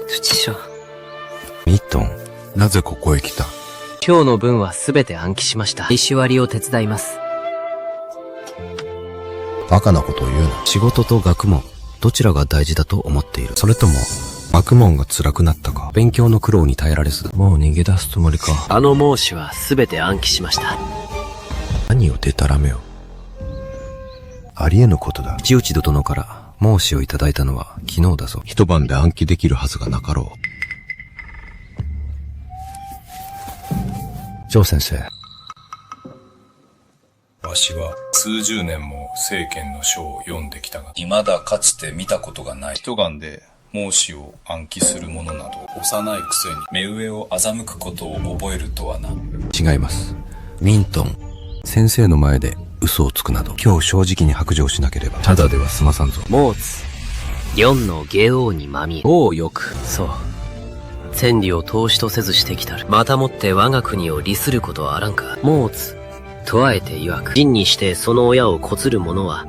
土書。ミットン、なぜここへ来た？今日の分はすべて暗記しました。石割りを手伝います。バカなことを言うな。仕事と学問、どちらが大事だと思っている？それとも、学問が辛くなったか？勉強の苦労に耐えられず、もう逃げ出すつもりか？あの孟子はすべて暗記しました。何をデタラメを。ありえぬことだ。内内殿から孟子をいただいたのは昨日だぞ。一晩で暗記できるはずがなかろう。張先生。わしは数十年も聖剣の書を読んできたが、未だかつて見たことがない。一晩で孟子を暗記する者など、幼いくせに目上を欺くことを覚えるとはな。違います。ミントン、先生の前で嘘をつくなど、今日正直に白状しなければ、ただでは済まさんぞ。孟津、四の下王にまみえ。王よく、そう。千里を投資とせずしてきたる。またもって我が国を利することはあらんか。孟津、とあえて曰く、仁にしてその親をこつる者は、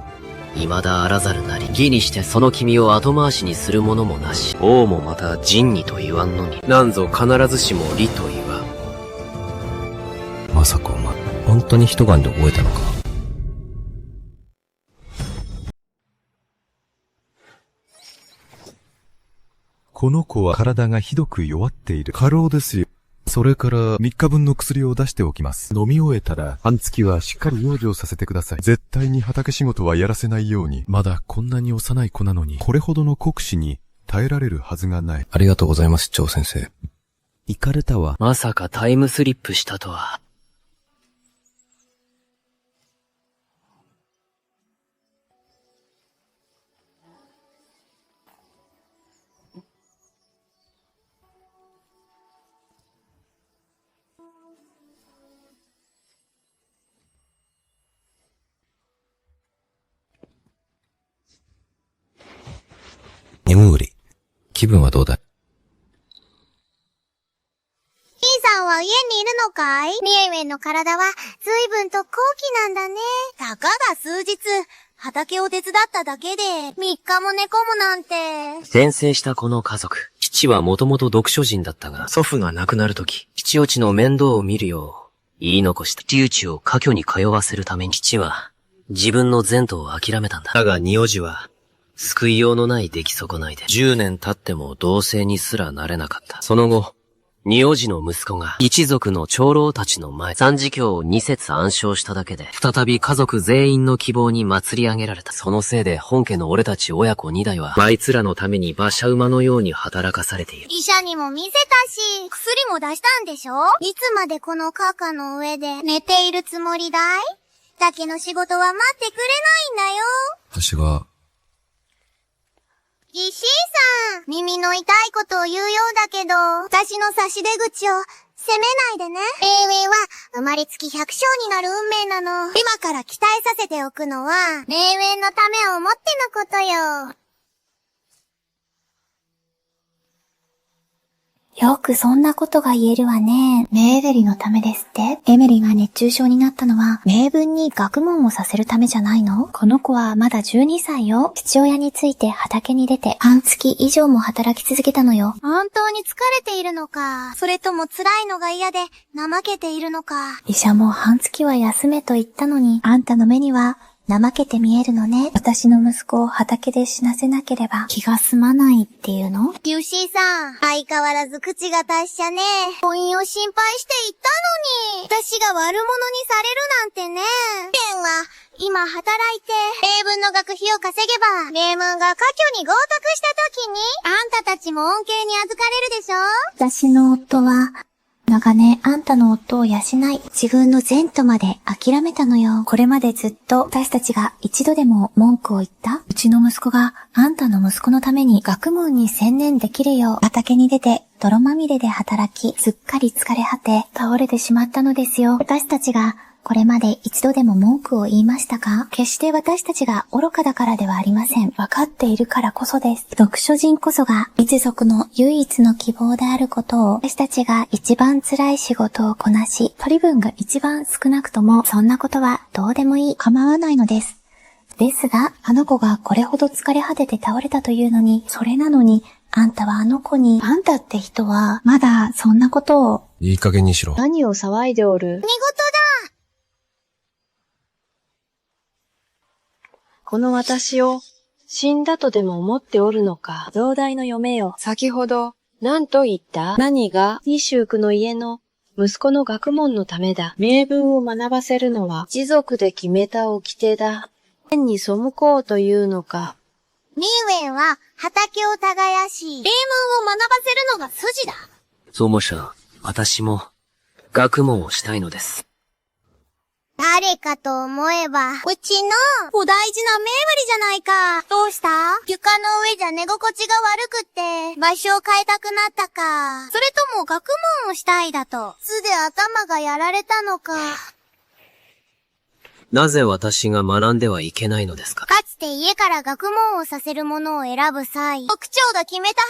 未だあらざるなり。義にしてその君を後回しにする者もなし。王もまた仁にと言わんのに。なんぞ必ずしも利と言わん。まさかお前、本当に一晩で覚えたのか？この子は体がひどく弱っている。過労ですよ。それから3日分の薬を出しておきます。飲み終えたら半月はしっかり養生させてください。絶対に畑仕事はやらせないように。まだこんなに幼い子なのに、これほどの酷使に耐えられるはずがない。ありがとうございます、張先生。イカルタはまさかタイムスリップしたとは。眠うり、気分はどうだ？兄さんは家にいるのかい？ミエウェンの体は随分と高貴なんだね。たかが数日、畑を手伝っただけで3日も寝込むなんて。転生したこの家族。父はもともと読書人だったが、祖父が亡くなるとき、父落ちの面倒を見るよう言い残した父内を家居に通わせるために父は自分の前途を諦めたんだ。だが仁王寺は救いようのない出来損ないで、10年経っても同性にすらなれなかった。その後、仁王寺の息子が一族の長老たちの前、三時教を2節暗唱しただけで、再び家族全員の希望に祭り上げられた。そのせいで本家の俺たち親子2代は、あいつらのために馬車馬のように働かされている。医者にも見せたし、薬も出したんでしょ？いつまでこのカカの上で寝ているつもりだい？竹の仕事は待ってくれないんだよ。私が、石井さん、耳の痛いことを言うようだけど、私の差し出口を責めないでね。命運は生まれつき100姓になる運命なの。今から期待させておくのは、命運のためを思ってのことよ。よくそんなことが言えるわね。メーベリのためですって？エメリが熱中症になったのは、名分に学問をさせるためじゃないの？この子はまだ12歳よ。父親について畑に出て、半月以上も働き続けたのよ。本当に疲れているのか、それとも辛いのが嫌で怠けているのか。医者も半月は休めと言ったのに、あんたの目には、怠けて見えるのね。私の息子を畑で死なせなければ気が済まないっていうの？ユシーさん、相変わらず口が達者ね。婚姻を心配して言ったのに、私が悪者にされるなんてね。ペンは、今働いて、英文の学費を稼げば、名門が家居に合格した時に、あんたたちも恩恵に預かれるでしょ？私の夫は、長年あんたの夫を養い、自分の前途まで諦めたのよ。これまでずっと私たちが一度でも文句を言った？うちの息子があんたの息子のために学問に専念できるよう、畑に出て泥まみれで働き、すっかり疲れ果て、倒れてしまったのですよ。私たちがこれまで一度でも文句を言いましたか？決して私たちが愚かだからではありません。わかっているからこそです。読書人こそが一族の唯一の希望であることを、私たちが一番辛い仕事をこなし、取り分が一番少なくとも、そんなことはどうでもいい、構わないのです。ですが、あの子がこれほど疲れ果てて倒れたというのに、それなのにあんたはあの子に、あんたって人は、まだそんなことを。いい加減にしろ。何を騒いでおる。寝言だ。この私を死んだとでも思っておるのか。増大の嫁よ。先ほど、何と言った？何が、イシュークの家の息子の学問のためだ。名文を学ばせるのは、一族で決めた掟だ。天に背こうというのか。リーウェンは畑を耕し、英文を学ばせるのが筋だ。ゾモシャ、私も学問をしたいのです。誰かと思えば、うちのお大事なメーブリじゃないか。どうした？床の上じゃ寝心地が悪くって、場所を変えたくなったか。それとも学問をしたいだと。巣で頭がやられたのか。なぜ私が学んではいけないのですか？かつて家から学問をさせるものを選ぶ際、国長が決めたは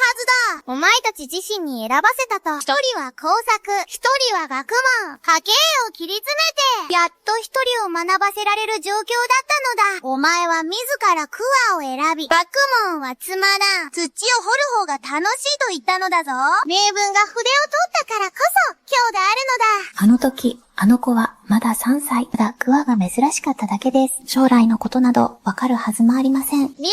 ずだ。お前たち自身に選ばせたと。一人は工作、一人は学問、家計を切り詰めて、やっと一人を学ばせられる状況だったのだ。お前は自ら桑を選び、学問はつまらん。土を掘る方が楽しいと言ったのだぞ。名分が筆を取ったからこそ、今日であるのだ。あの時、あの子はまだ3歳。ただ、クワが珍しかっただけです。将来のことなどわかるはずもありません。竜文が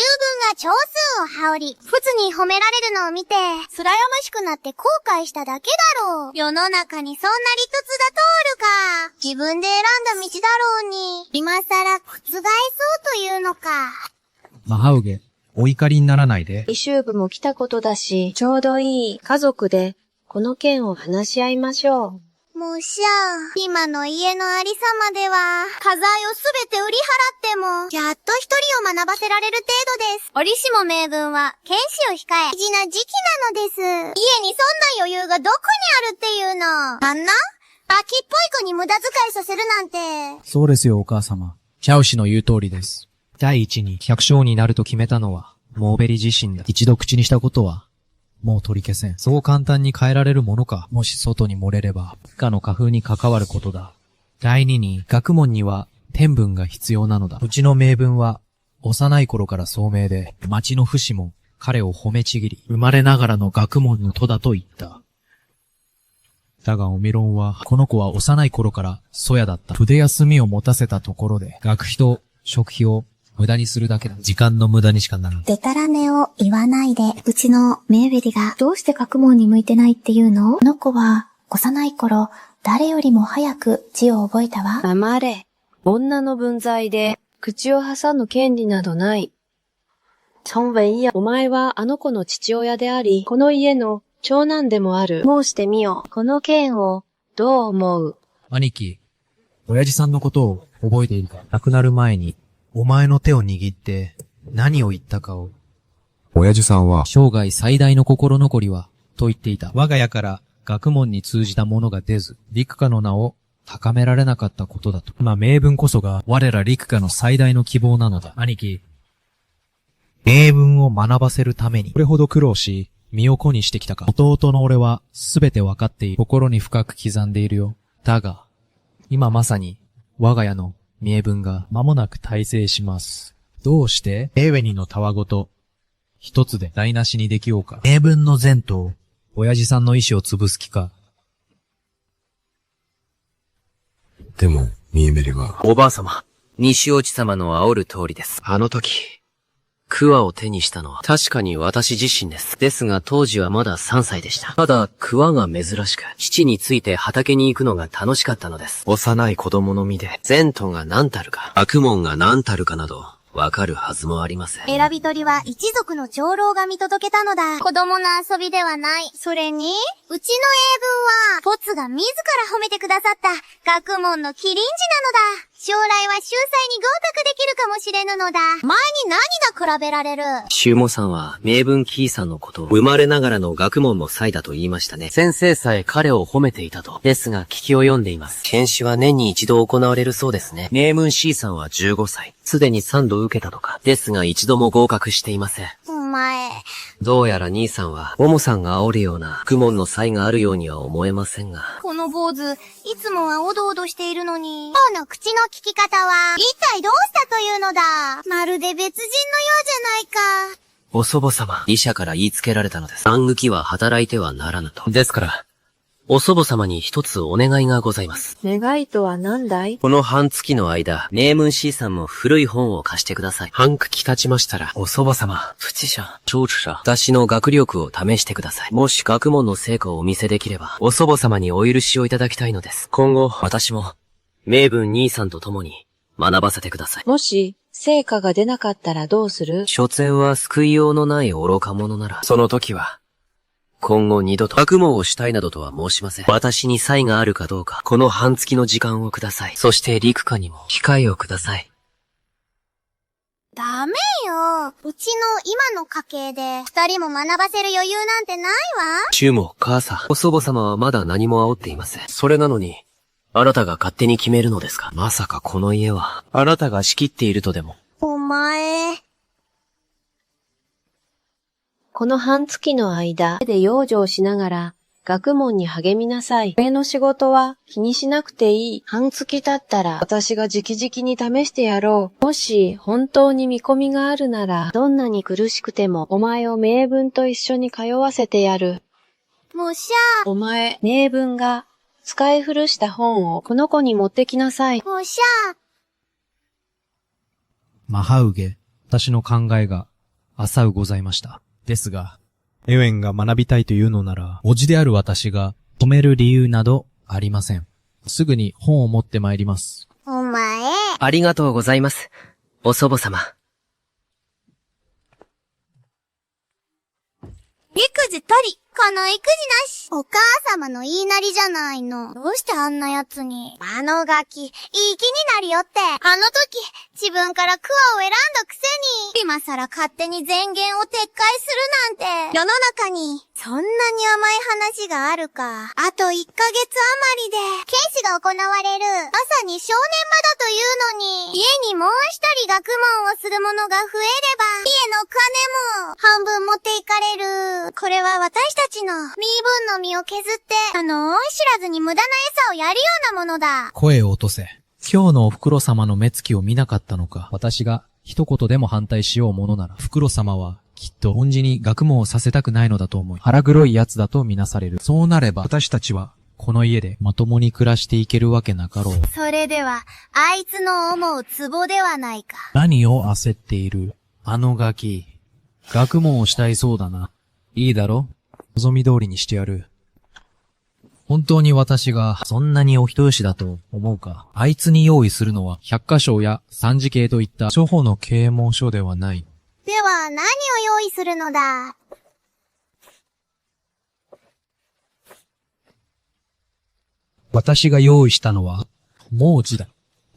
長数を羽織り、仏に褒められるのを見て、羨ましくなって後悔しただけだろう。世の中にそんな理屈が通るか。自分で選んだ道だろうに、今更覆そうというのか。マハウゲ、お怒りにならないで。イシューブも来たことだし、ちょうどいい家族で、この件を話し合いましょう。もうしゃあ、今の家のありさまでは、家財をすべて売り払っても、やっと一人を学ばせられる程度です。折しも名分は、剣士を控え、大事な時期なのです。家にそんな余裕がどこにあるっていうの。あんな秋っぽい子に無駄遣いさせるなんて。そうですよ、お母様。シャウ氏の言う通りです。第一に百姓になると決めたのは、モーベリ自身だ。一度口にしたことは、もう取り消せん。そう簡単に変えられるものか。もし外に漏れれば、一家の家風に関わることだ。第二に、学問には天文が必要なのだ。うちの名文は、幼い頃から聡明で、町の不死も彼を褒めちぎり、生まれながらの学問の徒だと言った。だがオミロンは、この子は幼い頃から粗野だった。筆休みを持たせたところで、学費と食費を無駄にするだけだ。時間の無駄にしかならん。デタラメを言わないで、うちのメーベリがどうして学問に向いてないっていうの？この子は幼い頃、誰よりも早く字を覚えたわ。黙れ。女の分際で口を挟む権利などない。孫文也、お前はあの子の父親であり、この家の長男でもある。申してみよ。この件をどう思う？兄貴、親父さんのことを覚えているか？亡くなる前に、お前の手を握って何を言ったかを。親父さんは、生涯最大の心残りは、と言っていた。我が家から学問に通じたものが出ず、陸家の名を高められなかったことだと。名文こそが我ら陸家の最大の希望なのだ。兄貴、名文を学ばせるために、これほど苦労し、身を粉にしてきたか。弟の俺はすべてわかっている。心に深く刻んでいるよ。だが、今まさに我が家の名文が間もなく大成します。どうしてエーウェニのたわごと一つで台無しにできようか。名文の前途、親父さんの意志を潰す気か。でも、ミエメリは、おばあ様、西落ち様の煽る通りです。あの時、桑を手にしたのは確かに私自身です。ですが当時はまだ3歳でした。ただ桑が珍しく、父について畑に行くのが楽しかったのです。幼い子供の身で、前途が何たるか、学問が何たるかなど、わかるはずもありません。選び取りは一族の長老が見届けたのだ。子供の遊びではない。それに、うちの英文は、ポツが自ら褒めてくださった学問のキリンジなのだ。将来は秀才に合格できるかもしれぬのだ。前に何が比べられる？シュウモさんは、名文キーさんのことを、生まれながらの学問の才だと言いましたね。先生さえ彼を褒めていたと。ですが、聞きを読んでいます。検視は年に一度行われるそうですね。名文 C さんは15歳。すでに3度受けたとか。ですが、一度も合格していません。お前。どうやら兄さんは、モモさんが煽るような、学問の才があるようには思えませんが。この坊主、いつもはおどおどしているのに、今日の口の聞き方は、一体どうしたというのだ。まるで別人のようじゃないか。お祖母様、医者から言いつけられたのです。暗記は働いてはならぬと。ですから、お祖母様に一つお願いがございます。願いとは何だい？この半月の間、ネームン C さんも古い本を貸してください。半月経ちましたら、お祖母様、プチ者、長者、私の学力を試してください。もし学問の成果をお見せできれば、お祖母様にお許しをいただきたいのです。今後、私も、名分兄さんと共に、学ばせてください。もし、成果が出なかったらどうする？所詮は救いようのない愚か者なら、その時は、今後二度と学問をしたいなどとは申しません。私に才があるかどうか、この半月の時間をください。そして陸下にも機会をください。ダメよ。うちの今の家系で、二人も学ばせる余裕なんてないわ。主も母さん、お祖母様はまだ何も煽っていません。それなのに、あなたが勝手に決めるのですか？まさかこの家は、あなたが仕切っているとでも。お前。この半月の間で養生しながら学問に励みなさい。上の仕事は気にしなくていい。半月経ったら私が直々に試してやろう。もし本当に見込みがあるならどんなに苦しくてもお前を名文と一緒に通わせてやる。もしゃ。お前、名文が使い古した本をこの子に持ってきなさい。もしゃ。マハウゲ、私の考えが浅うございました。ですが、エウェンが学びたいというのなら、叔父である私が止める理由などありません。すぐに本を持って参ります。お前。ありがとうございます。お祖母様。育児取り。この育児なし。お母様の言いなりじゃないの。どうしてあんな奴に。あのガキ、いい気になりよって。あの時、自分からクワを選んだくせに。今更勝手に前言を撤回するなんて。世の中に、そんなに甘い話があるか。あと1ヶ月余りで、検視が行われる。まさに正念場だというのに。家にもう一人学問をする者が増えれば、家の金も、半分持っていかれる。これは私たちの身分の身を削って、知らずに無駄な餌をやるようなものだ。声を落とせ。今日のお袋様の目つきを見なかったのか。私が一言でも反対しようものなら、袋様はきっと恩師に学問をさせたくないのだと思い、腹黒い奴だとみなされる。そうなれば、私たちはこの家でまともに暮らしていけるわけなかろう。それでは、あいつの思うツボではないか。何を焦っている？あのガキ。学問をしたいそうだな。いいだろ？望み通りにしてやる。本当に私がそんなにお人よしだと思うか？あいつに用意するのは百科章や三次系といった初歩の啓蒙書ではない。では何を用意するのだ？私が用意したのは、孟子だ。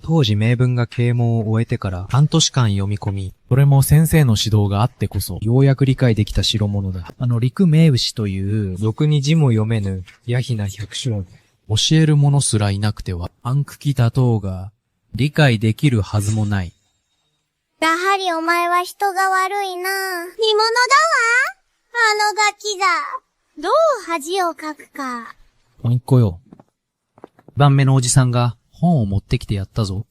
当時名文が啓蒙を終えてから半年間読み込み、それも先生の指導があってこそ、ようやく理解できた代物だ。陸名牛という、ろくに字も読めぬ、やひな百姓。教える者すらいなくては、暗記だとうが、理解できるはずもない。やはりお前は人が悪いな。見物だわ。あのガキが。どう恥をかくか。おいっ子よ。番目のおじさんが本を持ってきてやったぞ。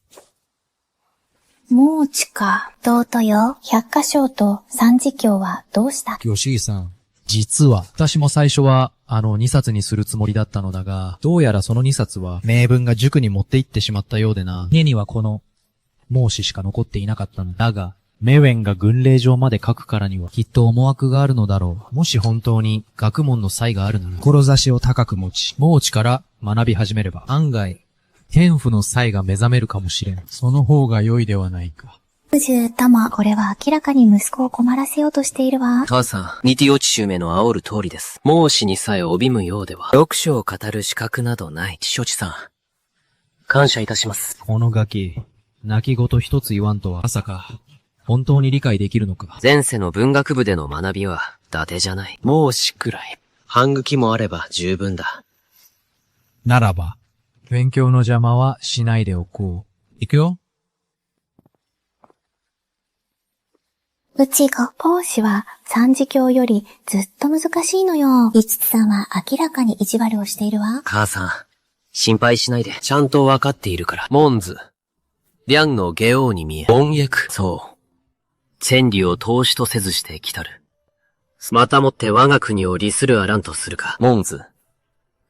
孟子か。弟よ。百科章と三次経はどうした？吉井さん。実は、私も最初は、2冊にするつもりだったのだが、どうやらその2冊は、名文が塾に持って行ってしまったようでな。家にはこの、孟子しか残っていなかったのだが、メウェンが軍令状まで書くからには、きっと思惑があるのだろう。もし本当に、学問の才があるなら、志を高く持ち、孟子から学び始めれば、案外、天賦の才が目覚めるかもしれん。その方が良いではないか。宇宙玉、これは明らかに息子を困らせようとしているわ。母さん、ニティオチシュメの煽る通りです。孟子にさえ帯むようでは、読書を語る資格などない。処置さん、感謝いたします。このガキ、泣き言一つ言わんとは、まさか、本当に理解できるのか。前世の文学部での学びは、伊達じゃない。孟子くらい、半茎もあれば十分だ。ならば、勉強の邪魔はしないでおこう。行くよ。うちが、孟子は三次経よりずっと難しいのよ。五つさんは明らかに意地悪をしているわ。母さん、心配しないで。ちゃんとわかっているから。モンズ。リャンの下王に見え。音訳。そう。千里を投資とせずして来たる。またもって我が国を利するあらんとするか。門図。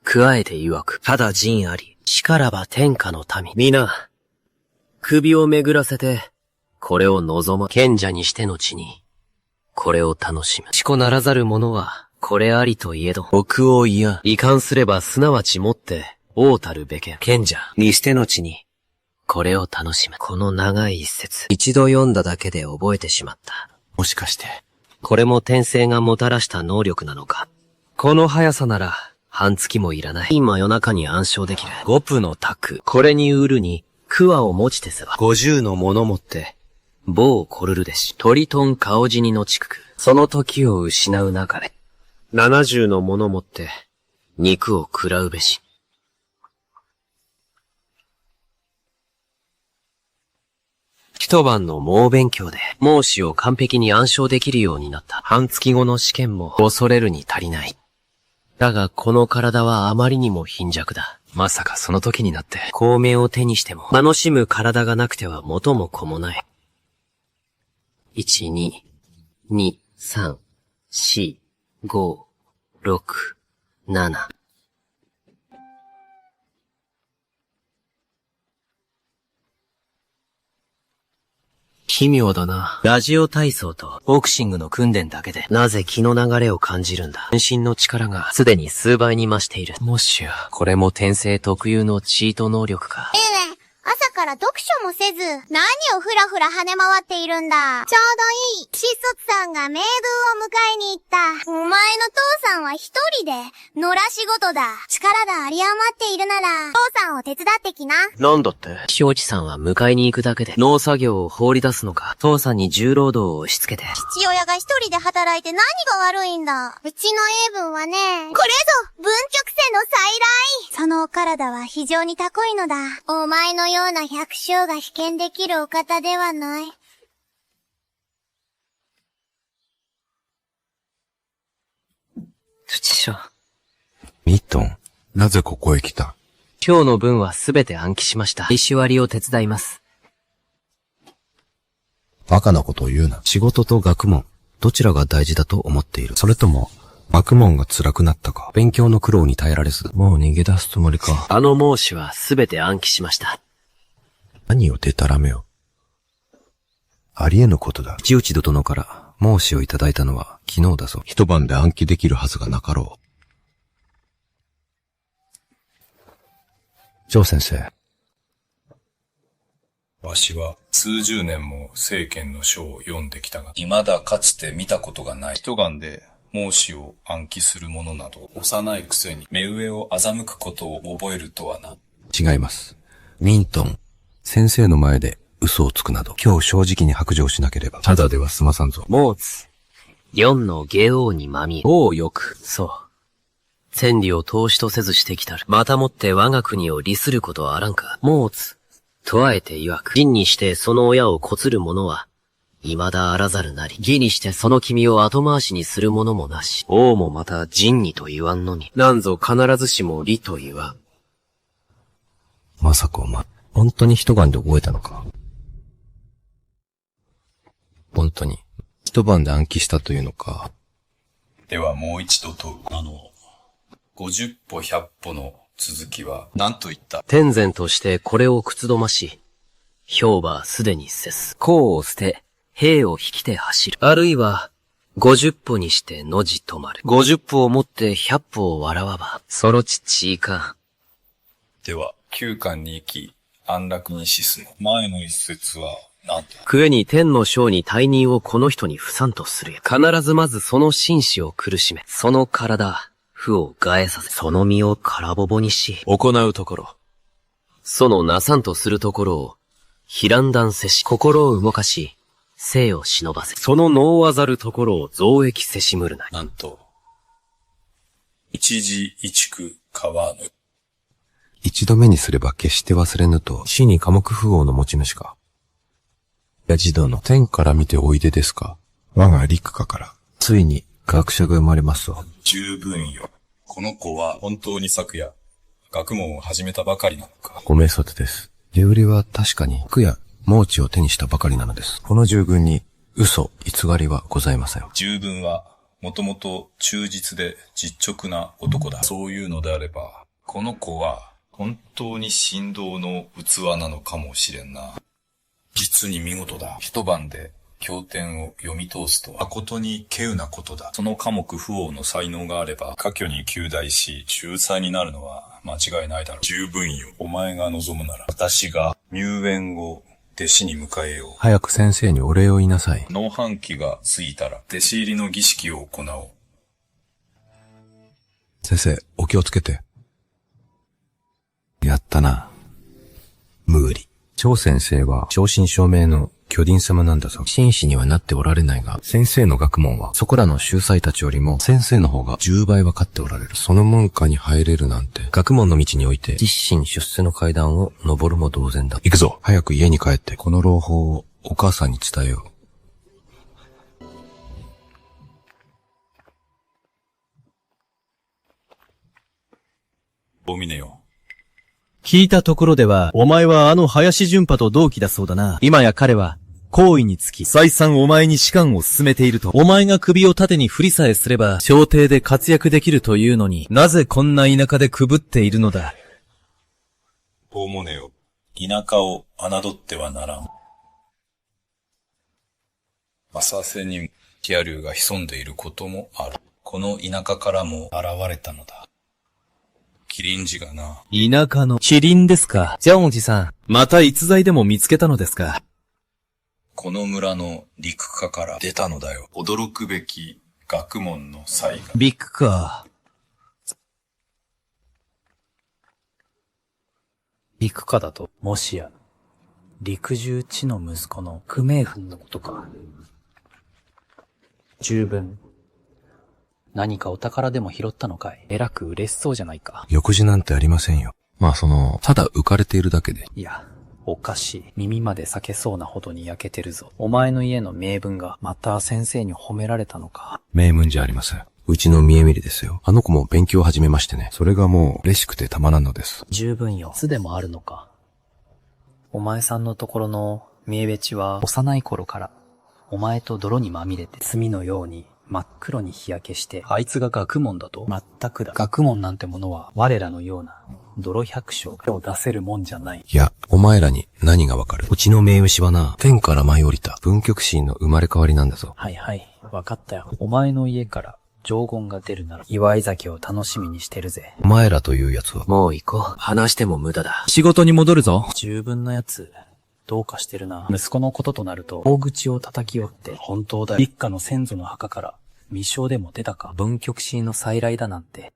加えて曰く、ただ仁あり、しからば天下の民。皆、首を巡らせて、これを望ま、賢者にしての地に、これを楽しむ。しこならざる者は、これありといえど、北欧いや、遺憾すればすなわちもって、王たるべけ、賢者にしての地に、これを楽しむ。この長い一節、一度読んだだけで覚えてしまった。もしかして、これも転生がもたらした能力なのか。この速さなら、半月もいらない。今夜中に暗唱できる。五プの卓。これに売るに、桑を持ちてせば。50のものもって、棒をこるるでし。鳥とん顔死にのちくく。その時を失う中で。70のものもって、肉を食らうべし。一晩の猛勉強で、孟子を完璧に暗唱できるようになった。半月後の試験も恐れるに足りない。だがこの体はあまりにも貧弱だ。まさかその時になって、孔明を手にしても、楽しむ体がなくては元も子もない。1、2、2、3、4、5、6、7。奇妙だな。ラジオ体操とボクシングの訓練だけで、なぜ気の流れを感じるんだ。全身の力がすでに数倍に増している。もしや、これも転生特有のチート能力か。朝から読書もせず、何をふらふら跳ね回っているんだ。ちょうどいい。新卒さんがメイドを迎えに行った。お前の父さんは一人で、野良仕事だ。力が有り余っているなら、父さんを手伝ってきな。なんだって？庄司さんは迎えに行くだけで、農作業を放り出すのか。父さんに重労働を押し付けて。父親が一人で働いて何が悪いんだ。うちの英文はね、これぞ、文曲線の再来。そのお体は非常に高いのだ。お前のような百姓が被験できるお方ではない。土書。ミットン、なぜここへ来た？今日の分はすべて暗記しました。石割りを手伝います。バカなことを言うな。仕事と学問、どちらが大事だと思っている？それとも、学問が辛くなったか？勉強の苦労に耐えられず、もう逃げ出すつもりか？あの孟子はすべて暗記しました。何をデタラメを。ありえぬことだ。内々殿から孟子をいただいたのは昨日だぞ。一晩で暗記できるはずがなかろう。張先生。わしは数十年も聖剣の書を読んできたが、未だかつて見たことがない。一晩で孟子を暗記する者など、幼いくせに目上を欺くことを覚えるとはな。違います。ミントン、先生の前で嘘をつくなど、今日正直に白状しなければ、ただでは済まさんぞ。モーツ。四の下王にまみえ。王よく。そう。千里を投資とせずしてきたる。またもって我が国を利することはあらんか。モーツ。とあえて曰く。仁にしてその親をこつる者は、未だあらざるなり。義にしてその君を後回しにする者もなし。王もまた仁にと言わんのに。なんぞ必ずしも利と言わん。まさかお前、本当に一晩で覚えたのか？本当に、一晩で暗記したというのか？ではもう一度問う。50歩100歩の続きは何と言った？天然としてこれを靴どまし、兵馬すでにせす。甲を捨て、兵を引きて走る。あるいは、50歩にしてのじ止まる。50歩をもって100歩を笑わば、そのちちいか。では、旧館に行き、安楽に死す。前の一節は何だ？故に天の将に大任をこの人に不参とするや。必ずまずその心死を苦しめ、その体、負を害させ、その身を空ぼぼにし、行うところ。そのなさんとするところを、ひらんだんせし、心を動かし、生を忍ばせ、その能わざるところを増益せしむるなり。なんと、一字一句変わぬ。一度目にすれば決して忘れぬと、死に寡黙不王の持ち主か。やじ殿、天から見ておいでですか？我が陸下から。ついに、学者が生まれますわ。十分よ。この子は本当に昨夜、学問を始めたばかりなのか？ご明察です。手売りは確かに、服や農地を手にしたばかりなのです。この従軍に、嘘、偽りはございません。十分は、もともと忠実で実直な男だ。そういうのであれば、この子は本当に神道の器なのかもしれんな。実に見事だ。一晩で経典を読み通すとは誠に稀有なことだ。その科目不王の才能があれば、科挙に及第し、秀才になるのは間違いないだろう。十分よ。お前が望むなら、私が入園後、弟子に迎えよう。早く先生にお礼を言いなさい。農繁期が過ぎたら、弟子入りの儀式を行おう。先生、お気をつけて。やったな。無理。張先生は正真正銘の巨人様なんだぞ。紳士にはなっておられないが、先生の学問はそこらの秀才たちよりも先生の方が10倍分かっておられる。その門下に入れるなんて、学問の道において実心出世の階段を登るも同然だ。行くぞ。早く家に帰ってこの朗報をお母さんに伝えよう。大峰よ。聞いたところでは、お前はあの林純派と同期だそうだな。今や彼は、行為につき、再三お前に仕官を進めていると。お前が首を縦に振りさえすれば、朝廷で活躍できるというのに、なぜこんな田舎でくぶっているのだ。大宗よ。田舎を侮ってはならん。浅瀬にキア竜が潜んでいることもある。この田舎からも現れたのだ。キリンジがな。田舎のキリンですか。ジャオンジさん、また逸材でも見つけたのですか。この村の陸家から出たのだよ。驚くべき学問の才が。ビッグか。陸家だと、もしや、陸獣地の息子のクメーフンのことか。十分。何かお宝でも拾ったのかい。えらく嬉しそうじゃないか。欲事なんてありませんよ。まあただ浮かれているだけで。いや、おかしい。耳まで裂けそうなほどに焼けてるぞ。お前の家の名分がまた先生に褒められたのか。名文じゃありません。うちの見えみりですよ。あの子も勉強を始めましてね。それがもう嬉しくてたまらんのです。十分よ。巣でもあるのか。お前さんのところの見えべちは幼い頃からお前と泥にまみれて炭のように真っ黒に日焼けして、あいつが学問だと？全くだ。学問なんてものは我らのような泥百姓が手を出せるもんじゃない。いや、お前らに何がわかる？うちの名牛はな、天から舞い降りた文曲神の生まれ変わりなんだぞ。はいはい、わかったよ。お前の家から上言が出るなら祝い酒を楽しみにしてるぜ。お前らというやつは。もう行こう。話しても無駄だ。仕事に戻るぞ。十分なやつ。どうかしてるな。息子のこととなると、大口を叩き寄って、本当だよ。一家の先祖の墓から、未章でも出たか。文曲神の再来だなんて。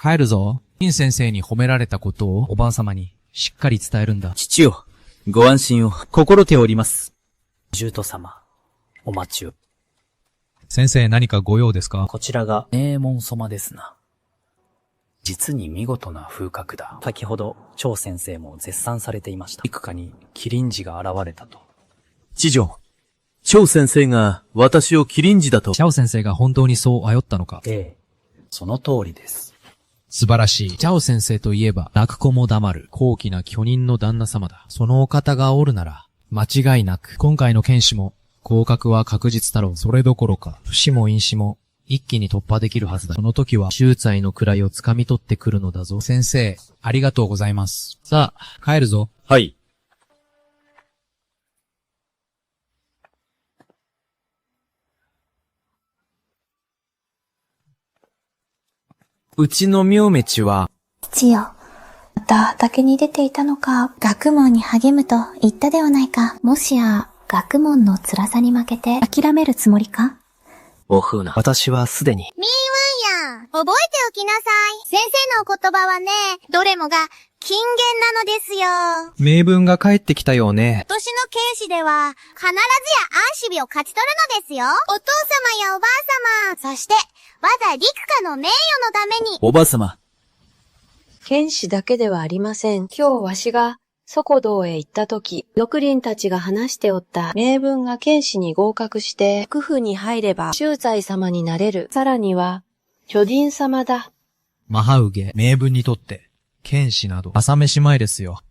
帰るぞ。金先生に褒められたことをおばあ様にしっかり伝えるんだ。父よ、ご安心を、心ております。獣人様、お待ちを。先生何かご用ですか？こちらが名門様ですな。実に見事な風格だ。先ほど、張先生も絶賛されていました。幾日にキリンジが現れたと。知女、張先生が私をキリンジだと。張先生が本当にそうあよったのか？ええ、その通りです。素晴らしい。張先生といえば、泣く子も黙る、高貴な巨人の旦那様だ。そのお方がおるなら、間違いなく、今回の剣士も、合格は確実だろう。それどころか、不死も因死も、一気に突破できるはずだ。その時は、秀才の位を掴み取ってくるのだぞ。先生、ありがとうございます。さあ、帰るぞ。はい。うちの明滅は、父よ。また畑に出ていたのか、学問に励むと言ったではないか。もしや、学問の辛さに負けて諦めるつもりか？お風な。私はすでに。みーわんや、覚えておきなさい。先生のお言葉はね、どれもが金言なのですよ。名文が帰ってきたよね。今年の警視では、必ずや安守備を勝ち取るのですよ。お父様やおばあ様、そして、我が陸家の名誉のために。おばあ様。剣士だけではありません。今日わしが、祖古堂へ行った時、六輪たちが話しておった名文が剣士に合格して、幕府に入れば、秀才様になれる。さらには、巨人様だ。マハウゲ、名分にとって、剣士など、朝飯前ですよ。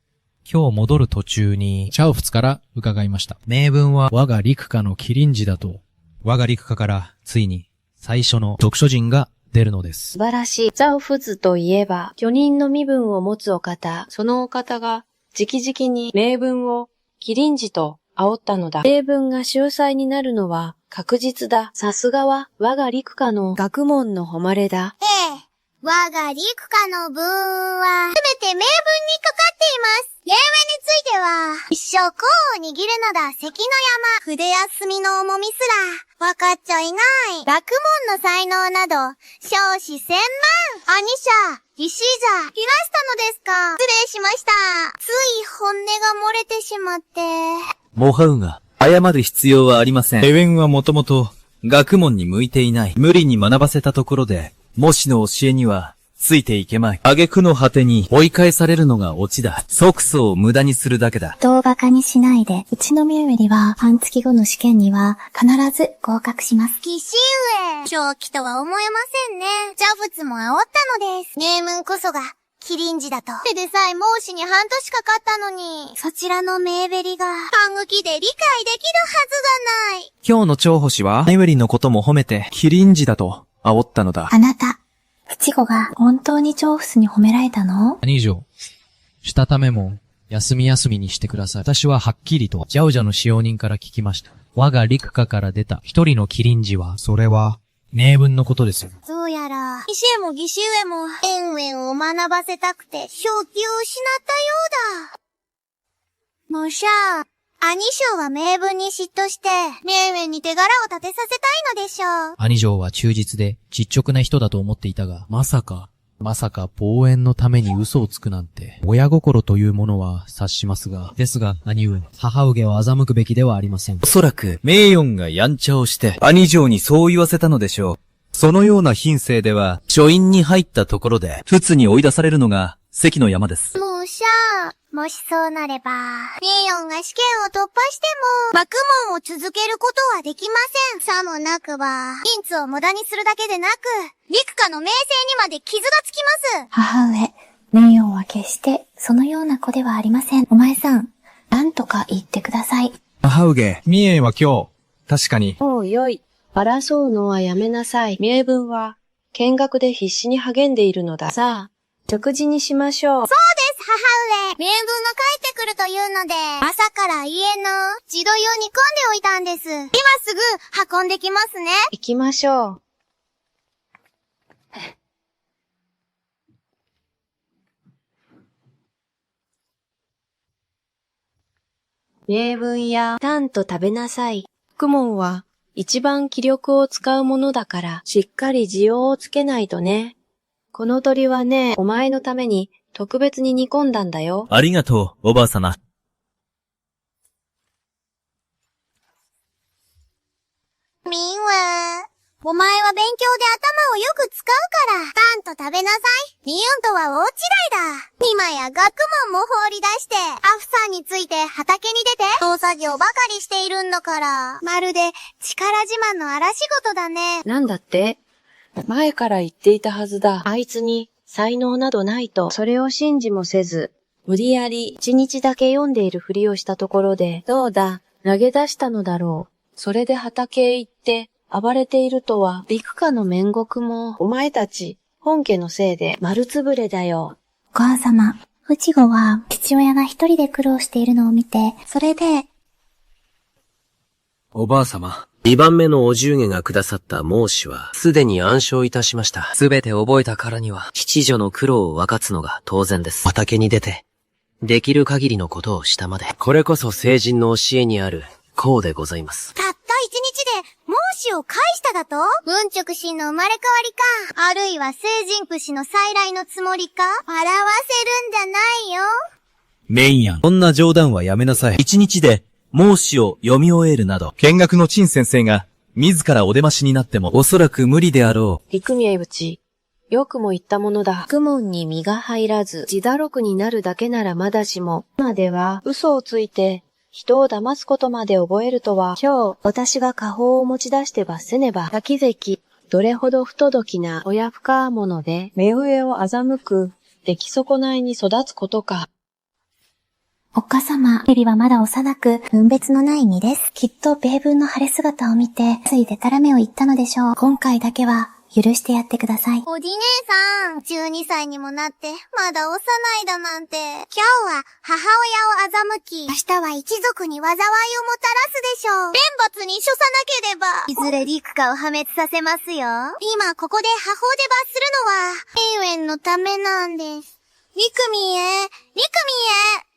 今日戻る途中に、チャオフツから伺いました。名文は我が陸下の麒麟児だと。我が陸下からついに最初の読書人が出るのです。素晴らしい。チャオフツといえば、巨人の身分を持つお方、そのお方が直々に名文を麒麟児と煽ったのだ。名文が秀才になるのは確実だ。さすがは我が陸下の学問の誉れだ。ええ。我が陸下の文は、すべて名文にかかっています。名文については、一生功を握るのだ関の山、筆や墨の重みすら、わかっちゃいない。学問の才能など、少子千万、兄者、李氏者、いらしたのですか。失礼しました。つい本音が漏れてしまって。モハウが、謝る必要はありません。エウェンはもともと、学問に向いていない。無理に学ばせたところで、模試の教えには、ついていけまい。挙句の果てに追い返されるのがオチだ。即素を無駄にするだけだ。人を馬鹿にしないで、うちのミューメリは半月後の試験には必ず合格します。義士上、正気とは思えませんね。ジャブツも煽ったのです。名文こそが、麒麟児だと。手でさえ孟子に半年かかったのに、そちらの名べりが、半抜きで理解できるはずがない。今日の長星は、エウェリンのことも褒めて、麒麟児だと煽ったのだ。あなた、フチゴが本当にチョーフスに褒められたの？兄上、したためも、休み休みにしてください。私ははっきりと、ジャオジャの使用人から聞きました。我が陸下から出た一人の麒麟児は、それは、名文のことですよ。そうやら、義士も義士上も、縁々を学ばせたくて、正気を失ったようだ。もしゃ、兄将は名文に嫉妬して、名々に手柄を立てさせたいのでしょう。兄上は忠実で、実直な人だと思っていたが、まさか望遠のために嘘をつくなんて、親心というものは察しますが、ですが、兄上、母上を欺くべきではありません。おそらく、名誉がやんちゃをして、兄上にそう言わせたのでしょう。そのような品性では、書院に入ったところで、仏に追い出されるのが、関の山です。もうしゃあ、もしそうなれば、名誉が試験を突破しても、学問を続けることはできません。さもなくば、因ツを無駄にするだけでなく、陸下の名声にまで傷がつきます。母上、名誉は決してそのような子ではありません。お前さん、なんとか言ってください。母上、ミエンは今日、確かに。もうよい。争うのはやめなさい。名文は、見学で必死に励んでいるのだ。さあ、食事にしましょう。そうです、母上。名文が帰ってくるというので、朝から家の自動用に込んでおいたんです。今すぐ運んできますね。行きましょう。名文やタンと食べなさい。学問は一番気力を使うものだから、しっかり需要をつけないとね。この鳥はね、お前のために特別に煮込んだんだよ。ありがとう、おばあ様。みんは、お前は勉強で頭をよく使うから、パンと食べなさい。ミユンとは大違いだ。今や学問も放り出して、アフさんについて畑に出て、農作業ばかりしているんだから、まるで力自慢の荒仕事だね。なんだって？前から言っていたはずだ。あいつに才能などないと、それを信じもせず、無理やり一日だけ読んでいるふりをしたところで、どうだ、投げ出したのだろう。それで畑へ行って、暴れているとは、陸下の面国も、お前たち、本家のせいで丸つぶれだよ。お母様、フチゴは父親が一人で苦労しているのを見て、それで、おばあ様、2番目のお十下がくださった孟子は、すでに暗唱いたしました。すべて覚えたからには、七女の苦労を分かつのが当然です。畑に出て、できる限りのことをしたまで。これこそ聖人の教えにある、功でございます。たった一日で、孟子を返しただと？文直心の生まれ変わりか、あるいは聖人不死の再来のつもりか、笑わせるんじゃないよ。メインやん。そんな冗談はやめなさい。一日で、孟子を読み終えるなど、見学の陳先生が、自らお出ましになっても、おそらく無理であろう。陸宮淵、よくも言ったものだ。学問に身が入らず、自堕落になるだけならまだしも、今では嘘をついて、人を騙すことまで覚えるとは、今日、私が家宝を持ち出して罰せねば、先々、どれほど不届きな親不可もので、目上を欺く、出来損ないに育つことか。お母様、エビはまだ幼く、分別のない身です。きっと米軍の晴れ姿を見て、ついでたらめを言ったのでしょう。今回だけは、許してやってください。おじ姉さん、12歳にもなって、まだ幼いだなんて。今日は母親を欺き、明日は一族に災いをもたらすでしょう。天罰に処さなければ、いずれ陸家を破滅させますよ。今ここで覇法で罰するのは、永遠のためなんです。陸民へ、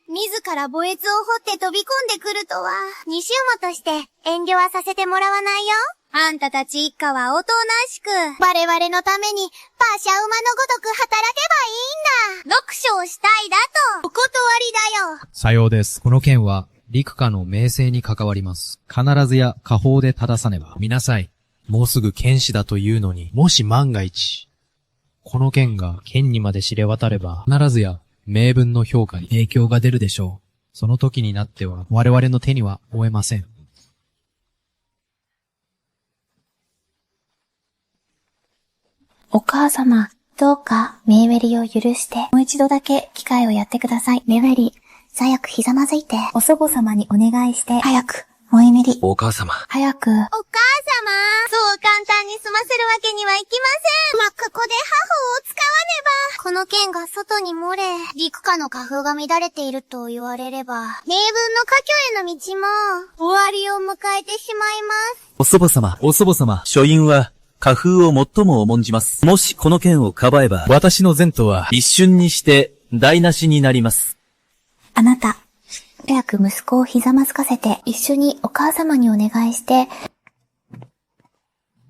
自ら墓穴を掘って飛び込んでくるとは、西馬として遠慮はさせてもらわないよ。あんたたち一家はおとなしく、我々のために馬車馬のごとく働けばいいんだ。読書をしたいだと、お断りだよ。さようです。この件は、陸家の名声に関わります。必ずや家法で正さねば。見なさい。もうすぐ剣士だというのに、もし万が一、この件が県にまで知れ渡れば、必ずや名分の評価に影響が出るでしょう。その時になっては、我々の手には負えません。お母様、どうか、メイウェリを許して、もう一度だけ機会をやってください。メイウェリ、早くひざまずいて、お祖母様にお願いして、早く、モイメリ。お母様。早く。お母様、そう簡単に済ませるわけにはいきません。ここで覇法を使わねば。この剣が外に漏れ、陸家の家風が乱れていると言われれば、名分の家居への道も、終わりを迎えてしまいます。お祖母様、書院は、家風を最も重んじます。もしこの件をかばえば、私の前途は一瞬にして台無しになります。あなた、早く息子をひざまずかせて、一緒にお母様にお願いして。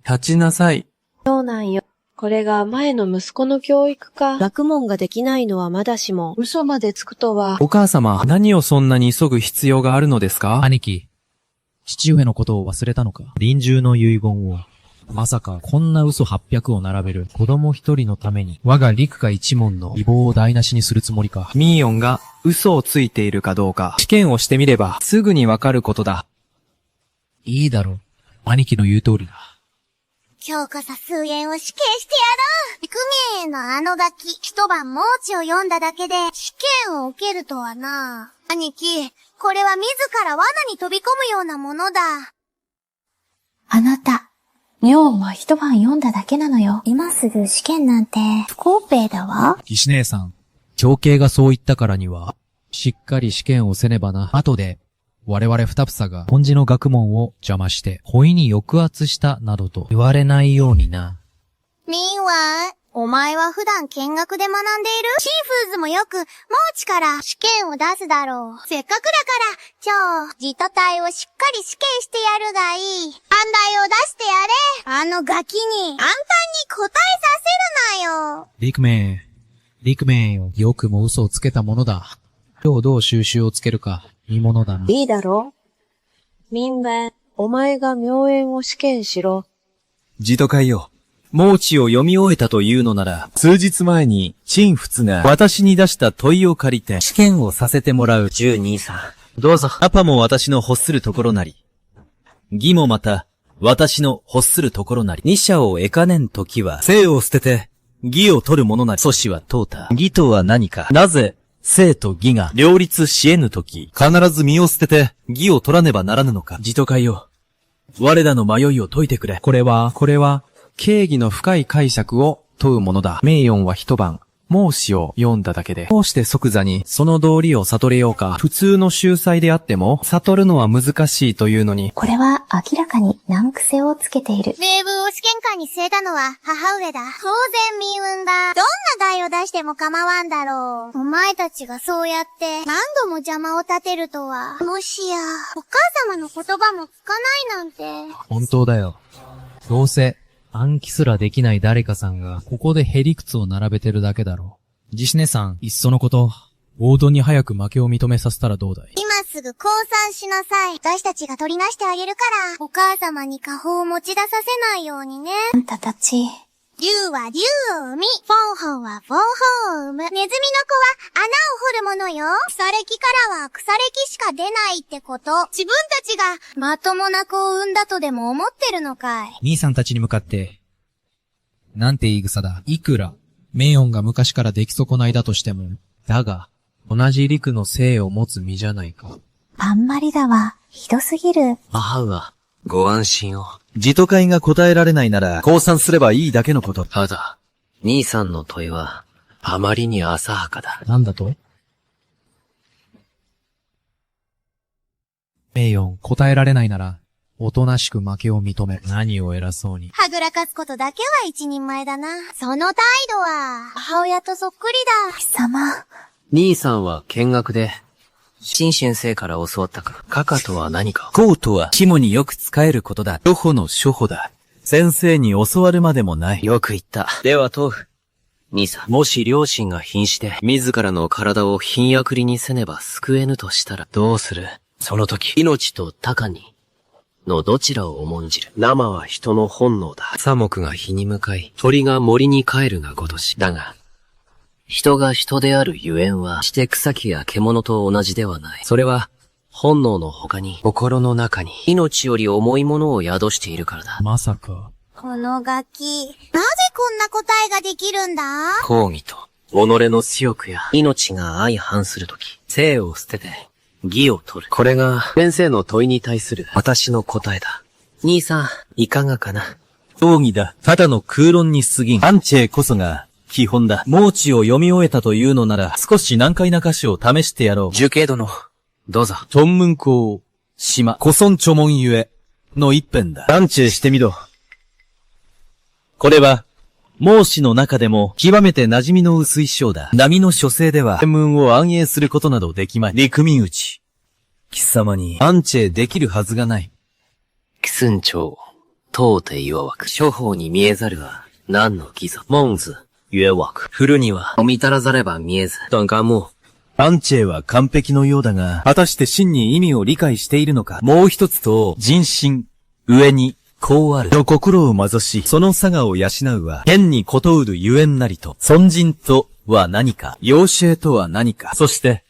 立ちなさい。そうなんよ。これが前の息子の教育か。学問ができないのはまだしも、嘘までつくとは。お母様、何をそんなに急ぐ必要があるのですか？兄貴、父上のことを忘れたのか？臨終の遺言を。まさか、こんな嘘800を並べる子供一人のために、我が陸家一門の希望を台無しにするつもりか。ミーヨンが嘘をついているかどうか、試験をしてみれば、すぐにわかることだ。いいだろう。兄貴の言う通りだ。今日こそ数円を死刑してやろう。陸民へのあのガキ、一晩文字を読んだだけで、試験を受けるとはな。兄貴、これは自ら罠に飛び込むようなものだ。あなた、妙は一晩読んだだけなのよ。今すぐ試験なんて不公平だわ。岸姉さん、長兄がそう言ったからには、しっかり試験をせねばな。後で、我々二房が本寺の学問を邪魔して、故意に抑圧したなどと言われないようにな。ミンは、お前は普段見学で学んでいる？シーフーズもよく、モーチから試験を出すだろう。せっかくだから、自と体をしっかり試験してやるがいい。案題を出してやれ。あのガキに、簡単に答えさせるなよ。陸明よ。よくも嘘をつけたものだ。今日どう収拾をつけるか、いいものだな。いいだろ？民弁、お前が妙縁を試験しろ。自と会よ。孟子を読み終えたというのなら、数日前に、陳仏が私に出した問いを借りて、試験をさせてもらう。12さん、どうぞ。アパも私の欲するところなり。義もまた、私の欲するところなり。二者を得かねんときは、生を捨てて、義を取るものなり。阻止は問うた。義とは何か。なぜ、生と義が両立し得ぬとき、必ず身を捨てて、義を取らねばならぬのか。自と会よ。我らの迷いを解いてくれ。これは、敬義の深い解釈を問うものだ。名誉は一晩、孟子を読んだだけで、どうして即座にその道理を悟れようか。普通の秀才であっても、悟るのは難しいというのに。これは明らかに難癖をつけている。名文を試験官に据えたのは母上だ。当然民運だ。どんな題を出しても構わんだろう。お前たちがそうやって何度も邪魔を立てるとは。もしや、お母様の言葉も聞かないなんて。本当だよ。どうせ、暗記すらできない誰かさんが、ここでへりくつを並べてるだけだろう。ジシネさん、いっそのこと、王道に早く負けを認めさせたらどうだい？今すぐ降参しなさい。私たちが取りなしてあげるから、お母様に家宝を持ち出させないようにね。あんたたち。竜は竜を生み、フォンホンはフォンホンを生む。ネズミの子は穴を掘るものよ。腐れ木からは腐れ木しか出ないってこと。自分たちがまともな子を産んだとでも思ってるのかい。兄さんたちに向かって、なんて言い草だ。いくら、名音が昔から出来損ないだとしても、だが、同じ陸の性を持つ身じゃないか。あんまりだわ。ひどすぎる。母上、ご安心を。自都会が答えられないなら、降参すればいいだけのこと。ただ、兄さんの問いは、あまりに浅はかだ。なんだと？名誉、答えられないなら、おとなしく負けを認め。何を偉そうに。はぐらかすことだけは一人前だな。その態度は、母親とそっくりだ。貴様。兄さんは見学で、陳先生から教わったか。カカとは何か。コウとは、肝によく使えることだ。初歩の初歩だ。先生に教わるまでもない。よく言った。では問う。兄さん、もし両親が瀕死で、自らの体を貧薬りにせねば救えぬとしたら、どうする？その時、命と高に、のどちらを重んじる？生は人の本能だ。草木が火に向かい、鳥が森に帰るがごとし。だが、人が人であるゆえんは、して草木や獣と同じではない。それは、本能の他に、心の中に、命より重いものを宿しているからだ。まさか。このガキ、なぜこんな答えができるんだ？抗議と、己の強くや、命が相反するとき、生を捨てて、義を取る。これが、先生の問いに対する、私の答えだ。兄さん、いかがかな？討議だ。ただの空論に過ぎん。アンチェこそが、基本だ。盲地を読み終えたというのなら、少し難解な歌詞を試してやろう。樹形殿、どうぞ。トンムンコウ、島、古村著門ゆえ、の一編だ。アンチェしてみろ。これは、孟子の中でも極めて馴染みの薄い章だ。波の書生では、天文を暗影することなどできまい。陸民打ち。貴様に、アンチェできるはずがない。奇寸長、到底弱く、諸法に見えざるは、何の義ぞ。門図、弱く。振るには、見足らざれば見えず。だがもう、アンチェは完璧のようだが、果たして真に意味を理解しているのか。もう一つと、人心、上に、こうある。の心をまぞし、その差がを養うは、天にことうるゆえんなりと、尊人とは何か、養子とは何か、そして、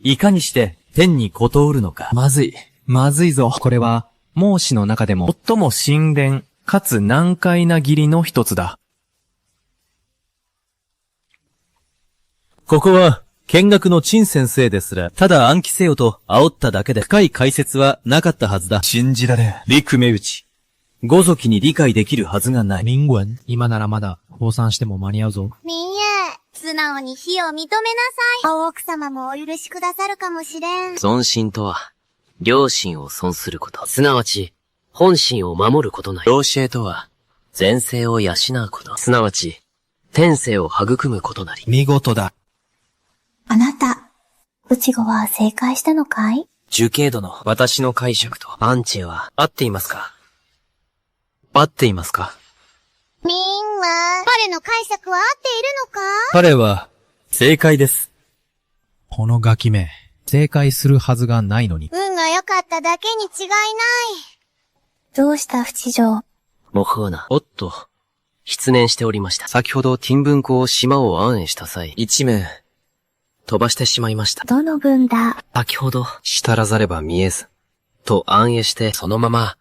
いかにして天にことうるのか。まずいぞ。これは、孟子の中でも最も神殿かつ難解な義理の一つだ。ここは、見学の陳先生ですら、ただ暗記せよと煽っただけで深い解説はなかったはずだ。信じられん。陸目打ち。ごぞきに理解できるはずがない。民軍、今ならまだ、降参しても間に合うぞ。民営、素直に非を認めなさい。大奥様もお許しくださるかもしれん。尊心とは、良心を尊すること。すなわち、本心を守ることなり。養子とは、前世を養うこと。すなわち、天性を育むことなり。見事だ。あなた、内子は正解したのかい？樹形殿、私の解釈とアンチェは合っていますか？合っていますか？みんは、彼の解釈は合っているのか？彼は、正解です。このガキめ、正解するはずがないのに。運が良かっただけに違いない。どうした不知情？もほうな。おっと、失念しておりました。先ほどティンブンコを島を暗影した際、一名、飛ばしてしまいました。どの分だ？先ほど、したらざれば見えず、と暗影して、そのまま、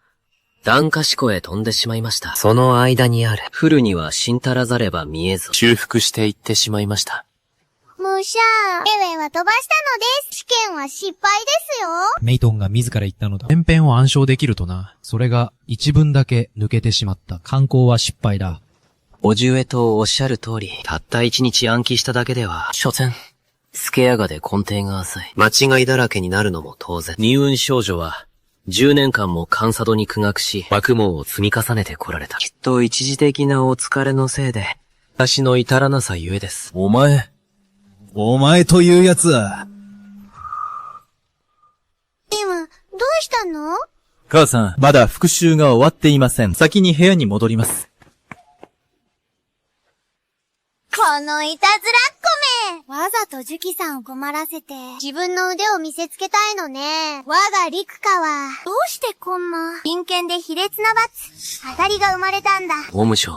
檀家志湖へ飛んでしまいました。その間にある、降るにはしんたらざれば見えず、修復していってしまいました。むしゃー。エウェンは飛ばしたのです。試験は失敗ですよ。メイトンが自ら言ったのだ。天辺を暗唱できるとな。それが一文だけ抜けてしまった。観光は失敗だ。おじゅえとおっしゃる通り、たった一日暗記しただけでは、所詮、スケアガで根底が浅い。間違いだらけになるのも当然。任運少女は、10年間も監査度に苦学し、学問を積み重ねてこられた。きっと一時的なお疲れのせいで、私の至らなさゆえです。お前というやつは。今、どうしたの？母さん、まだ復習が終わっていません。先に部屋に戻ります。このいたずらっ子め！わざとジュキさんを困らせて、自分の腕を見せつけたいのね。我が陸家は、どうしてこんな、陰険で卑劣な罰、当たりが生まれたんだ。法務省、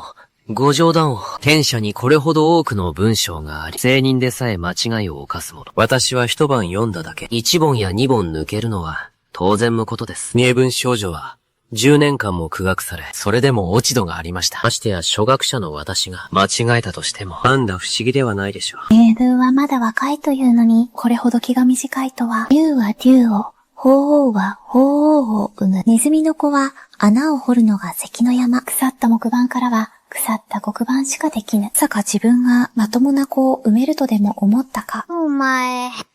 ご冗談を。天社にこれほど多くの文章があり、聖人でさえ間違いを犯すもの。私は一晩読んだだけ。一本や二本抜けるのは、当然のことです。名文少女は、10年間も苦学され、それでも落ち度がありました。ましてや初学者の私が間違えたとしても、なんだ不思議ではないでしょう。英文はまだ若いというのに、これほど気が短いとは。竜は竜を、鳳凰は鳳凰を生む。ネズミの子は穴を掘るのが関の山。腐った木板からは腐った黒板しかできぬ。まさか自分がまともな子を埋めるとでも思ったか。お前たち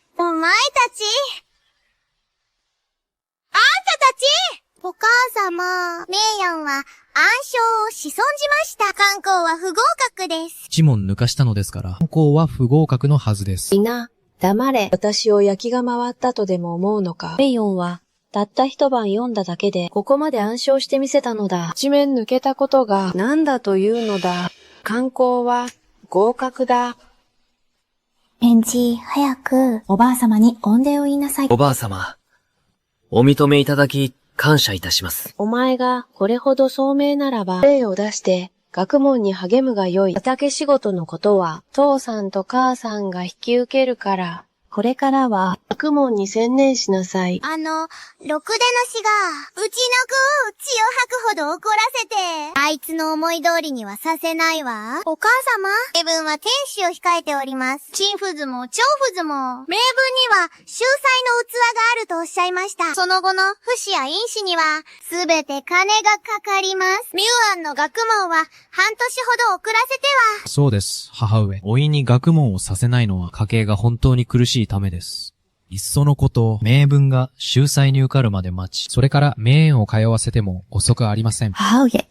あんたたちお母様、メイヤンは暗唱をし損じました。観光は不合格です。一問抜かしたのですから、観光は不合格のはずです。みんな、黙れ。私を焼きが回ったとでも思うのか。メイヨンは、たった一晩読んだだけで、ここまで暗唱してみせたのだ。一面抜けたことが、なんだというのだ。観光は、合格だ。エンジ、早く、おばあ様に御礼を言いなさい。おばあ様、お認めいただき、感謝いたします。お前が、これほど聡明ならば、例を出して、学問に励むがよい。畑仕事のことは、父さんと母さんが引き受けるから、これからは、学問に専念しなさい。ろくでなしが、うちの子を血を吐くほど怒らせて、あいつの思い通りにはさせないわ。お母様、英文は天使を控えております。鎮父図も長父図も、名文には秀才の器があるとおっしゃいました。その後の不死や因子には、すべて金がかかります。ミューアンの学問は、半年ほど遅らせては。そうです、母上。おいに学問をさせないのは家計が本当に苦しいためです。いっそのこと、名文が秀才に受かるまで待ち、それから名園を通わせても遅くありません。母上、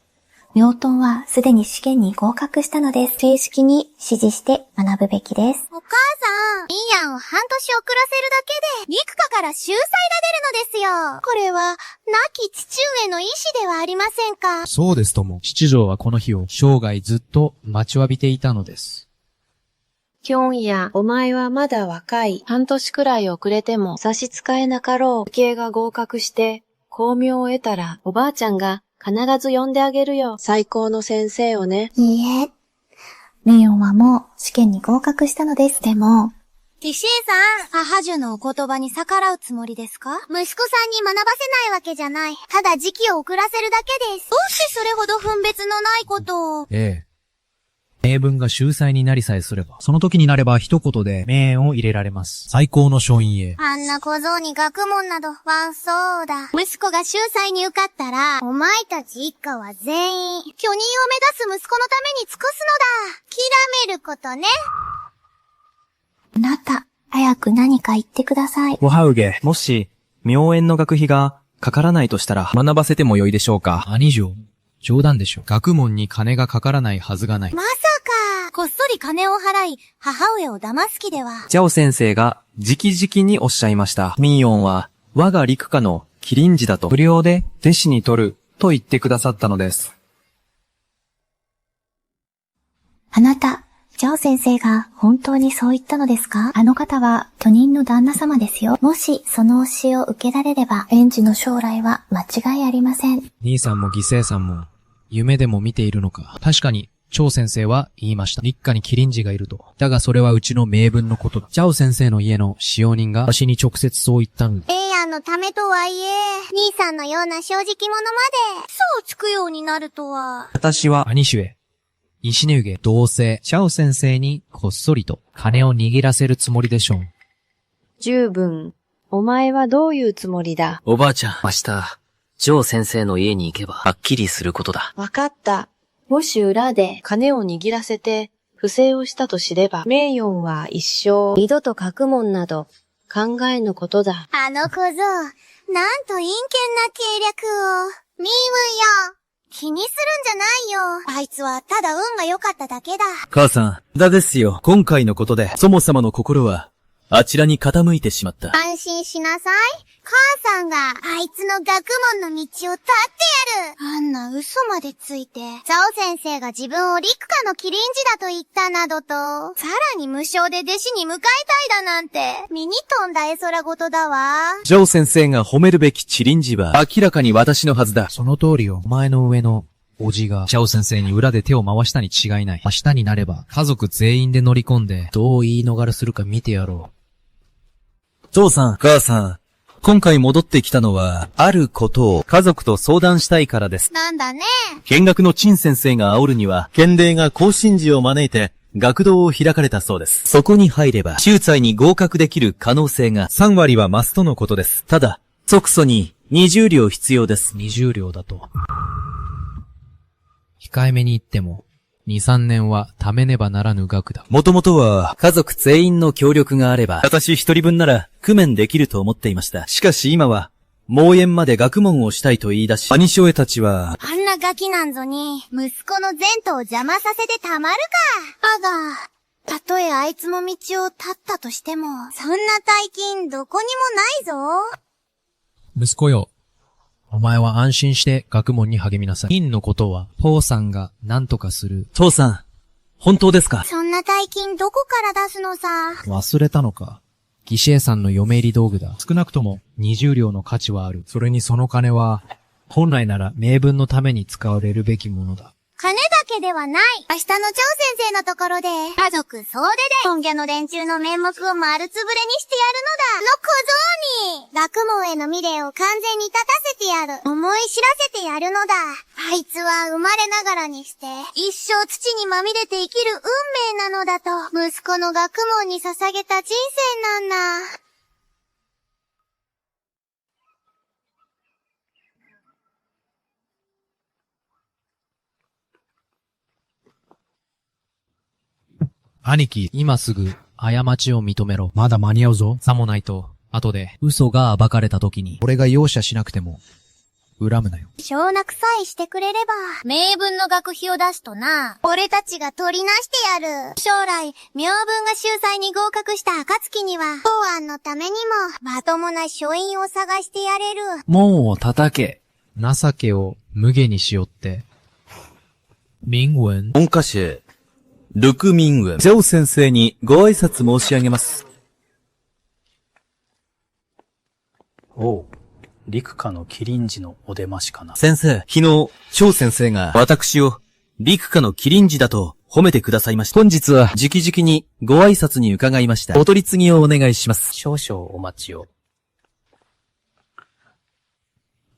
妙遁はすでに試験に合格したのです。正式に指示して学ぶべきです。お母さん、ミーヤンを半年遅らせるだけで、陸下から秀才が出るのですよ。これは、亡き父上の意志ではありませんか。そうですとも、七条はこの日を生涯ずっと待ちわびていたのです。キョンヤ、お前はまだ若い。半年くらい遅れても差し支えなかろう。家計が合格して、功名を得たら、おばあちゃんが必ず呼んであげるよ。最高の先生をね。いいえ。メイヨンはもう試験に合格したのです。でも、ティシエさん、母樹のお言葉に逆らうつもりですか？息子さんに学ばせないわけじゃない。ただ時期を遅らせるだけです。どうしてそれほど分別のないことを。ええ。名文が秀才になりさえすれば、その時になれば一言で名園を入れられます。最高の書院へ。あんな小僧に学問など悪そうだ。息子が秀才に受かったら、お前たち一家は全員、巨人を目指す息子のために尽くすのだ。諦めることね。あなた、早く何か言ってください。おはうげ、もし、妙園の学費がかからないとしたら、学ばせてもよいでしょうか。兄上、冗談でしょ。学問に金がかからないはずがない。まさか、こっそり金を払い、母上を騙す気では。ジャオ先生が直々におっしゃいました。ミーヨンは我が陸下の麒麟児だと無料で弟子に取ると言ってくださったのです。あなた、ジャオ先生が本当にそう言ったのですか？あの方は巨人の旦那様ですよ。もしその教えを受けられれば、園児の将来は間違いありません。兄さんも犠牲さんも、夢でも見ているのか。確かに、張先生は言いました。日下に麒麟児がいると。だがそれはうちの名分のことだ。ジャオ先生の家の使用人が私に直接そう言ったんだ。エイヤンのためとはいえ、兄さんのような正直者まで、嘘をつくようになるとは。私は、兄上、石根湯同姓、ジャオ先生にこっそりと金を握らせるつもりでしょう。十分。お前はどういうつもりだ？おばあちゃん、明日、ジョー先生の家に行けば、はっきりすることだ。わかった。もし裏で金を握らせて不正をしたと知れば、名誉は一生二度と学問など考えぬことだ。あの小僧、なんと陰険な計略を。ミームよ。気にするんじゃないよ。あいつはただ運が良かっただけだ。母さん、だですよ。今回のことで、そもそもの心は、あちらに傾いてしまった。安心しなさい。母さんがあいつの学問の道を断ってやる。あんな嘘までついて。ザオ先生が自分を陸下の麒麟児だと言ったなどと、さらに無償で弟子に迎えたいだなんて、身に飛んだ絵空事だわ。ジョー先生が褒めるべき麒麟児は明らかに私のはずだ。その通りよ。お前の上のおじが、ジャオ先生に裏で手を回したに違いない。明日になれば、家族全員で乗り込んで、どう言い逃れするか見てやろう。父さん、母さん、今回戻ってきたのは、あることを家族と相談したいからです。なんだね。見学の陳先生が煽るには、賢齢が高神寺を招いて、学童を開かれたそうです。そこに入れば、秀才に合格できる可能性が3割は増すとのことです。ただ、即訴に20両必要です。20両だと。控えめに言っても、2、3年は貯めねばならぬ額だ。もともとは、家族全員の協力があれば、私一人分なら、工面できると思っていました。しかし今は、盲園まで学問をしたいと言い出し、兄少爷たちは、あんなガキなんぞに、息子の前途を邪魔させてたまるか。あが、たとえあいつも道を立ったとしても、そんな大金どこにもないぞ。息子よ。お前は安心して学問に励みなさい。金のことは、父さんが何とかする。父さん、本当ですか？そんな大金どこから出すのさ。忘れたのか。義士さんの嫁入り道具だ。少なくとも20両の価値はある。それにその金は、本来なら名分のために使われるべきものだ。金だけではない。明日の張先生のところで、家族総出で、本家の連中の面目を丸つぶれにしてやるのだ。の小僧に、学問への未練を完全に立たせてやる。思い知らせてやるのだ。あいつは生まれながらにして、一生土にまみれて生きる運命なのだと、息子の学問に捧げた人生なんだ。兄貴、今すぐ、過ちを認めろ。まだ間に合うぞ。さもないと、後で、嘘が暴かれた時に、俺が容赦しなくても、恨むなよ。承諾さえしてくれれば、名分の学費を出すとな、俺たちが取りなしてやる。将来、名分が秀才に合格した暁には、当案のためにも、まともな書院を探してやれる。もう叩け。情けを無下にしよって。明文。文科省。ルクミンウン。ジャオ先生にご挨拶申し上げます。おう。陸下の麒麟寺のお出ましかな。先生、昨日、張先生が私を陸下の麒麟寺だと褒めてくださいました。本日は直々にご挨拶に伺いました。お取り次ぎをお願いします。少々お待ちを。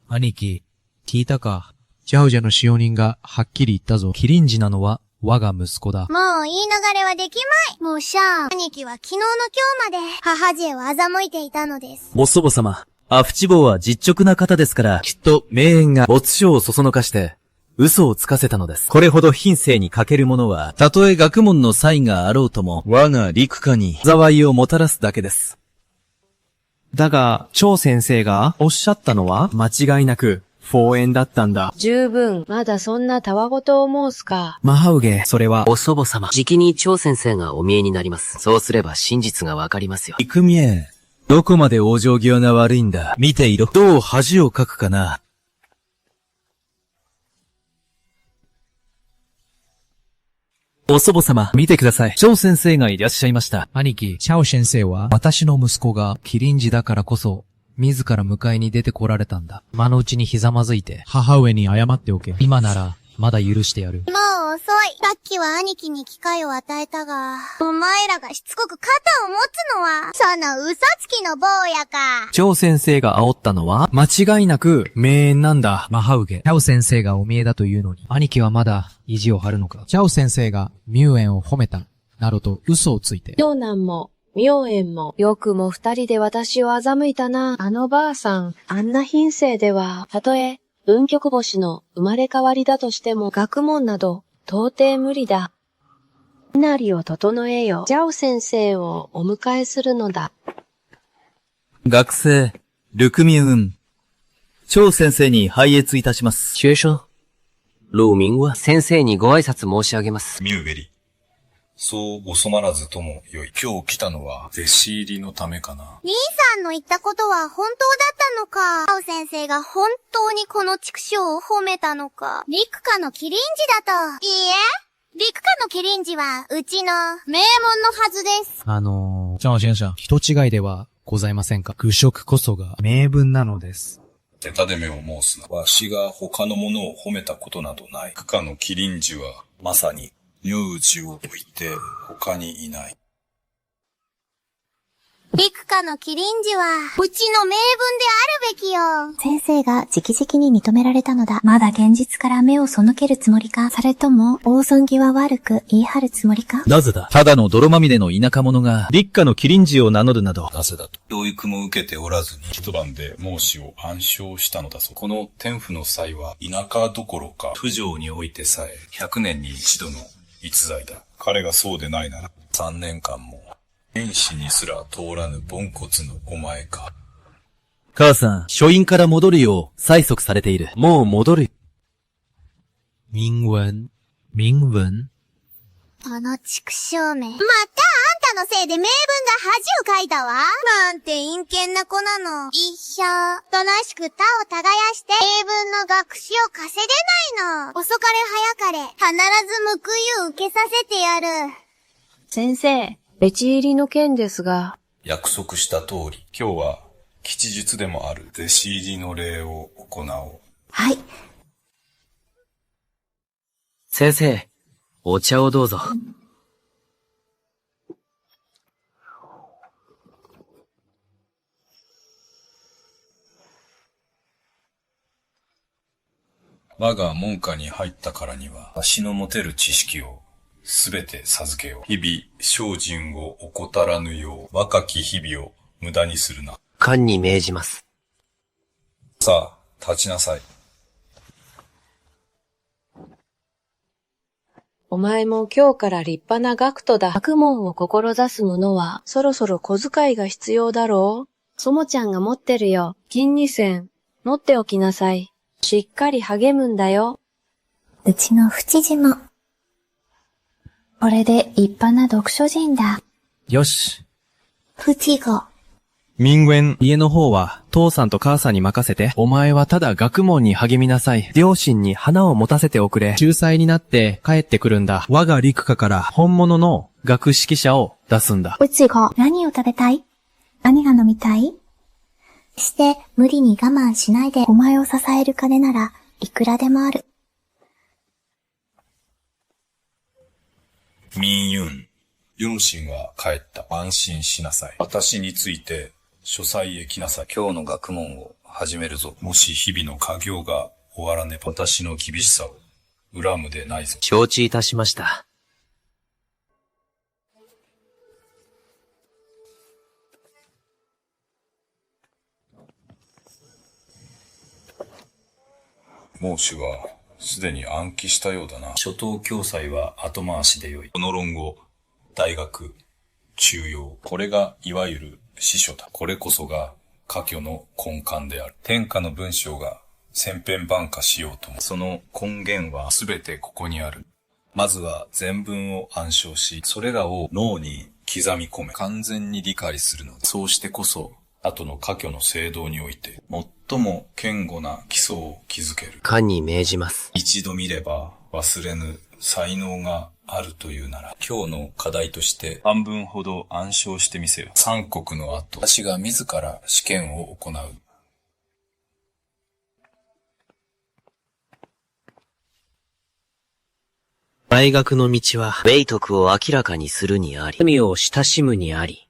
兄貴、聞いたか。ジャオジャの使用人がはっきり言ったぞ。麒麟寺なのは我が息子だ。もう言い逃れはできまい。もうしゃー。兄貴は昨日の今日まで母爺を欺いていたのです。お祖母様、アフチボウは実直な方ですから、きっと名園が没書をそそのかして、嘘をつかせたのです。これほど品性に欠けるものは、たとえ学問の才があろうとも、我が陸下に災いをもたらすだけです。だが、張先生がおっしゃったのは間違いなく、放縁だったんだ。十分、まだそんなたわごとを申すか。マハウゲ、それは。お祖母様、じきに張先生がお見えになります。そうすれば真実がわかりますよ。幾見え、どこまで往生際が悪いんだ。見ていろ。どう恥をかくかな。お祖母様、見てください。張先生がいらっしゃいました。兄貴、チャオ先生は、私の息子が麒麟寺だからこそ、自ら迎えに出てこられたんだ。今のうちにひざまずいて、母上に謝っておけ。今なら、まだ許してやる。もう遅い。さっきは兄貴に機会を与えたが、お前らがしつこく肩を持つのは、その嘘つきの坊やか。張先生が煽ったのは、間違いなく、名園なんだ。マハウゲ。チャオ先生がお見えだというのに、兄貴はまだ、意地を張るのか。チャオ先生が、ミュウエンを褒めた、などと嘘をついて。長男も、妙縁も、よくも二人で私を欺いたな。あのばあさん、あんな品性では、たとえ、文曲星の生まれ変わりだとしても、学問など、到底無理だ。なりを整えよ。ジャオ先生をお迎えするのだ。学生、ルクミウン。張先生に拝謁いたします。学生、ルミンは先生にご挨拶申し上げます。ミューベリ。そう遅まらずともよい。今日来たのは弟子入りのためかな。兄さんの言ったことは本当だったのか。青先生が本当にこの畜生を褒めたのか。陸下の麒麟寺だと。いいえ、陸下の麒麟寺はうちの名門のはずです。チャオ先生、人違いではございませんか。愚職こそが名分なのです。手たでめを申すな。わしが他の者を褒めたことなどない。陸下の麒麟寺はまさに乳児を置いて他にいない。陸下のキリンジは、うちの名分であるべきよ。先生が直々に認められたのだ。まだ現実から目を背けるつもりか、それとも、大損際悪く言い張るつもりか。なぜだ。ただの泥まみれの田舎者が、立夏のキリンジを名乗るなど。なぜだと。教育も受けておらずに、一晩で孟子を暗唱したのだそう。この天賦の際は、田舎どころか、府城においてさえ、100年に一度の逸材だ。彼がそうでないなら、3年間も、天使にすら通らぬポンコツのお前か。母さん、書院から戻るよう催促されている。もう戻る。民文。あの畜生め。またあんたのせいで名文が恥をかいたわ。なんて陰険な子なの。一生、おとなしく他を耕して、英文の学士を稼げないの。遅かれ早かれ、必ず報いを受けさせてやる。先生、レチ入りの件ですが。約束した通り、今日は吉日でもある弟子入りの礼を行おう。はい。先生、お茶をどうぞ。我が門下に入ったからには、足の持てる知識をすべて授けよう。日々、精進を怠らぬよう、若き日々を無駄にするな。官に命じます。さあ、立ちなさい。お前も今日から立派な学徒だ。学問を志す者は、そろそろ小遣いが必要だろう。そもちゃんが持ってるよ。金2銭。持っておきなさい。しっかり励むんだよ。うちの淵島。これで立派な読書人だ。よし。淵語。民文、家の方は、父さんと母さんに任せて、お前はただ学問に励みなさい。両親に花を持たせておくれ。仲裁になって帰ってくるんだ。我が陸下から本物の学識者を出すんだ。淵語。何を食べたい？何が飲みたい？して無理に我慢しないでお前を支える金ならいくらでもある。民ユン。両親は帰った。安心しなさい。私について書斎へ来なさい。今日の学問を始めるぞ。もし日々の家業が終わらねば私の厳しさを恨むでないぞ。承知いたしました。孟子はすでに暗記したようだな。初等教祭は後回しでよい。この論語、大学、中庸。これがいわゆる司書だ。これこそが科挙の根幹である。天下の文章が千変万化しようとも。その根源はすべてここにある。まずは全文を暗唱し、それらを脳に刻み込め、完全に理解するのだ。そうしてこそ、後の科挙の制度において、最も堅固な基礎を築ける。官に命じます。一度見れば忘れぬ才能があるというなら、今日の課題として半分ほど暗唱してみせよ。三国の後、私が自ら試験を行う。大学の道は、米徳を明らかにするにあり、罪を親しむにあり、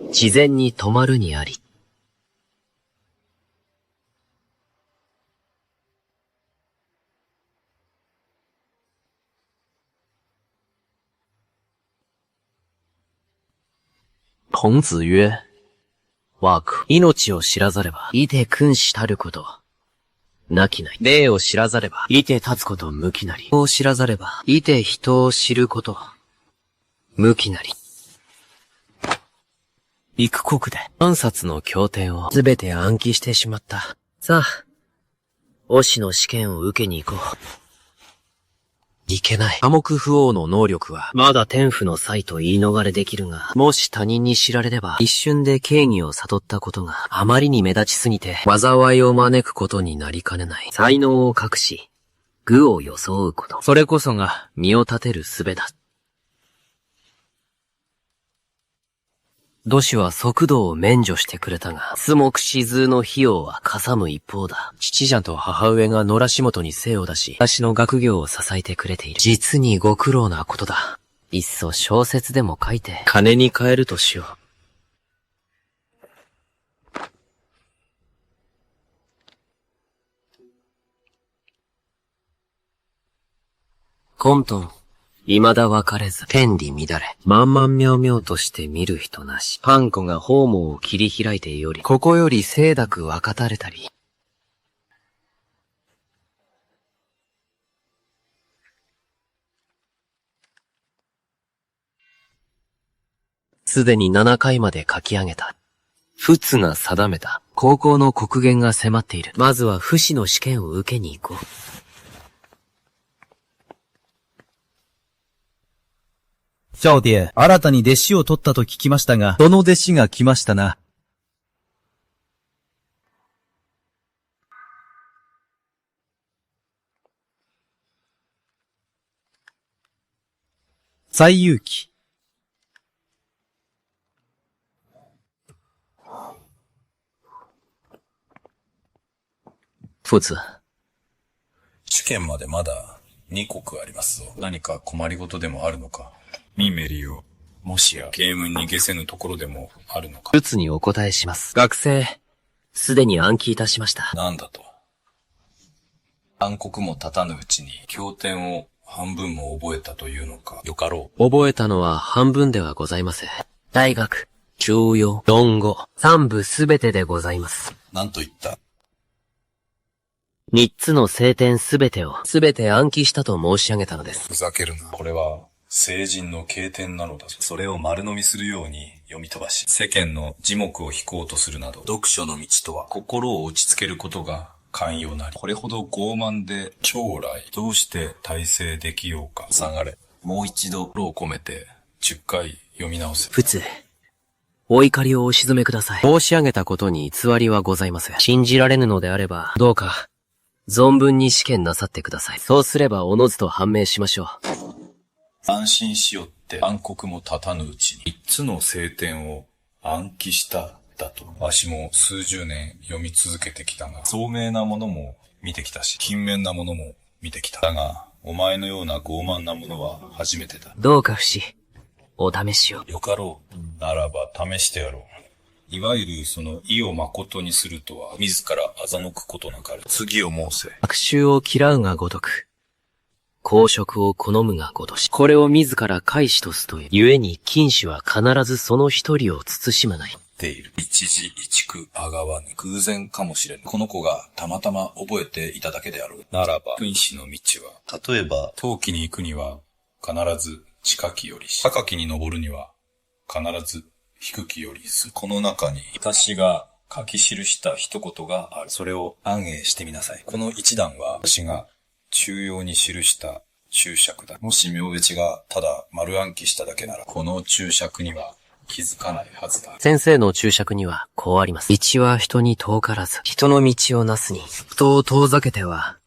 自然に止まるにあり。孔子曰、我苦。命を知らざれば、いて君子たること。なきない。礼を知らざれば、いて立つこと無きなり。人を知らざれば、いて人を知ること。無きなり。幾国で、暗殺の経典をすべて暗記してしまった。さあ、推しの試験を受けに行こう。いけない。科目不王の能力は、まだ天賦の際と言い逃れできるが、もし他人に知られれば、一瞬で敬意を悟ったことがあまりに目立ちすぎて、災いを招くことになりかねない。才能を隠し、愚を装うこと。それこそが身を立てる術だ。土師は速度を免除してくれたが、スモクシズーの費用はかさむ一方だ。父者と母上が野良仕事に精を出し、私の学業を支えてくれている。実にご苦労なことだ。いっそ小説でも書いて、金に換えるとしよう。混沌。未だ分かれず、天理乱れ。満々妙々として見る人なし。パンコが宝門を切り開いてより、ここより清濁分かたれたり。すでに7回まで書き上げた。仏が定めた。高校の国言が迫っている。まずは不死の試験を受けに行こう。少爹、新たに弟子を取ったと聞きましたが、その弟子が来ましたな。西遊記。仏。試験までまだ2国ありますぞ。何か困りごとでもあるのか。ミメリオ。もしや、ゲームに下せぬところでもあるのか。仏にお答えします。学生、すでに暗記いたしました。なんだと。暗黒も立たぬうちに、経典を半分も覚えたというのか。よかろう。覚えたのは半分ではございません。大学、中庸、論語、三部すべてでございます。なんと言った。3つの聖典すべてを、すべて暗記したと申し上げたのです。ふざけるな。これは、聖人の経典なのだぞ。それを丸飲みするように読み飛ばし、世間の耳目を引こうとするなど、読書の道とは心を落ち着けることが寛容なり。これほど傲慢で将来どうして大成できようか。下がれ。もう一度心を込めて10回読み直せ。仏、お怒りをお鎮めください。申し上げたことに偽りはございません。信じられぬのであれば、どうか、存分に試験なさってください。そうすればおのずと判明しましょう。安心しよって暗黒も立たぬうちに3つの聖典を暗記しただと。わしも数十年読み続けてきたが、聡明なものも見てきたし、勤勉なものも見てきた。だが、お前のような傲慢なものは初めてだ。どうか不死、お試しを。よかろう。ならば試してやろう。いわゆるその意を誠にするとは、自ら欺くことなかる。次を申せ。悪臭を嫌うがごとく。公職を好むがごとし、これを自ら返しとすという。故に禁止は必ずその一人を慎まない。ている。一時一句あがわぬ偶然かもしれぬ。この子がたまたま覚えていただけであろう。ならば、君子の道は、例えば、陶器に行くには、必ず近きよりし、高きに登るには、必ず低きよりす。この中に、私が書き記した一言がある。それを暗影してみなさい。この一段は、私が中庸に記した注釈だ。もし明別がただ丸暗記しただけなら、この注釈には気づかないはずだ。先生の注釈にはこうあります。道は人に遠からず、人の道をなすに、人を遠ざけては、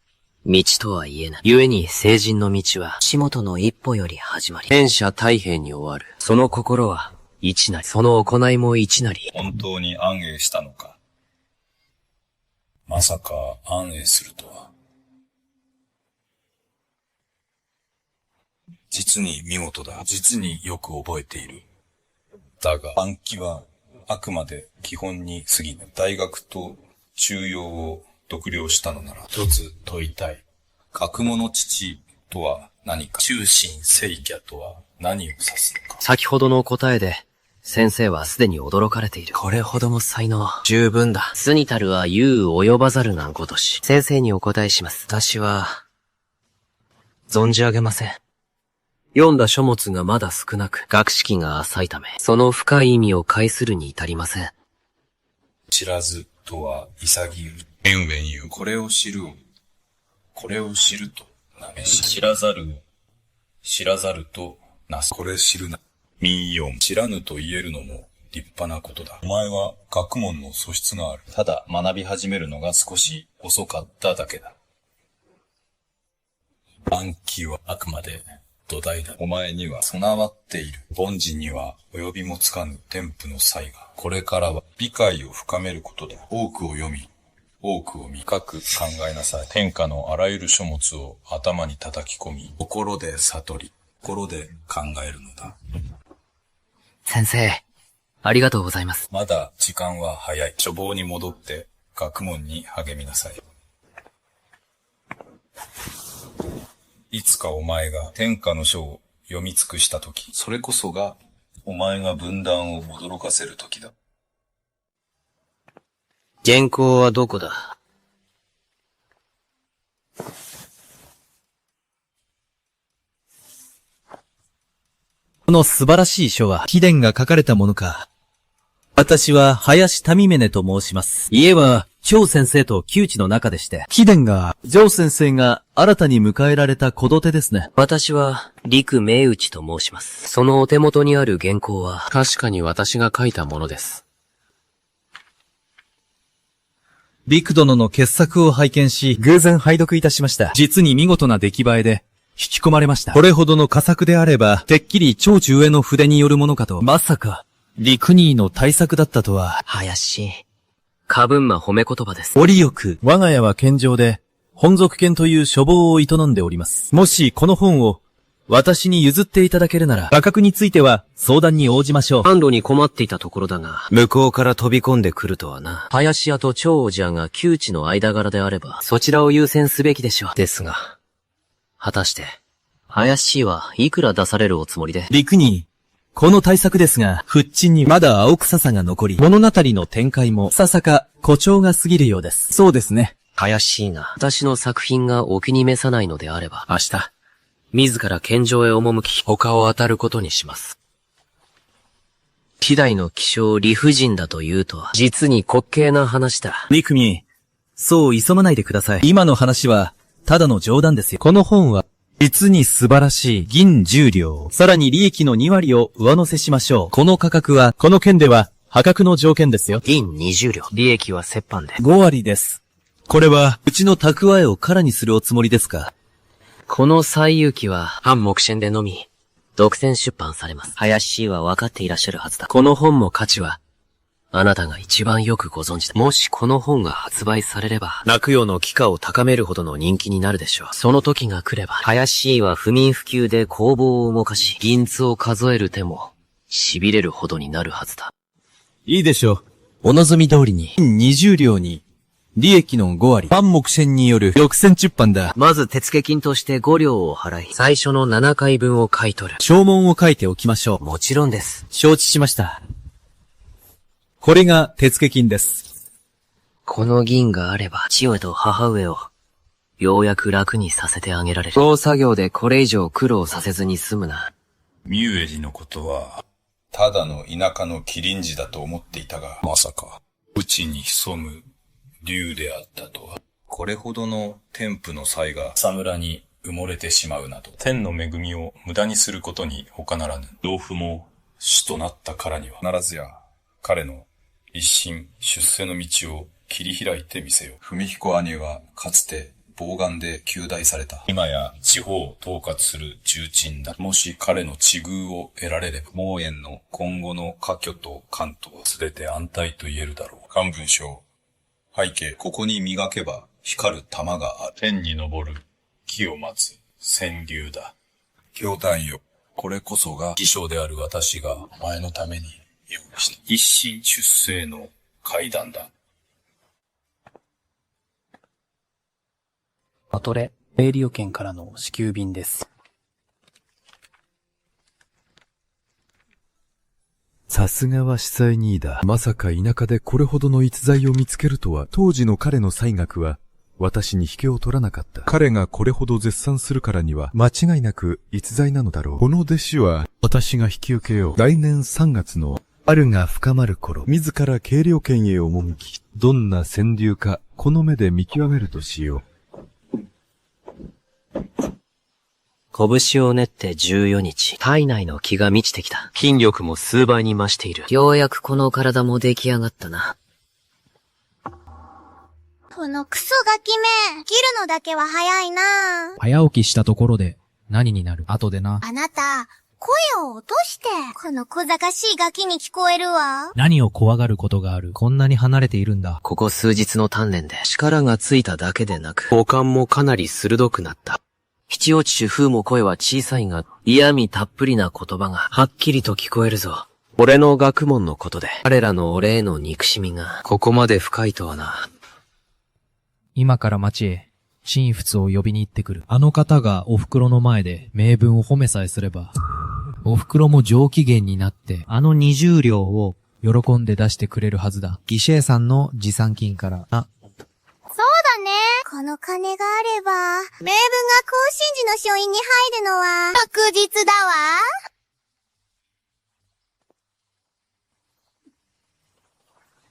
道とは言えない。故に聖人の道は、足元の一歩より始まり、天下太平に終わる。その心は一なり、その行いも一なり。本当に暗影したのか。まさか暗影するとは。実に見事だ。実によく覚えている。だが、暗記はあくまで基本に過ぎない。大学と中庸を独了したのなら、一つ問いたい。学問の父とは何か、中心聖家とは何を指すのか。先ほどの答えで、先生はすでに驚かれている。これほども才能、十分だ。すにたるは言う及ばざるがごとし。先生にお答えします。私は、存じ上げません。読んだ書物がまだ少なく、学識が浅いため、その深い意味を解するに至りません。知らずとは潔う。えんべん言う。これを知るを。これを知るとなめし。知らざるを。知らざるとなす。これ知るな。民謡。知らぬと言えるのも立派なことだ。お前は学問の素質がある。ただ学び始めるのが少し遅かっただけだ。暗記はあくまで土台だ。お前には備わっている。凡人には及びもつかぬ天賦の才が。これからは理解を深めることだ。多くを読み、多くを深く考えなさい。天下のあらゆる書物を頭に叩き込み、心で悟り、心で考えるのだ。先生、ありがとうございます。まだ時間は早い。書房に戻って学問に励みなさい。いつかお前が天下の書を読み尽くしたとき、それこそがお前が分断を驚かせるときだ。原稿はどこだ？この素晴らしい書は、秘伝が書かれたものか。私は、林民宗と申します。家は、張先生と旧知の中でして、秘伝が、張先生が新たに迎えられた子どてですね。私は、陸明内と申します。そのお手元にある原稿は、確かに私が書いたものです。陸殿の傑作を拝見し、偶然拝読いたしました。実に見事な出来栄えで、引き込まれました。これほどの佳作であれば、てっきり長寿上の筆によるものかと、まさか、陸兄の大作だったとは。林。過分な褒め言葉です。折よく、我が家は健常で、本属犬という書房を営んでおります。もしこの本を、私に譲っていただけるなら、価格については相談に応じましょう。販路に困っていたところだが、向こうから飛び込んでくるとはな。林家と長王者が旧知の間柄であれば、そちらを優先すべきでしょう。ですが、果たして、林はいくら出されるおつもりで？陸兄、この大作ですが、フッチンにまだ青臭さが残り、物語の展開も、ささか誇張が過ぎるようです。そうですね。林が、私の作品がお気に召さないのであれば、明日、自ら献上へ赴き、他を当たることにします。希代の気象理不尽だというとは、実に滑稽な話だ。陸兄、そう急まないでください。今の話は、ただの冗談ですよ。この本は、実に素晴らしい銀10両。さらに利益の2割を上乗せしましょう。この価格は、この件では、破格の条件ですよ。銀20両。利益は折半で。5割です。これは、うちの蓄えを空にするおつもりですか？この最有機は、反目線でのみ、独占出版されます。林は分かっていらっしゃるはずだ。この本も価値は、あなたが一番よくご存知だ。もしこの本が発売されれば、落葉の帰化を高めるほどの人気になるでしょう。その時が来れば、林は不眠不休で工房を動かし、銀子を数える手も、痺れるほどになるはずだ。いいでしょう。お望み通りに、20両に、利益の5割、万目線による独占出版だ。まず手付金として5両を払い、最初の7回分を買い取る。証文を書いておきましょう。もちろんです。承知しました。これが手付金です。この銀があれば、父親と母上を、ようやく楽にさせてあげられる。大作業でこれ以上苦労させずに済むな。ミュエリのことは、ただの田舎の麒麟児だと思っていたが、まさか、うちに潜む竜であったとは。これほどの天賦の才が草むらに埋もれてしまうなど、天の恵みを無駄にすることに他ならぬ。老夫も主となったからには、必ずや彼の一心出世の道を切り開いてみせよ。文彦兄はかつて暴眼で及第された。今や地方を統括する重鎮だ。もし彼の知遇を得られれば、蒙遠の今後の科挙と関東はすべて安泰と言えるだろう。漢文章。背景。ここに磨けば光る玉がある。天に昇る木を待つ川柳だ。教団よ。これこそが義将である私がお前のために用意した一心出世の階段だ。マトレ、営利予券からの支給便です。さすがは司祭兄だ。まさか田舎でこれほどの逸材を見つけるとは。当時の彼の才学は、私に引けを取らなかった。彼がこれほど絶賛するからには、間違いなく逸材なのだろう。この弟子は、私が引き受けよう。来年3月の、春が深まる頃、自ら軽量圏へ赴き、どんな川柳か、この目で見極めるとしよう。拳を練って14日、体内の気が満ちてきた。筋力も数倍に増している。ようやくこの体も出来上がったな。このクソガキめ、切るのだけは早いな。早起きしたところで何になる？後でな。あなた、声を落として。この小賢しいガキに聞こえるわ。何を怖がることがある？こんなに離れているんだ。ここ数日の鍛錬で力がついただけでなく、五感もかなり鋭くなった。七落ち主風も声は小さいが、嫌味たっぷりな言葉がはっきりと聞こえるぞ。俺の学問のことで、彼らの俺への憎しみがここまで深いとはな。今から町へ神仏を呼びに行ってくる。あの方がお袋の前で名分を褒めさえすれば、お袋も上機嫌になって、あの20両を喜んで出してくれるはずだ。義姉さんの持参金から。そうだね。この金があれば、名分が更新時の書院に入るのは確実だわ。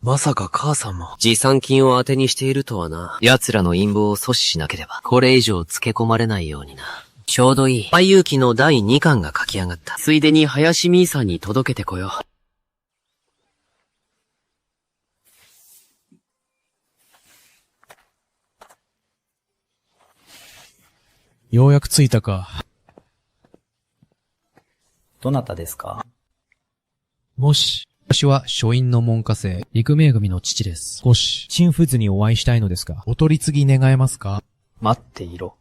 まさか母さんも持参金を当てにしているとはな。奴らの陰謀を阻止しなければ、これ以上付け込まれないようにな。ちょうどいい。俳優記の第2巻が書き上がった。ついでに林美さんに届けてこよう。ようやく着いたか。どなたですか？もし、私は書院の門下生、陸名組の父です。少し、神仏にお会いしたいのですが、お取り次ぎ願えますか？待っていろ。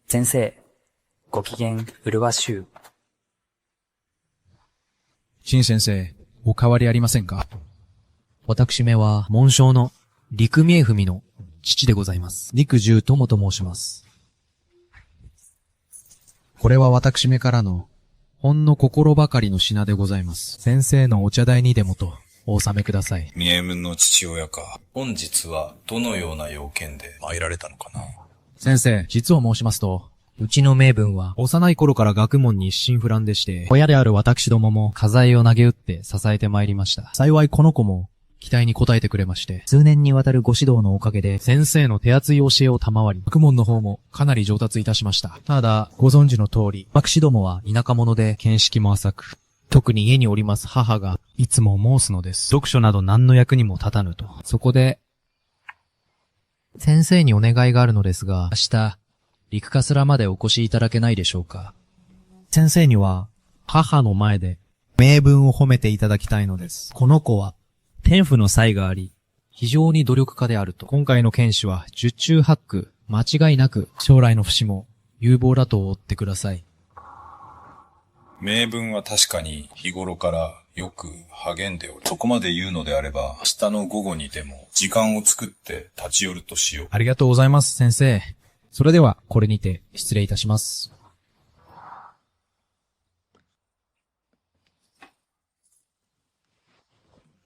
先生、ご機嫌うるわしゅう。陳先生、お変わりありませんか？私めは、門生の陸名文の父でございます。陸十友と申します。これは私めからの、ほんの心ばかりの品でございます。先生のお茶代にでもと、お納めください。三重門の父親か。本日はどのような要件で参られたのかな？先生、実を申しますと、うちの名分は、幼い頃から学問に一心不乱でして、親である私どもも、家財を投げ打って支えてまいりました。幸いこの子も、期待に応えてくれまして、数年にわたるご指導のおかげで、先生の手厚い教えを賜り、学問の方もかなり上達いたしました。ただ、ご存知の通り、私どもは田舎者で見識も浅く、特に家におります母が、いつも申すのです。読書など何の役にも立たぬと。そこで、先生にお願いがあるのですが、明日、陸頭までお越しいただけないでしょうか。先生には、母の前で、名分を褒めていただきたいのです。この子は、天賦の才があり、非常に努力家であると。今回の剣士は、十中八九、間違いなく、将来の節も、有望だと追ってください。名分は確かに日頃からよく励んでおる。そこまで言うのであれば、明日の午後にでも時間を作って立ち寄るとしよう。ありがとうございます、先生。それでは、これにて失礼いたします。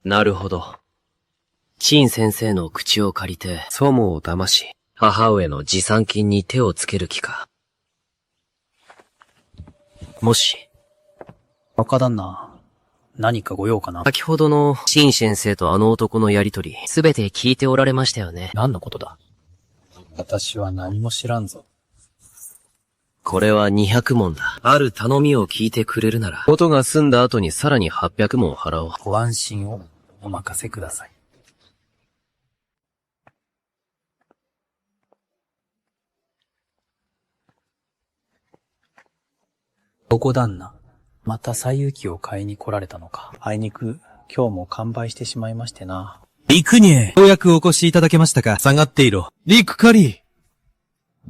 なるほど。陳先生の口を借りて、祖母を騙し、母上の持参金に手をつける気か。もし、若旦那、何かご用かな？先ほどの陳先生とあの男のやりとり、すべて聞いておられましたよね。何のことだ？私は何も知らんぞ。これは200文だ。ある頼みを聞いてくれるなら、ことが済んだ後にさらに800文払おう。ご安心をお任せください。お子旦那、また西遊記を買いに来られたのか。あいにく、今日も完売してしまいましてな。陸にようやくお越しいただけましたか。下がっていろ。陸カリ。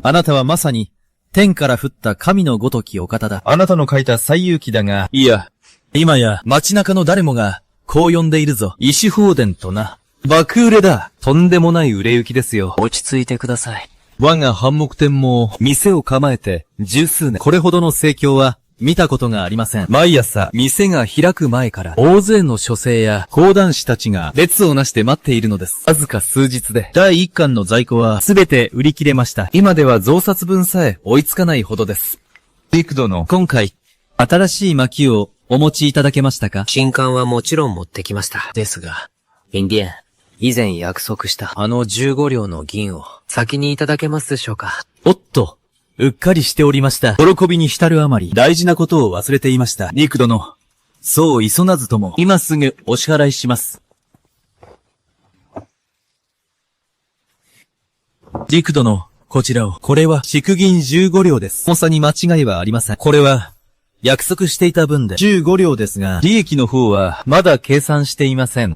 あなたはまさに、天から降った神のごときお方だ。あなたの書いた西遊記だが、いや、今や街中の誰もが、こう呼んでいるぞ。石宝殿とな。爆売れだ。とんでもない売れ行きですよ。落ち着いてください。我が半木店も、店を構えて、十数年。これほどの盛況は、見たことがありません。毎朝、店が開く前から、大勢の書生や講談師たちが列をなして待っているのです。わずか数日で、第一巻の在庫はすべて売り切れました。今では増刷分さえ追いつかないほどです。陸殿、今回、新しい薪をお持ちいただけましたか？新刊はもちろん持ってきました。ですが、インディアン、以前約束したあの15両の銀を先にいただけますでしょうか？おっと。うっかりしておりました。喜びに浸るあまり、大事なことを忘れていました。陸殿、そう急がずとも、今すぐお支払いします。陸殿、こちらを。これは、祝銀15両です。重さに間違いはありません。これは、約束していた分で15両ですが、利益の方は、まだ計算していません。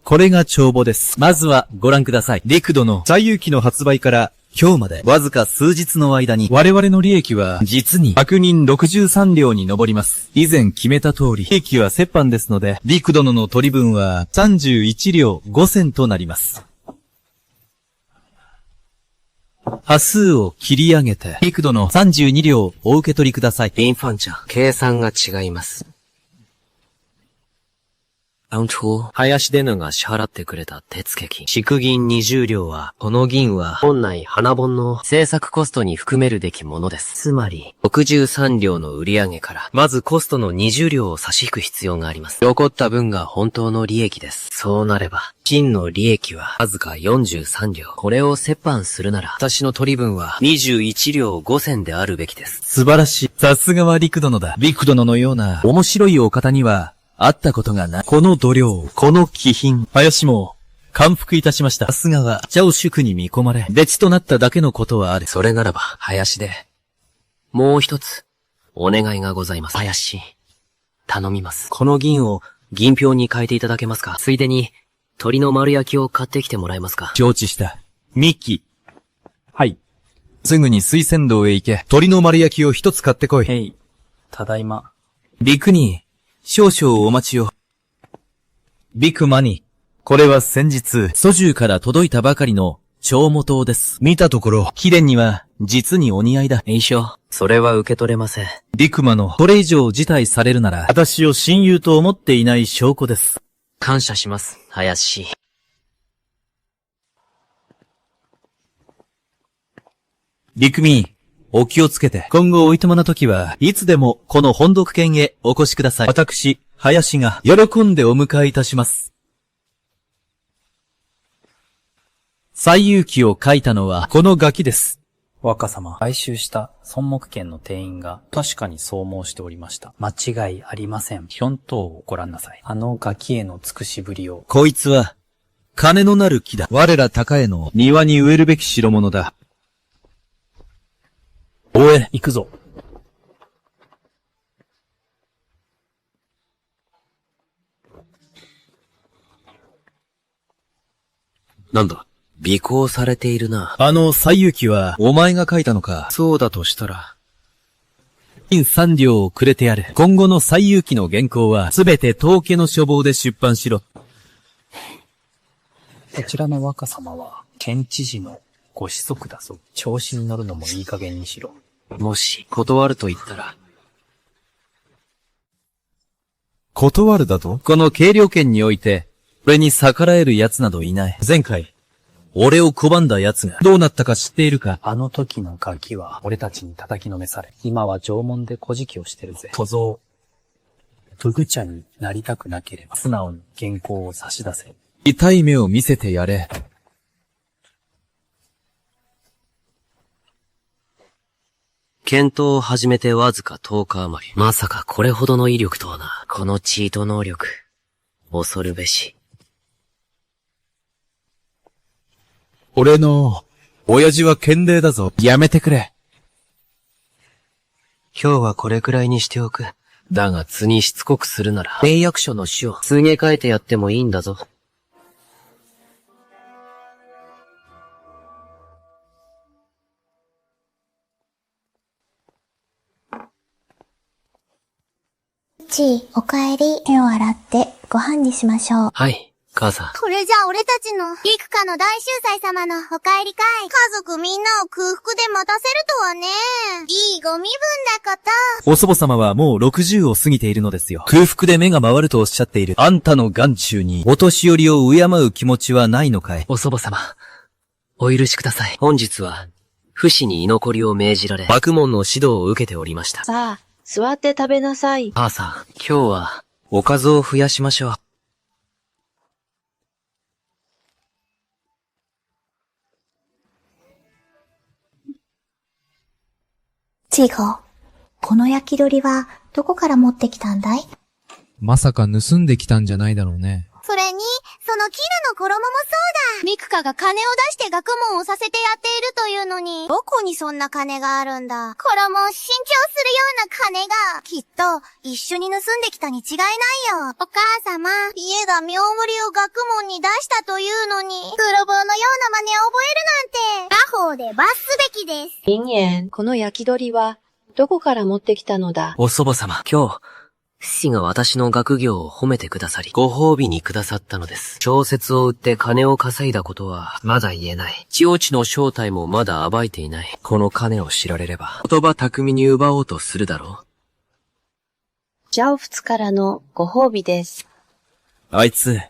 これが帳簿です。まずは、ご覧ください。陸殿、西遊記の発売から、今日までわずか数日の間に我々の利益は実に100人63両に上ります。以前決めた通り、利益は折半ですので、ビク殿の取り分は31両5銭となります。端数を切り上げて、ビク殿32両お受け取りください。インファンちゃん、計算が違います。当初、林出ぬが支払ってくれた手付金、祝銀20両は、この銀は本来花本の制作コストに含めるべきものです。つまり、63両の売上から、まずコストの20両を差し引く必要があります。残った分が本当の利益です。そうなれば、真の利益はわずか43両。これを折半するなら、私の取り分は21両5銭であるべきです。素晴らしい。さすがは陸殿だ。陸殿のような面白いお方には、会ったことがない。この度量、この気品、林も、感服いたしました。さすがは、長祝に見込まれ、弟子となっただけのことはある。それならば、林で、もう一つ、お願いがございます。林、頼みます。この銀を、銀票に変えていただけますか？ついでに、鶏の丸焼きを買ってきてもらえますか？承知した。ミッキー。はい。すぐに水仙洞へ行け、鶏の丸焼きを一つ買ってこい。へい。ただいま。陸に、少々お待ちを。ビクマニ。これは先日、蘇州から届いたばかりの長元です。見たところ、貴殿には実にお似合いだ。いいしょ。それは受け取れません。ビクマのこれ以上辞退されるなら、私を親友と思っていない証拠です。感謝します、林。陸民。お気をつけて、今後おいとまな時はいつでもこの本読県へお越しください。私、林が喜んでお迎えいたします。西遊記を書いたのはこのガキです。若様、買収した孫木県の店員が確かにそう申しておりました。間違いありません。ひょんとをご覧なさい。あのガキへの尽くしぶりを。こいつは、金のなる木だ。我ら高への庭に植えるべき代物だ。おえ、行くぞ。なんだ、尾行されているな。あの西遊記はお前が書いたのか。そうだとしたら。金3両をくれてやる。今後の西遊記の原稿はすべて当家の書房で出版しろ。こちらの若様は、県知事のご子息だそう。調子に乗るのもいい加減にしろ。もし、断ると言ったら。断るだと？この軽量圏において、俺に逆らえる奴などいない。前回、俺を拒んだ奴がどうなったか知っているか？あの時のガキは、俺たちに叩きのめされ、今は縄文で小敷をしてるぜ。小僧、フグ茶になりたくなければ、素直に原稿を差し出せ。痛い目を見せてやれ。検討を始めてわずか10日余り。まさかこれほどの威力とはな。このチート能力。恐るべし。俺の、親父は賢明だぞ。やめてくれ。今日はこれくらいにしておく。だが次しつこくするなら、契約書の詩を告げ替えてやってもいいんだぞ。おかえり。手を洗ってご飯にしましょう。はい、母さん。これじゃ俺たちの、陸下の大秀才様のお帰り会。家族みんなを空腹で待たせるとはね。いいご身分だこと。お祖母様はもう60を過ぎているのですよ。空腹で目が回るとおっしゃっている。あんたの眼中に、お年寄りを敬う気持ちはないのかい？お祖母様、お許しください。本日は、不死に居残りを命じられ、学問の指導を受けておりました。さあ、座って食べなさい。母さん、今日は、おかずを増やしましょう。チーゴ、この焼き鳥はどこから持ってきたんだい？まさか盗んできたんじゃないだろうね。それに、その絹の衣もそうだ。陸下が金を出して学問をさせてやっているというのに、どこにそんな金があるんだ。衣を新調するような金が、きっと一緒に盗んできたに違いないよ。お母様、家が妙盛りを学問に出したというのに、泥棒のような真似を覚えるなんて、校で罰すべきです。人間、この焼き鳥は、どこから持ってきたのだ？お祖母様、今日、父が私の学業を褒めてくださり、ご褒美にくださったのです。小説を売って金を稼いだことは、まだ言えない。千代地の正体もまだ暴いていない。この金を知られれば、言葉巧みに奪おうとするだろう。ジャオフツからのご褒美です。あいつ、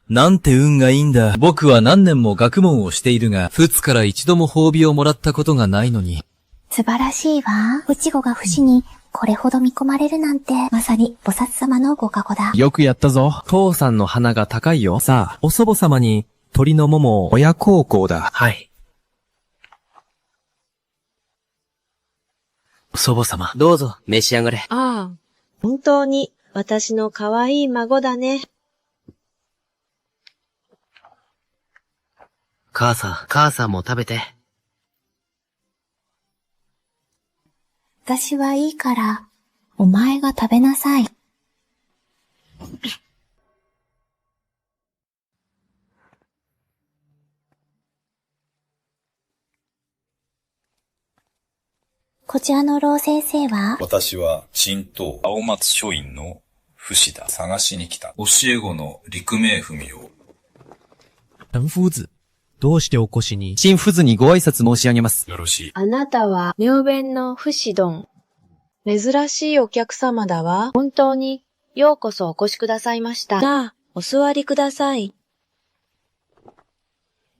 なんて運がいいんだ。僕は何年も学問をしているが、フツから一度も褒美をもらったことがないのに。素晴らしいわ。ウチゴが不死にこれほど見込まれるなんて、まさに菩薩様のご加護だ。よくやったぞ。父さんの鼻が高いよ。さあ、お祖母様に鳥の桃を親孝行だ。はい。お祖母様、どうぞ召し上がれ。ああ、本当に私の可愛い孫だね。母さんも食べて。私はいいから、お前が食べなさい。こちらの老先生は？私は、神道青松書院の不死だ。探しに来た。教え子の陸明文を。陳夫子、どうしてお越しに？新夫子にご挨拶申し上げます。よろしい。あなたは、妙弁の不死丼。珍しいお客様だわ。本当に、ようこそお越しくださいました。さあ、お座りください。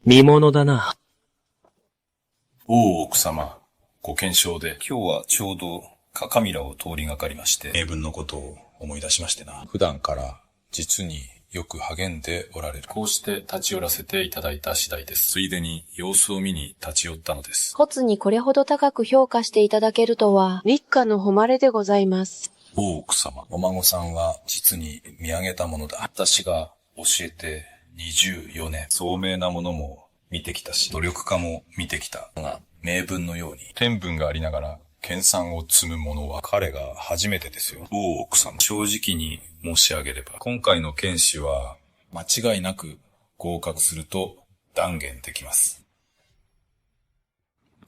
見物だな。大奥様、ご健勝で、今日はちょうど、かかみらを通りがかりまして、名分のことを思い出しましてな。普段から実によく励んでおられる。こうして立ち寄らせていただいた次第です。ついでに様子を見に立ち寄ったのです。骨にこれほど高く評価していただけるとは、立夏の誉れでございます。大奥様、お孫さんは実に見上げたものだ。私が教えて24年、聡明なものも見てきたし、努力家も見てきたが、名分のように、天分がありながら、研鑽を積む者は彼が初めてですよ。大奥様、正直に申し上げれば、今回の検視は間違いなく合格すると断言できます。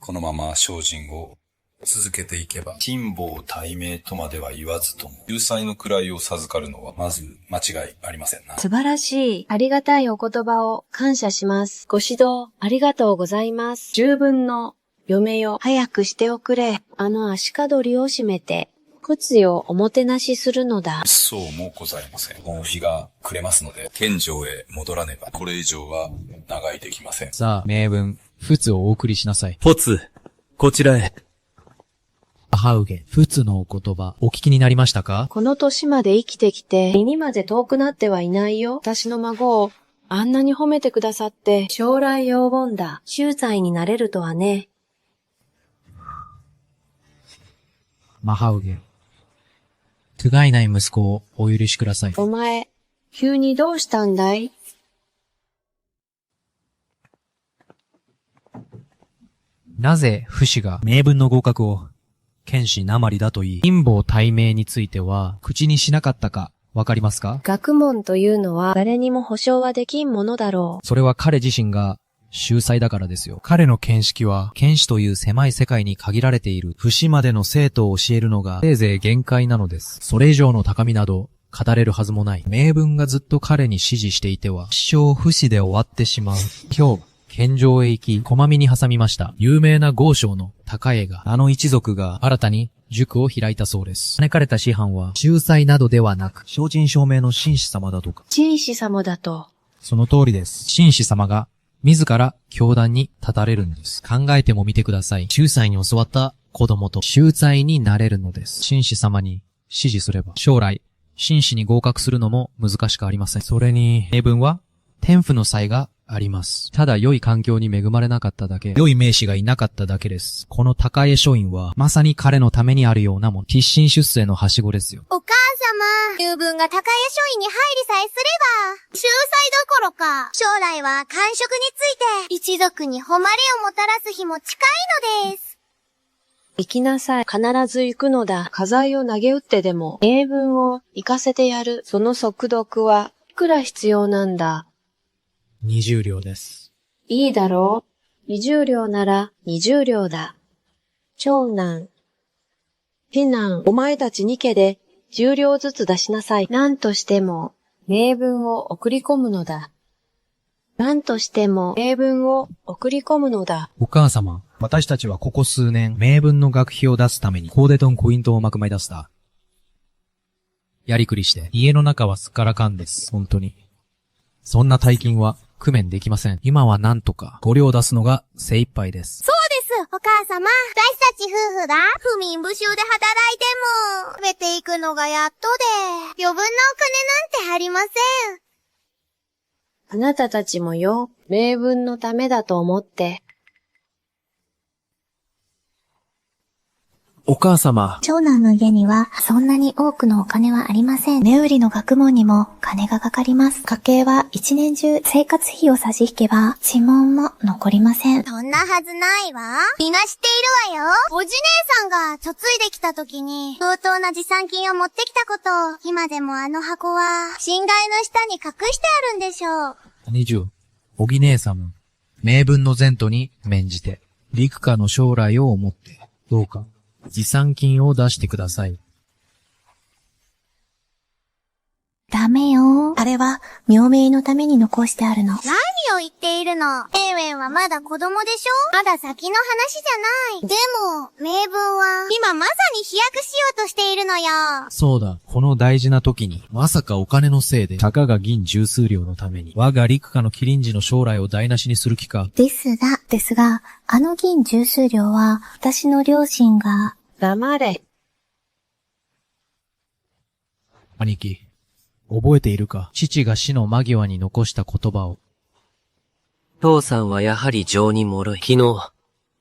このまま精進を続けていけば、金棒大名とまでは言わずとも、救済の位を授かるのはまず間違いありませんな。素晴らしい。ありがたいお言葉を感謝します。ご指導ありがとうございます。十分の嫁よ、早くしておくれ。あの足かどりを締めて、靴よおもてなしするのだ。そうもございません。この日が暮れますので、県城へ戻らねば、これ以上は長居できません。さあ、名分、仏をお送りしなさい。ポツ、こちらへ。母上、仏のお言葉、お聞きになりましたか？この年まで生きてきて、耳まで遠くなってはいないよ。私の孫を、あんなに褒めてくださって、将来黄金だ。秀才になれるとはね。母上、不甲斐ない息子をお許しください。お前、急にどうしたんだい？なぜ不死が名分の合格を剣士なまりだと言い、陰謀大名については口にしなかったかわかりますか？学問というのは誰にも保証はできんものだろう。それは彼自身が秀才だからですよ。彼の見識は、剣士という狭い世界に限られている、不死までの生徒を教えるのが、せいぜい限界なのです。それ以上の高みなど、語れるはずもない。名分がずっと彼に指示していては、一生不死で終わってしまう。今日、剣城へ行き、駒見に挟みました。有名な豪商の高江が、あの一族が、新たに、塾を開いたそうです。招かれた師範は、秀才などではなく、正真正銘の紳士様だとか。紳士様だと。その通りです。紳士様が、自ら教壇に立たれるんです。考えてもみてください。秀才に教わった子供と秀才になれるのです。紳士様に指示すれば、将来、紳士に合格するのも難しくありません。それに、名分は、天賦の才があります。ただ良い環境に恵まれなかっただけ、良い名士がいなかっただけです。この高江書院は、まさに彼のためにあるようなもの。必身出世のはしごですよ。お母様、十分が高江書院に入りさえすれば、秀才どころか、将来は官職について、一族に誉れをもたらす日も近いのです。行きなさい。必ず行くのだ。家財を投げ打ってでも、英文を行かせてやる。その速読はいくら必要なんだ。20両です。いいだろう。20両なら20両だ。長男。次男、お前たち2家で10両ずつ出しなさい。何としても、名分を送り込むのだ。何としても、名分を送り込むのだ。お母様、私たちはここ数年、名分の学費を出すために、コーデトンコイントをまくまい出した。やりくりして、家の中はすっからかんです。本当に。そんな大金は、工面できません。今はなんとか、5両出すのが精一杯です。そうです、お母様。私たち夫婦が、不眠不休で働いても、食べていくのがやっとで、余分なお金なんてありません。あなたたちもよ、名分のためだと思って。お母様。長男の家にはそんなに多くのお金はありません。目売りの学問にも金がかかります。家計は一年中生活費を差し引けば指紋も残りません。そんなはずないわ。みんな知っているわよ。おじ姉さんが嫁いできた時に相当な持参金を持ってきたことを、今でもあの箱は寝台の下に隠してあるんでしょう。20、おぎ姉様、名分の前途に免じて、陸家の将来を思って、どうか、持参金を出してください。ダメよ。あれは、妙命のために残してあるの。何を言っているの？エンウェンはまだ子供でしょ？まだ先の話じゃない。でも、名分は、今まさに飛躍しようとしているのよ。そうだ、この大事な時に、まさかお金のせいで、たかが銀十数両のために、我が陸家の麒麟児の将来を台無しにする気か。ですが、あの銀十数両は、私の両親が。黙れ。兄貴。覚えているか？父が死の間際に残した言葉を。父さんはやはり情に脆い。昨日、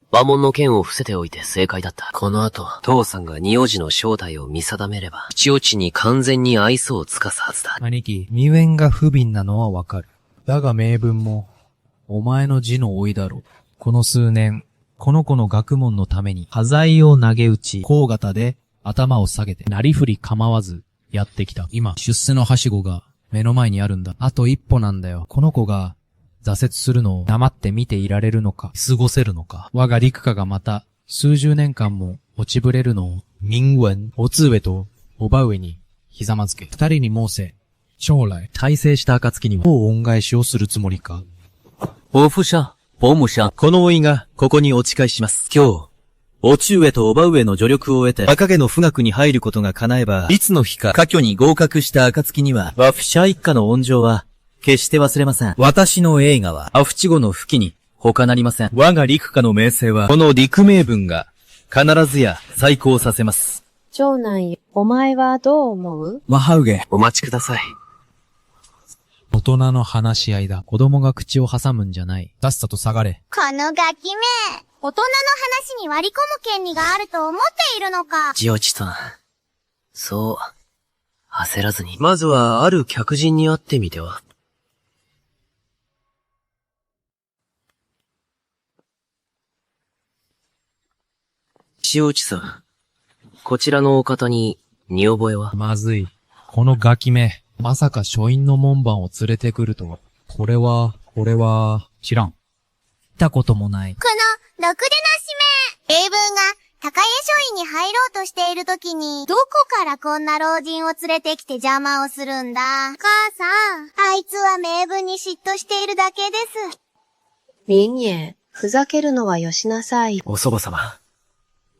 和門の剣を伏せておいて正解だった。この後、父さんが仁王寺の正体を見定めれば、父落ちに完全に愛想をつかすはずだ。兄貴、未縁が不憫なのはわかる。だが名分も、お前の字の老いだろう。この数年、この子の学問のために、端材を投げ打ち、甲型で頭を下げて、なりふり構わず、やってきた。今、出世のはしごが目の前にあるんだ。あと一歩なんだよ。この子が挫折するのを黙って見ていられるのか、過ごせるのか。我が陸家がまた数十年間も落ちぶれるのを、民文、おつ上とおば上にひざまずけ。二人に申せ、将来、大成した暁には、どう恩返しをするつもりか。お父さん、母母さん、この老いがここにお誓いします。今日、お中上とおば上の助力を得て、赤毛の富岳に入ることが叶えば、いつの日か、科挙に合格した暁には、ワフシャ一家の恩情は、決して忘れません。私の栄華は、アフチゴの吹きに、他なりません。我が陸家の名声は、この陸名分が、必ずや、再興させます。長男よ、お前はどう思う？母上、お待ちください。大人の話し合いだ。子供が口を挟むんじゃない。さっさと下がれ。このガキめ、大人の話に割り込む権利があると思っているのか。ジオチさん。そう。焦らずに。まずは、ある客人に会ってみては。塩内さん。こちらのお方に、見覚えは？まずい。このガキめ。まさか書院の門番を連れてくるとは。これは、知らん。見たこともない。この、ろくでなしめ。英文が、高家書院に入ろうとしているときに、どこからこんな老人を連れてきて邪魔をするんだ。母さん、あいつは名分に嫉妬しているだけです。民也、ふざけるのはよしなさい。お祖母様。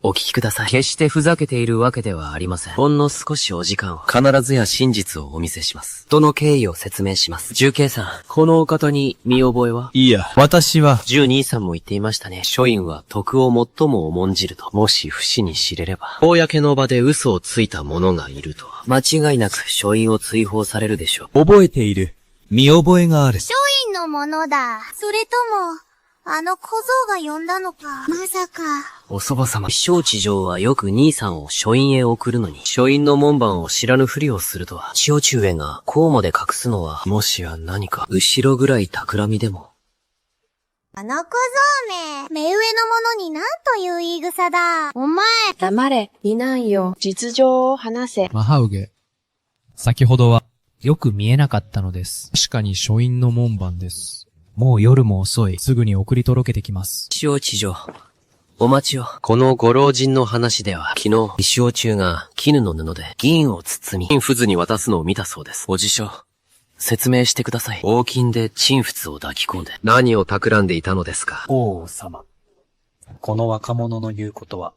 お聞きください。決してふざけているわけではありません。ほんの少しお時間を。必ずや真実をお見せします。どの経緯を説明します。重慶さん、このお方に見覚えは？いや、私は。12さんも言っていましたね。書院は徳を最も重んじると。もし不死に知れれば、公の場で嘘をついた者がいると。間違いなく書院を追放されるでしょう。覚えている。見覚えがある。書院のものだ。それとも、あの小僧が呼んだのか。まさか。お祖母様、小地上はよく兄さんを書院へ送るのに、書院の門番を知らぬふりをするとは、千代中上がこうまで隠すのは、もしや何か、後ろぐらい企みでも。あの小僧め、目上の者に何という言い草だ。お前。黙れ、いないよ。実情を話せ。マハウゲ。先ほどは、よく見えなかったのです。確かに書院の門番です。もう夜も遅い。すぐに送り届けてきます。石尾地上。お待ちを。このご老人の話では、昨日、石尾中が絹の布で銀を包み、陳仏に渡すのを見たそうです。お辞書。説明してください。王金で陳仏を抱き込んで、何を企んでいたのですか？王様。この若者の言うことは、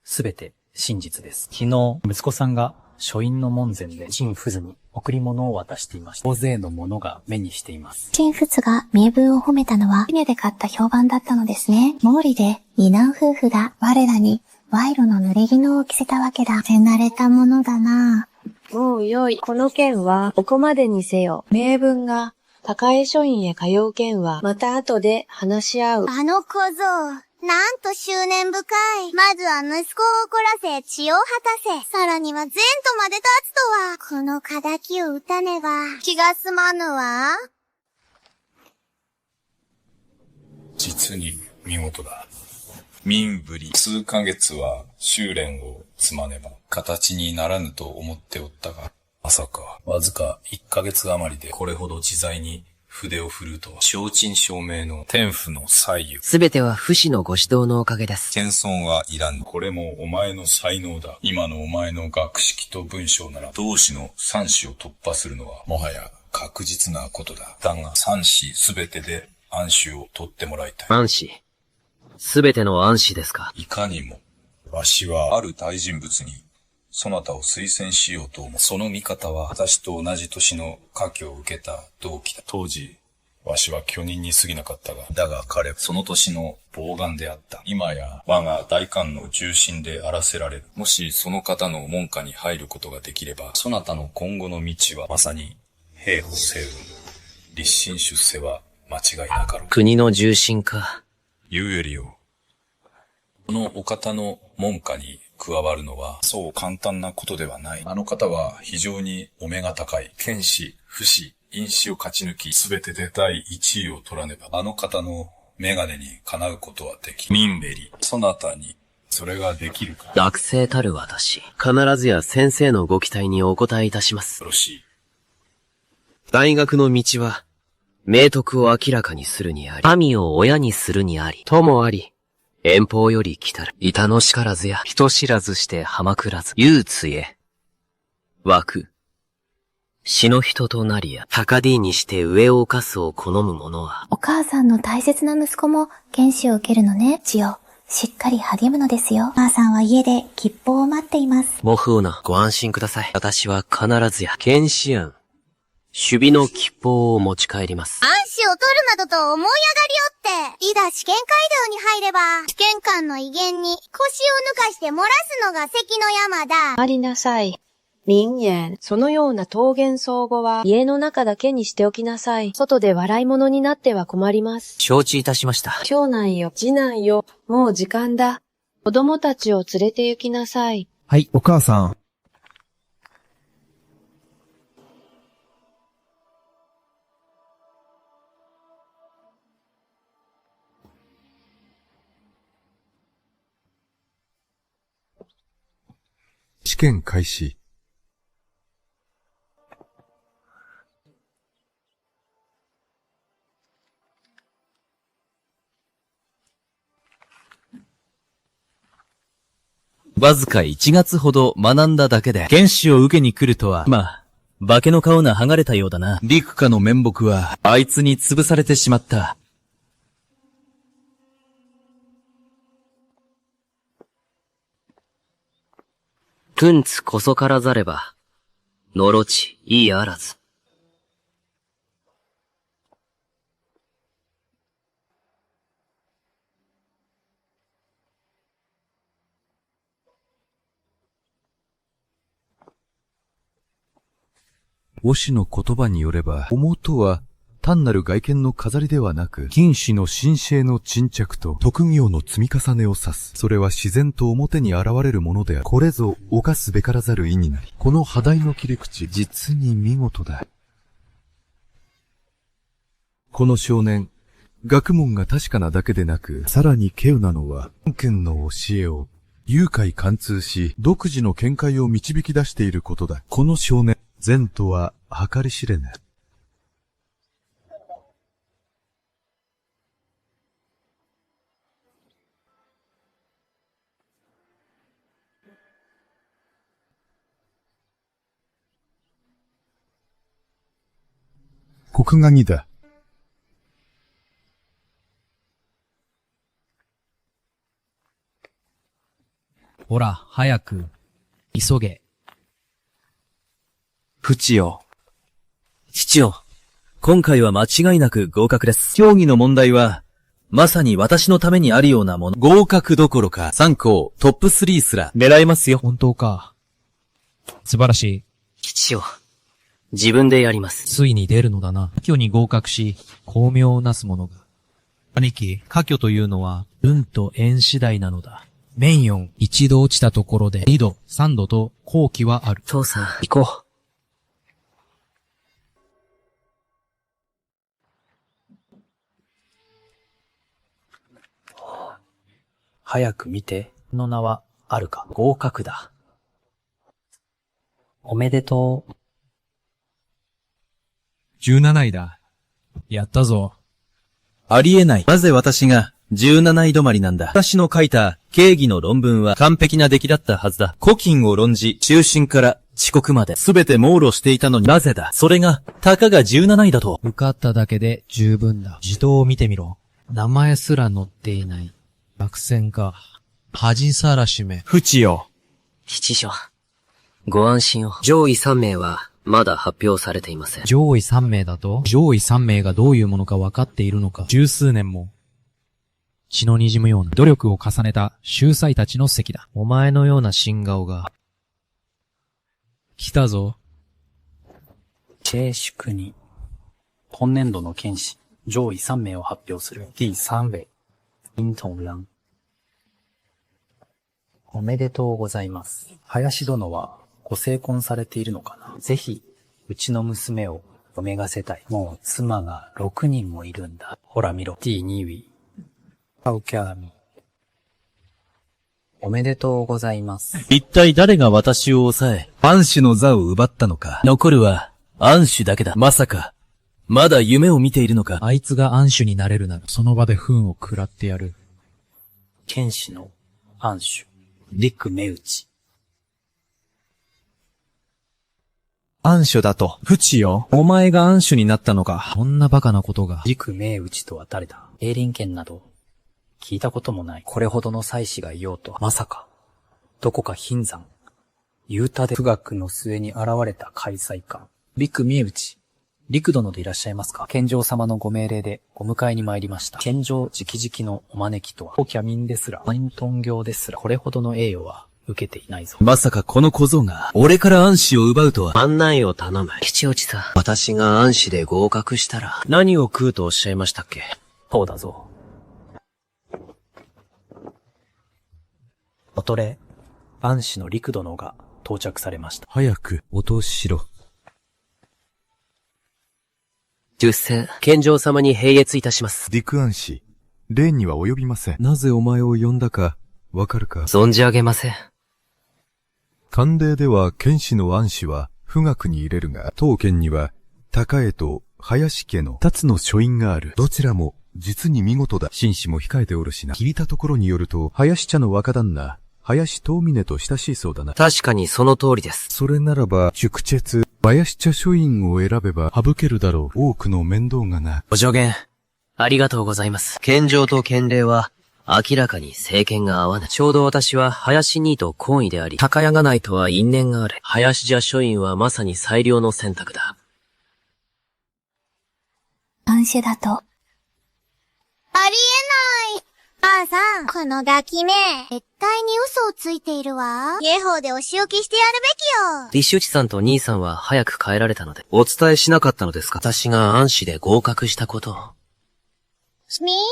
すべて真実です。昨日、息子さんが書院の門前で陳仏に贈り物を渡していました。大勢の者が目にしています。陳仏が名分を褒めたのは、船で買った評判だったのですね。毛利で、二男夫婦が我らに賄賂の濡れ衣を着せたわけだ。手慣れたものだな。もうよい。この件は、ここまでにせよ。名分が、高江書院へ通う件は、また後で話し合う。あの小僧、なんと執念深い。まずは息子を怒らせ、血を果たせ。さらには前途まで立つとは。この仇を討たねば、気が済まぬわ。実に見事だ。民ぶり数ヶ月は修練を積まねば形にならぬと思っておったが、まさかわずか1ヶ月余りでこれほど自在に筆を振るうとは。正真正銘の天賦の才油。すべては父子のご指導のおかげです。謙遜はいらぬ。これもお前の才能だ。今のお前の学識と文章なら同志の3子を突破するのはもはや確実なことだ。だが3子すべてで暗視を取ってもらいたい。暗視。すべての暗視ですか？いかにも。わしはある大人物にそなたを推薦しようと思う。その味方は私と同じ年の科挙を受けた同期だ。当時、わしは巨人に過ぎなかったが、だが彼はその年の暴眼であった。今や我が大官の重臣であらせられる。もしその方の門下に入ることができれば、そなたの今後の道はまさに兵法成分。立身出世は間違いなかろう。国の重臣か。言うよりよ。このお方の門下に加わるのはそう簡単なことではない。あの方は非常にお目が高い。剣士、武士、因子を勝ち抜き、すべてで第一位を取らねば、あの方のメガネにかなうことはでき。ミンベリ、そなたにそれができるか。学生たる私、必ずや先生のご期待にお答えいたします。よろしい。大学の道は、明徳を明らかにするにあり、民を親にするにあり、ともあり、遠方より来たる、板のしからずや、人知らずして浜くらず、憂鬱へ、枠、死の人となりや、高 D にして上を犯すを好む者は、お母さんの大切な息子も検視を受けるのね。千代、しっかり励むのですよ。母さんは家で吉報を待っています。もふうな、ご安心ください。私は必ずや、検視案、守備の吉報を持ち帰ります。暗視を取るなどと思い上がりおって、いざ試験街道に入れば、試験官の威厳に腰を抜かして漏らすのが関の山だ。ありなさい。民言、そのような桃源相互は家の中だけにしておきなさい。外で笑い物になっては困ります。承知いたしました。長男よ、次男よ、もう時間だ。子供たちを連れて行きなさい。はい、お母さん。試験開始。わずか1月ほど学んだだけで、原始を受けに来るとは、まあ、化けの顔が剥がれたようだな。陸下の面目は、あいつに潰されてしまった。プンツこそからざれば、のろち、いいあらず。和紙の言葉によれば、思うとは単なる外見の飾りではなく、金糸の神聖の沈着と徳業の積み重ねを指す。それは自然と表に現れるものである。これぞ犯すべからざる意になり、この肌の切り口、実に見事だ。この少年、学問が確かなだけでなく、さらに稀有なのは、本君の教えを、誘拐貫通し、独自の見解を導き出していることだ。この少年、前途は計り知れぬ。国画にだ。ほら、早く。急げ。フチよ。父よ。今回は間違いなく合格です。競技の問題は、まさに私のためにあるようなもの。合格どころか、3校、トップ3すら狙えますよ。本当か。素晴らしい。父よ。自分でやります。ついに出るのだな。科挙に合格し、功名をなす者が。兄貴、科挙というのは、運と縁次第なのだ。面4、一度落ちたところで、2度、3度と、後期はある。父さん、行こう。早く見て。の名は、あるか。合格だ。おめでとう。17位だ。やったぞ。ありえない。なぜ私が17位止まりなんだ。私の書いた経義の論文は完璧な出来だったはずだ。古今を論じ、中心から遅刻まで全て網羅していたのになぜだ。それが、たかが17位だと。受かっただけで十分だ。地頭を見てみろ。名前すら載っていない。落選か。恥さらしめ。フチよ。七所。ご安心を。上位3名は、まだ発表されていません。上位3名だと上位3名がどういうものか分かっているのか。十数年も。血の滲むような努力を重ねた秀才たちの席だ。お前のような新顔が。来たぞ。静粛に。今年度の剣士、上位3名を発表する。第3位。殷統蘭。おめでとうございます。林殿は、ご成婚されているのかな。ぜひ、うちの娘を嫁がせたい。もう妻が6人もいるんだ。ほら見ろ。第2位。パウキャーミ。おめでとうございます。一体誰が私を抑え、安主の座を奪ったのか。残るは、安主だけだ。まさか、まだ夢を見ているのか。あいつが安主になれるなら、その場で糞を食らってやる。剣士の安主、陸目内。安主だと。フチよ。お前が安主になったのか。そんなバカなことが。陸目内とは誰だ。栄林剣など、聞いたこともない。これほどの才子がいようとは。まさか、どこか貧山、雄太で富岳の末に現れた開催か。陸目内、陸殿でいらっしゃいますか。健丈様のご命令でご迎えに参りました。健丈直々のお招きとは、おキャミンですら、マイントン業ですら、これほどの栄誉は受けていないぞ。まさかこの小僧が、俺から安氏を奪うとは。案内を頼む。吉落さん。私が安氏で合格したら、何を食うとおっしゃいましたっけ。そうだぞ。おとれ、安氏の陸殿が到着されました。早く、お通ししろ。出世、健丈様に併謁いたします。陸安氏、例には及びません。なぜお前を呼んだか、わかるか。存じ上げません。慣例では、剣士の安氏は、富岳に入れるが、当県には、高江と林家の二つの書院がある。どちらも、実に見事だ。紳士も控えておるしな。聞いたところによると、林茶の若旦那、林東峰と親しいそうだな。確かにその通りです。それならば、宿徹、林茶書院を選べば省けるだろう。多くの面倒がな。ご助言、ありがとうございます。健丈と健礼は、明らかに政権が合わない。ちょうど私は林兄と懇意であり、高谷がないとは因縁がある。林茶書院はまさに最良の選択だ。安氏だと。ありえない。ばあさん、このガキめ、絶対に嘘をついているわ。家宝でお仕置きしてやるべきよ。李内さんと兄さんは早く帰られたので、お伝えしなかったのですか。私が安氏で合格したことを。すみんわ。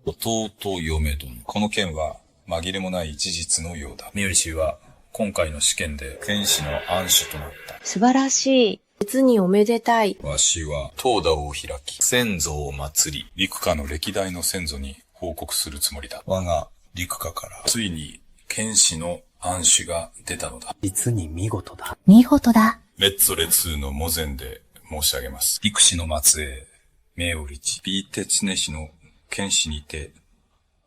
弟嫁殿。この件は紛れもない事実のようだ。ミュリ氏は今回の試験で剣士の安主となった。素晴らしい。実におめでたい。わしは東田を開き、先祖を祭り、陸家の歴代の先祖に報告するつもりだ。我が陸家から、ついに剣士の安主が出たのだ。実に見事だ。見事だ。列祖列宗の模前で申し上げます。陸氏の末裔、名折地、ピーテツネ氏の剣士にて、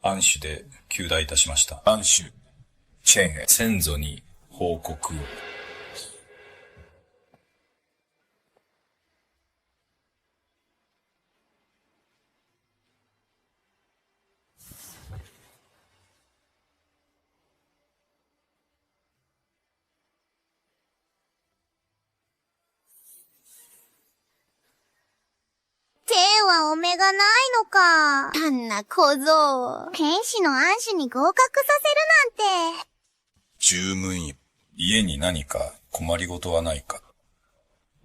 安主で及第いたしました。安主、チェンへ、先祖に報告を。はお目がないのか。あんな小僧。剣士の暗種に合格させるなんて。十分よ。家に何か困りごとはないか。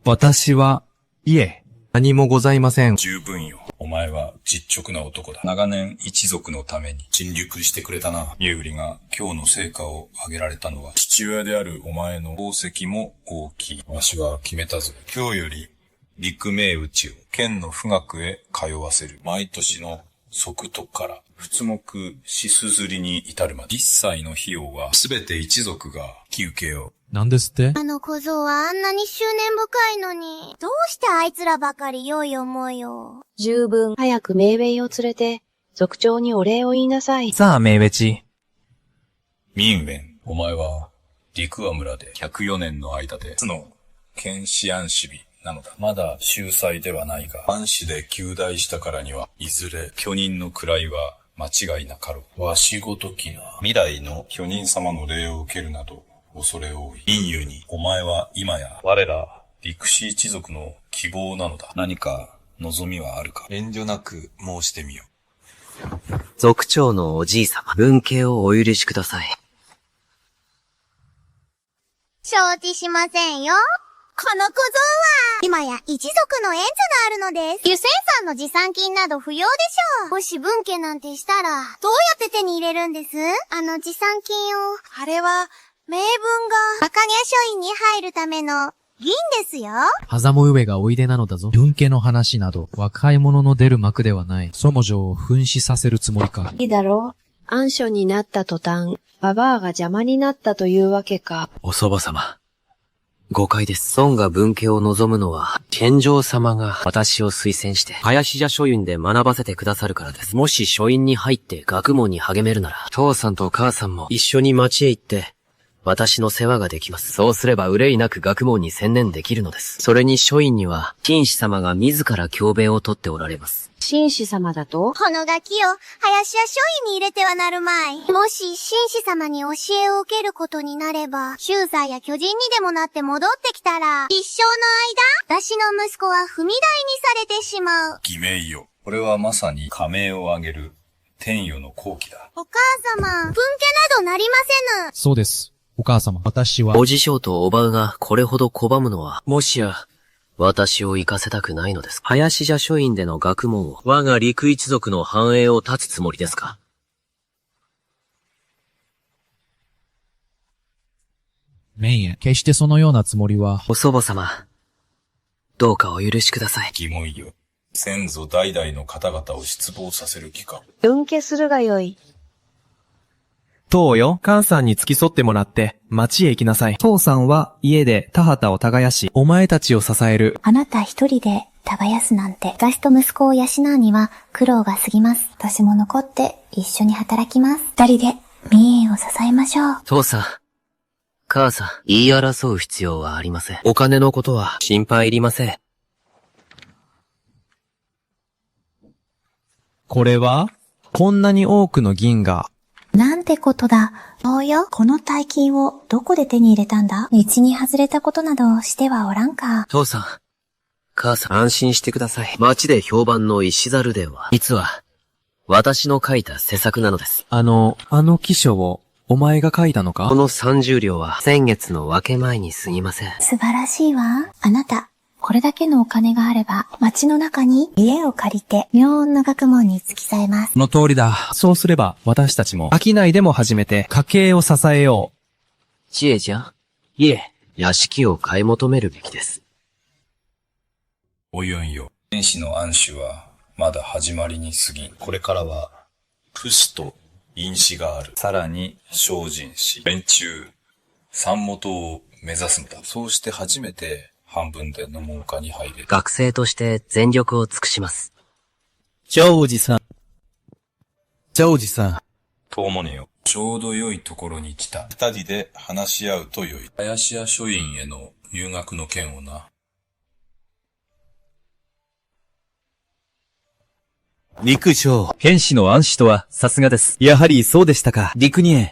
私は、いえ、何もございません。十分よ。お前は実直な男だ。長年一族のために尽力してくれたな。家売りが今日の成果を上げられたのは父親であるお前の功績も大きい。わしは決めたぞ。今日より陸命打ちを県の富岳へ通わせる。毎年の即斗から仏目しすずりに至るまで一切の費用はすべて一族が引き受けよう。なんですって？あの小僧はあんなに執念深いのに、どうしてあいつらばかり良い思いを。十分、早くメイウェイを連れて、族長にお礼を言いなさい。さあ、メイウェチ。ミンウェン、お前は陸和村で104年の間で初の剣士暗視日なのだ。まだ秀才ではないが、暗視で及第したからには、いずれ巨人の位は間違いなかろう。わしごときな未来の巨人様の礼を受けるなど、恐れ多い。陰湯に、お前は今や我ら陸士一族の希望なのだ。何か望みはあるか？遠慮なく申してみよ。族長のおじい様、分家をお許しください。承知しませんよ。この小僧は、今や一族の縁図があるのです。湯仙さんの持参金など不要でしょう。もし分家なんてしたら、どうやって手に入れるんです？あの持参金を。あれは、名分が、赤毛書院に入るための、銀ですよ。狭間上がおいでなのだぞ。分家の話など、若い者の出る幕ではない。そもじょを噴死させるつもりか。いいだろう。暗所になった途端、ババアが邪魔になったというわけか。おそば様。誤解です。孫が分家を望むのは、天上様が私を推薦して、林社書院で学ばせてくださるからです。もし書院に入って学問に励めるなら、父さんと母さんも一緒に町へ行って、私の世話ができます。そうすれば憂いなく学問に専念できるのです。それに書院には、紳士様が自ら教鞭をとっておられます。紳士様だと？このガキを、林や書院に入れてはなるまい。もし、紳士様に教えを受けることになれば、秀才や巨人にでもなって戻ってきたら、一生の間、私の息子は踏み台にされてしまう。偽名よ。これはまさに家名を挙げる、天与の好機だ。お母様、分家などなりませぬ。そうです。お母様、私は。おじしょうとおばうがこれほど拒むのは、もしや、私を行かせたくないのです。林社書院での学問を、我が陸一族の繁栄を断つつもりですか？メイエ、決してそのようなつもりは。お祖母様、どうかお許しください。疑問よ。先祖代々の方々を失望させる気か。分家するがよい。父よ、母さんに付き添ってもらって、町へ行きなさい。父さんは家で田畑を耕し、お前たちを支える。あなた一人で耕すなんて、私と息子を養うには苦労が過ぎます。私も残って一緒に働きます。二人で三重を支えましょう。父さん、母さん、言い争う必要はありません。お金のことは心配いりません。これは？こんなに多くの銀が。なんてことだ。そうよ。この大金をどこで手に入れたんだ？道に外れたことなどしてはおらんか。父さん、母さん、安心してください。町で評判の石猿伝は、実は、私の書いた施策なのです。あの記書を、お前が書いたのか？この30両は、先月の分け前に過ぎません。素晴らしいわ。あなた、これだけのお金があれば、町の中に家を借りて、妙な学問に付き添えます。その通りだ。そうすれば、私たちも、商いでも始めて、家計を支えよう。知恵じゃん？いえ、屋敷を買い求めるべきです。およんよ。天使の暗種は、まだ始まりに過ぎん。これからは、不死と因子がある。さらに、精進し、連中、三元を目指すのだ。そうして初めて、半分での門下に入れる。学生として全力を尽くします。長司さん。長司さん。ともねよ。ちょうど良いところに来た。二人で話し合うと良い。林家書院への入学の件をな。陸将。剣士の暗視とはさすがです。やはりそうでしたか。陸に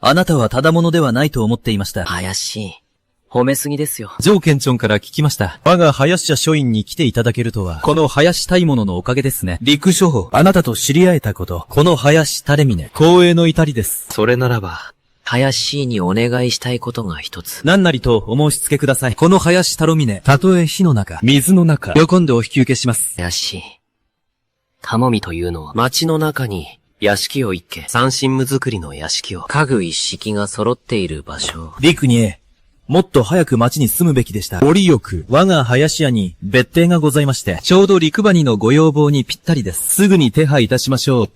あなたはただ者ではないと思っていました。怪しい。褒めすぎですよ。上県庁から聞きました。我が林家書院に来ていただけるとは、この林大物のおかげですね。陸処方、あなたと知り合えたこと、この林垂峰、光栄の至りです。それならば、林にお願いしたいことが一つ。何なりとお申し付けください。この林垂峰、たとえ火の中、水の中、喜んでお引き受けします。林。頼みというのは、町の中に、屋敷を一軒、三神無作りの屋敷を、家具一式が揃っている場所。陸にへ、もっと早く町に住むべきでした。折よく、我が林家に別邸がございまして、ちょうど陸馬にのご要望にぴったりです。すぐに手配いたしましょう。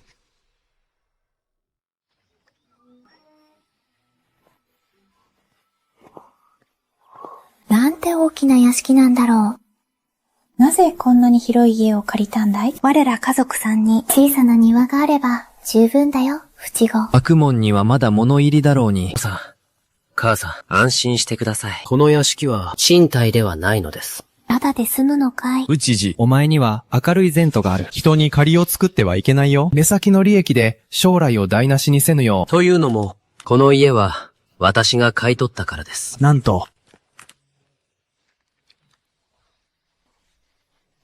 なんて大きな屋敷なんだろう。なぜこんなに広い家を借りたんだい？我ら家族さんに小さな庭があれば十分だよ、フチゴ。悪門にはまだ物入りだろうに。母さん、安心してください。この屋敷は賃貸ではないのです。ただで済むのかい？内寺、お前には明るい前途がある。人に借りを作ってはいけないよ。目先の利益で将来を台無しにせぬよう。というのも、この家は私が買い取ったからです。なんと。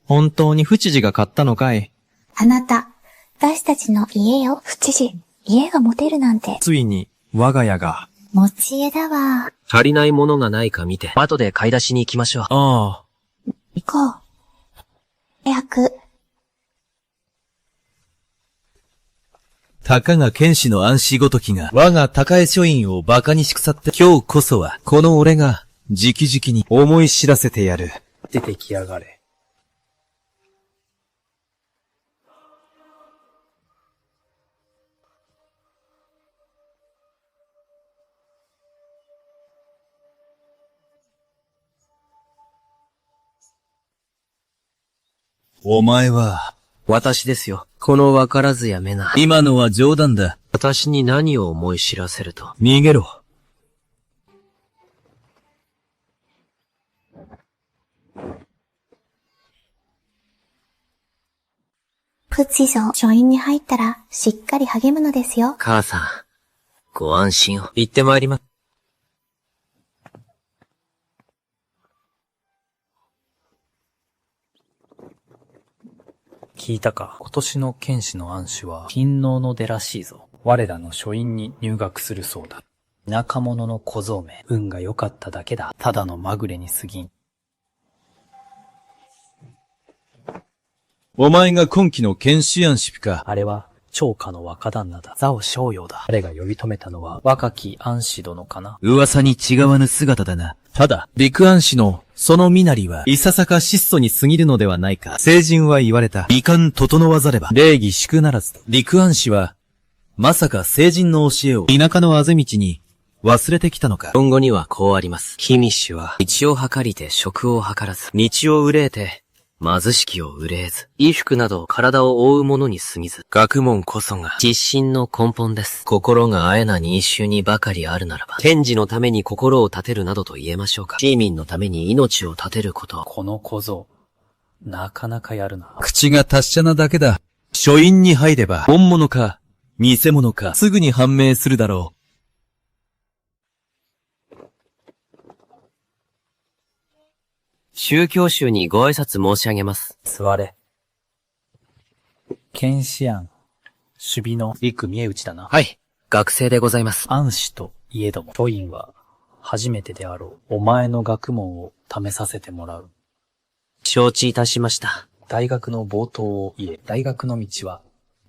本当に府知事が買ったのかい？あなた、私たちの家よ。府知事、家が持てるなんて。ついに、我が家が。持ち家だわ。足りないものがないか見て、後で買い出しに行きましょう。ああ。行こう。早く。たかが剣士の暗視ごときが、我が高江書院を馬鹿にし腐って、今日こそは、この俺が、直々に思い知らせてやる。出てきやがれ。お前は、私ですよ。このわからずやめな。今のは冗談だ。私に何を思い知らせると。逃げろ。プチゾ、書院に入ったらしっかり励むのですよ。母さん、ご安心を。行ってまいります。聞いたか。今年の剣士の暗視は、勤王の出らしいぞ。我らの書院に入学するそうだ。田舎者の小僧め、運が良かっただけだ。ただのまぐれに過ぎん。お前が今期の剣士暗視か。あれは、長家の若旦那だ。座を商用だ。彼が呼び止めたのは、若き暗視殿かな。噂に違わぬ姿だな。ただ、陸暗視の、その身なりは、いささか質素に過ぎるのではないか。聖人は言われた。美観整わざれば、礼儀粛ならずと。陸暗視は、まさか聖人の教えを、田舎のあぜ道に、忘れてきたのか。論語にはこうあります。君主は、道を計りて食を計らず、道を憂えて、貧しきを憂えず、衣服など体を覆うものに過ぎず、学問こそが、実心の根本です。心があえなに一周にばかりあるならば、天智のために心を立てるなどと言えましょうか。市民のために命を立てることは、この小僧、なかなかやるな。口が達者なだけだ。書院に入れば、本物か、偽物か、すぐに判明するだろう。宗教宗にご挨拶申し上げます。座れ。剣士庵、守備の陸見え内だな。はい、学生でございます。暗視といえども、書院は初めてであろう。お前の学問を試させてもらう。承知いたしました。大学の冒頭を言え。大学の道は、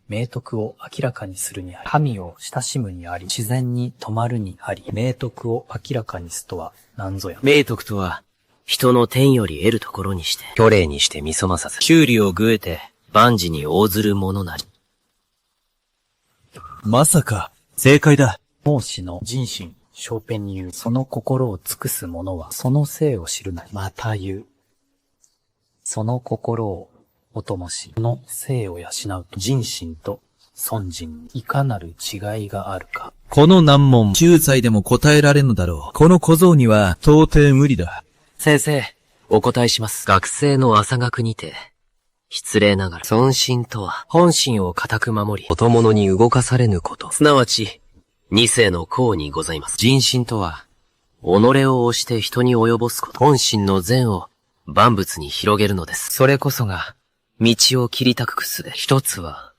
明徳を明らかにするにあり、神を親しむにあり、自然に止まるにあり、明徳を明らかにすとは何ぞや。明徳とは、人の天より得るところにして、虚礼にして見そまさず、修理を具えて、万事に応ずるものなり。まさか、正解だ。孟子の人心、小編に言う、その心を尽くす者は、その性を知るなり。また言う。その心をお供し、その性を養うと、人心と尊人にいかなる違いがあるか。この難問、9歳でも答えられぬだろう。この小僧には、到底無理だ。先生、お答えします。学生の朝学にて、失礼ながら、尊心とは、本心を固く守り、ことものに動かされぬこと。すなわち、二世の項にございます。人心とは、己を押して人に及ぼすこと。本心の善を万物に広げるのです。それこそが、道を切り拓く術で、一つは、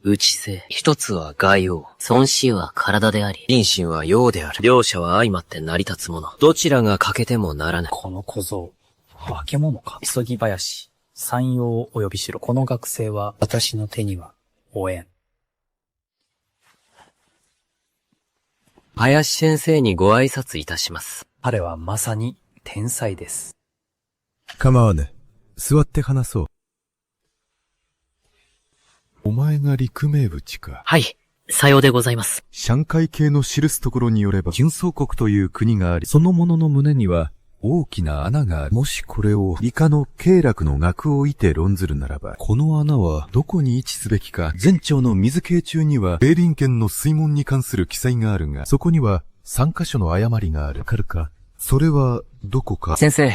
内性。一つは外用。孫子は体であり、心身は陽である。両者は相まって成り立つもの。どちらが欠けてもならない。この小僧、化け物か。急ぎ林、山陽をお呼びしろ。この学生は、私の手には、負えん。林先生にご挨拶いたします。彼はまさに天才です。構わぬ。座って話そう。お前が陸名淵か。はい、さようでございます。上海系の記すところによれば、均宗国という国があり、その者の胸には大きな穴がある。もしこれを以下の経絡の額をいて論ずるならば、この穴はどこに位置すべきか、前朝の水系中には、ベーリン県の水門に関する記載があるが、そこには3カ所の誤りがある。わかるか？それはどこか。先生、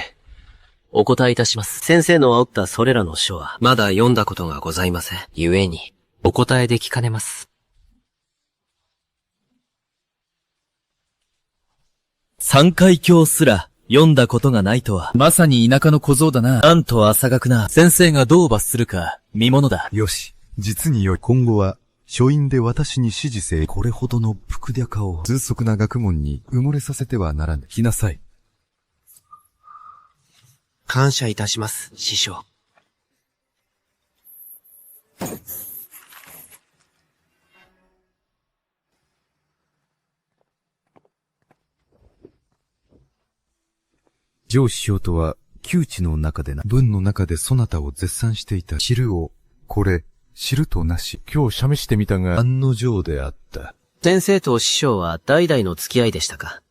お答えいたします。先生の煽ったそれらの書は、まだ読んだことがございません。故に、お答えできかねます。三海経すら読んだことがないとは、まさに田舎の小僧だな。なんと浅学な。先生がどう罰するか、見ものだ。よし、実に良い。今後は、書院で私に指示せ、これほどのプクデャカを、通俗な学問に埋もれさせてはならぬ。来なさい。感謝いたします、師匠。上師匠とは、窮地の中でな、文の中でそなたを絶賛していた。知るを、これ、知るとなし。今日示してみたが、案の定であった。先生と師匠は代々の付き合いでしたか？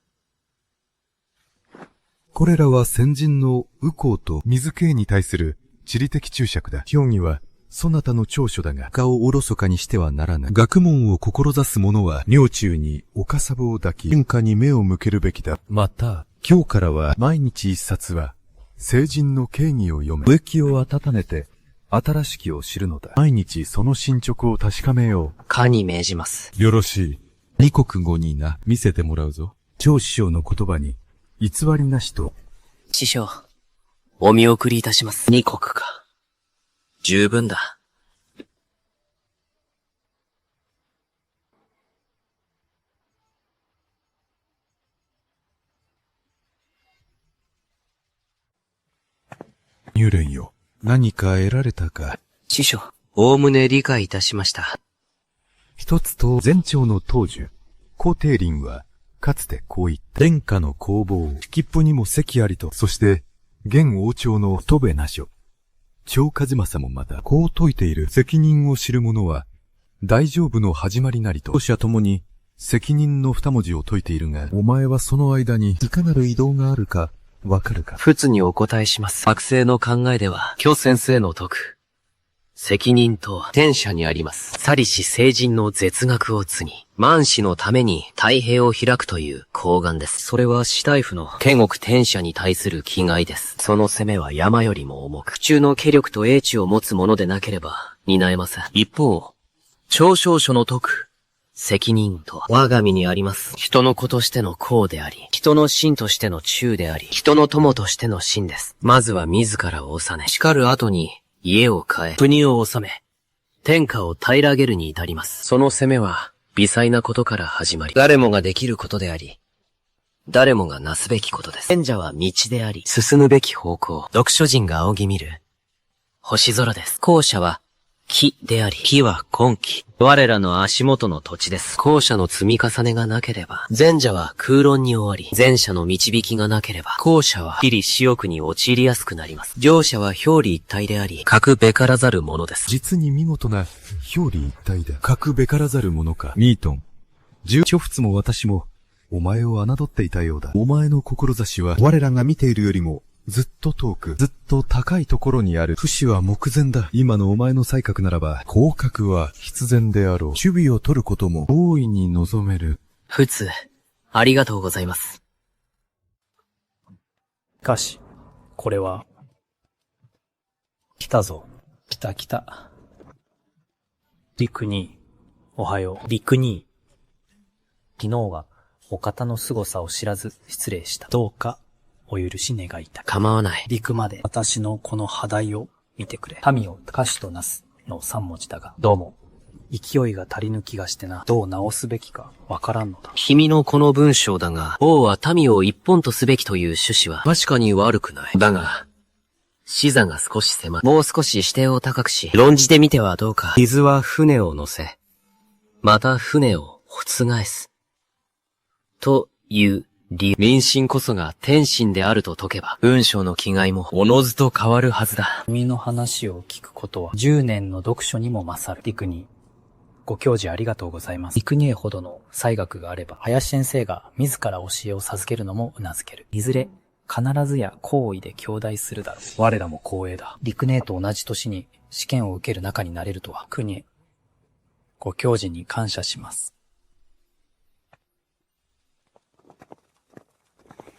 これらは先人の右向と水系に対する地理的注釈だ。評議は、そなたの長所だが、顔をおろそかにしてはならない。学問を志す者は、領中におかさぶを抱き、変化に目を向けるべきだ。また、今日からは、毎日一冊は、聖人の経義を読め。植木を温めて、新しきを知るのだ。毎日その進捗を確かめよう。かに命じます。よろしい。二国語にな、見せてもらうぞ。長師匠の言葉に、偽りなしと。師匠、お見送りいたします。二国か。十分だ。入蓮よ。何か得られたか。師匠、おおむね理解いたしました。一つと前朝の当主、高帝林は、かつてこう言った。殿下の工房、引っぽにも席ありと、そして、現王朝の戸部なしょ。長和正もまた、こう説いている。責任を知る者は、大丈夫の始まりなりと、両者ともに、責任の二文字を説いているが、お前はその間に、いかなる移動があるか、わかるか？仏にお答えします。学生の考えでは、巨先生の説く。責任とは天社にあります。去りし聖人の絶学を継ぎ、万死のために太平を開くという公願です。それは士大夫の剣国天社に対する気概です。その攻めは山よりも重く、中の気力と英知を持つ者でなければ担えません。一方、長少書の説く。責任とは我が身にあります。人の子としての公であり、人の臣としての忠であり、人の友としての臣です。まずは自らを治め、叱る後に家を変え、国を治め、天下を平らげるに至ります。その攻めは微細なことから始まり、誰もができることであり、誰もがなすべきことです。賢者は道であり、進むべき方向。読書人が仰ぎ見る星空です。後者は木であり、木は根基。我らの足元の土地です。後者の積み重ねがなければ、前者は空論に終わり、前者の導きがなければ、後者は非利私欲に陥りやすくなります。上者は表裏一体であり、格べからざるものです。実に見事な表裏一体だ。格べからざるものか。ミートン。諸仏も私も、お前を侮っていたようだ。お前の志は、我らが見ているよりも、ずっと遠く、ずっと高いところにある。不死は目前だ。今のお前の才覚ならば、広角は必然であろう。守備を取ることも大いに望める。仏、ありがとうございます。しかし、これは、来たぞ。来た来た。陸に、おはよう。陸に、昨日は、お方の凄さを知らず失礼した。どうかお許し願いたい。構わない。陸まで私のこの肌代を見てくれ。民を歌手となすの3文字だが、どうも勢いが足りぬ気がしてな。どう直すべきかわからんのだ。君のこの文章だが、王は民を一本とすべきという趣旨は確かに悪くない。だが、視座が少し狭い。もう少し視点を高くし、論じてみてはどうか。水は船を乗せ、また船を覆す。という理由。民心こそが天心であると説けば、文章の気概もおのずと変わるはずだ。君の話を聞くことは、10年の読書にも勝る。陸に、ご教示ありがとうございます。幾人ほどの才学があれば、林先生が自ら教えを授けるのも頷ける。いずれ、必ずや行為で兄弟するだろう。我らも光栄だ。陸姉と同じ年に試験を受ける仲になれるとは、国へ、ご教示に感謝します。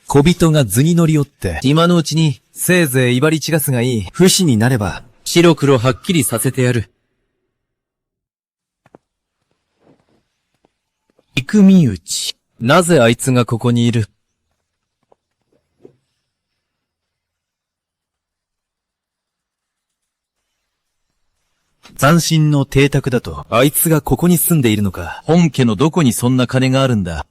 小人が図に乗り寄って、今のうちに、せいぜい威張り散らすがいい。不死になれば、白黒はっきりさせてやる。幾身内。なぜあいつがここにいる？斬新の邸宅だと、あいつがここに住んでいるのか。本家のどこにそんな金があるんだ。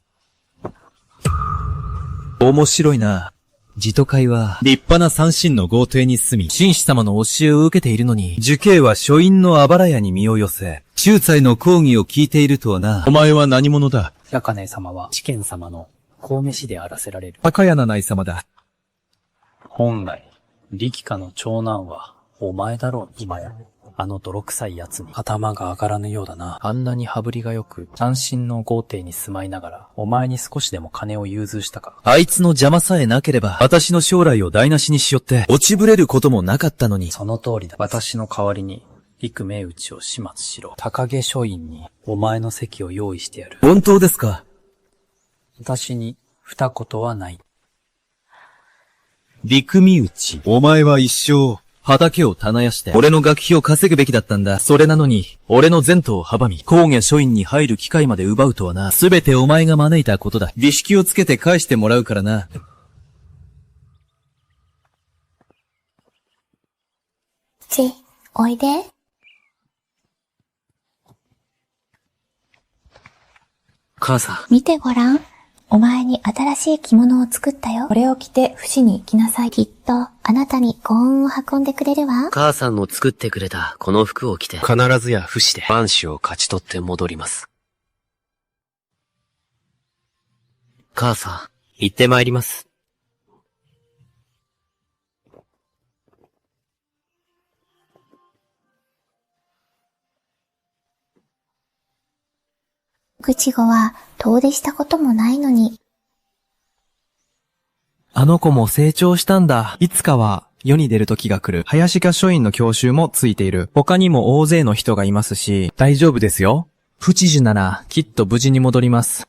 面白いな。地都会は立派な三神の豪邸に住み、紳士様の教えを受けているのに、受刑は書院のあばら屋に身を寄せ、秀才の講義を聞いているとはな。お前は何者だ？白金様は知見様の公飯であらせられる。高柳内様だ。本来、力家の長男はお前だろう。今や、あの泥臭い奴に頭が上がらぬようだな。あんなに羽振りがよく、斬新の豪邸に住まいながら、お前に少しでも金を融通したか。あいつの邪魔さえなければ、私の将来を台無しにしよって、落ちぶれることもなかったのに。その通りだ。私の代わりに、陸命打ちを始末しろ。高下書院に、お前の席を用意してやる。本当ですか？私に、二言はない。陸身内。お前は一生、畑を耕して、俺の学費を稼ぐべきだったんだ。それなのに、俺の前途を阻み、公家書院に入る機会まで奪うとはな。すべてお前が招いたことだ。利息をつけて返してもらうからな。おいで。母さん。見てごらん。お前に新しい着物を作ったよ。これを着て不死に行きなさい。きっと、あなたに幸運を運んでくれるわ。母さんの作ってくれたこの服を着て、必ずや不死で万死を勝ち取って戻ります。母さん、行ってまいります。ぐちごは遠出したこともないのに。あの子も成長したんだ。いつかは世に出る時が来る。林家書院の教習もついている。他にも大勢の人がいますし、大丈夫ですよ。プチジュならきっと無事に戻ります。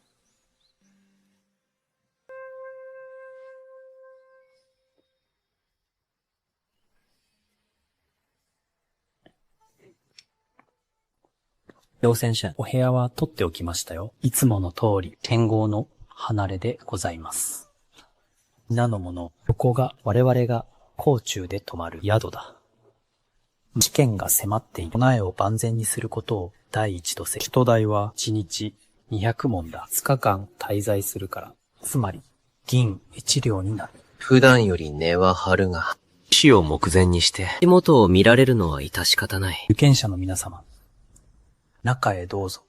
両戦者、お部屋は取っておきましたよ。いつもの通り、天号の離れでございます。皆の者、ここが我々が甲中で泊まる宿だ。事件が迫っている。備えを万全にすることを第一とせ。人代は1日200文だ。2日間滞在するから。つまり、銀1両になる。普段より値は張るが、死を目前にして、手元を見られるのは致し方ない。有権者の皆様、中へどうぞ。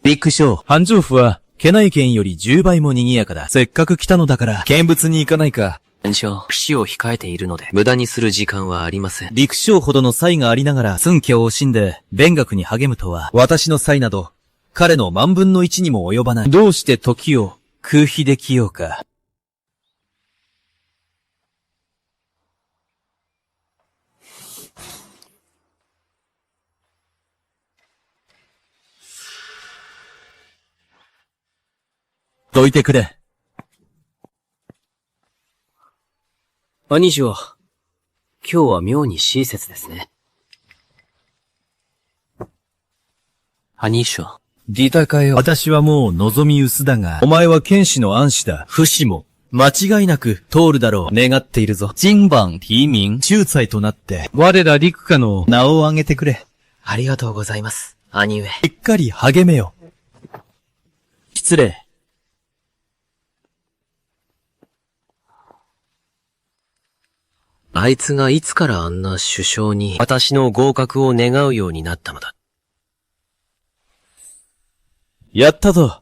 ビッグショー、繁盛府は、家内県より10倍も賑やかだ。せっかく来たのだから、見物に行かないか。炎症、死を控えているので、無駄にする時間はありません。陸将ほどの才がありながら、寸家を惜しんで、勉学に励むとは、私の才など、彼の万分の一にも及ばない。どうして時を空費できようか。どいてくれ。兄上、今日は妙に親切ですね。兄将、戦えよ。私はもう望み薄だが、お前は剣士の暗士だ。不死も、間違いなく通るだろう。願っているぞ。金榜題名、仲裁となって、我ら陸下の名を挙げてくれ。ありがとうございます、兄上。しっかり励めよ。失礼。あいつがいつからあんな首相に私の合格を願うようになったのだ。やったぞ。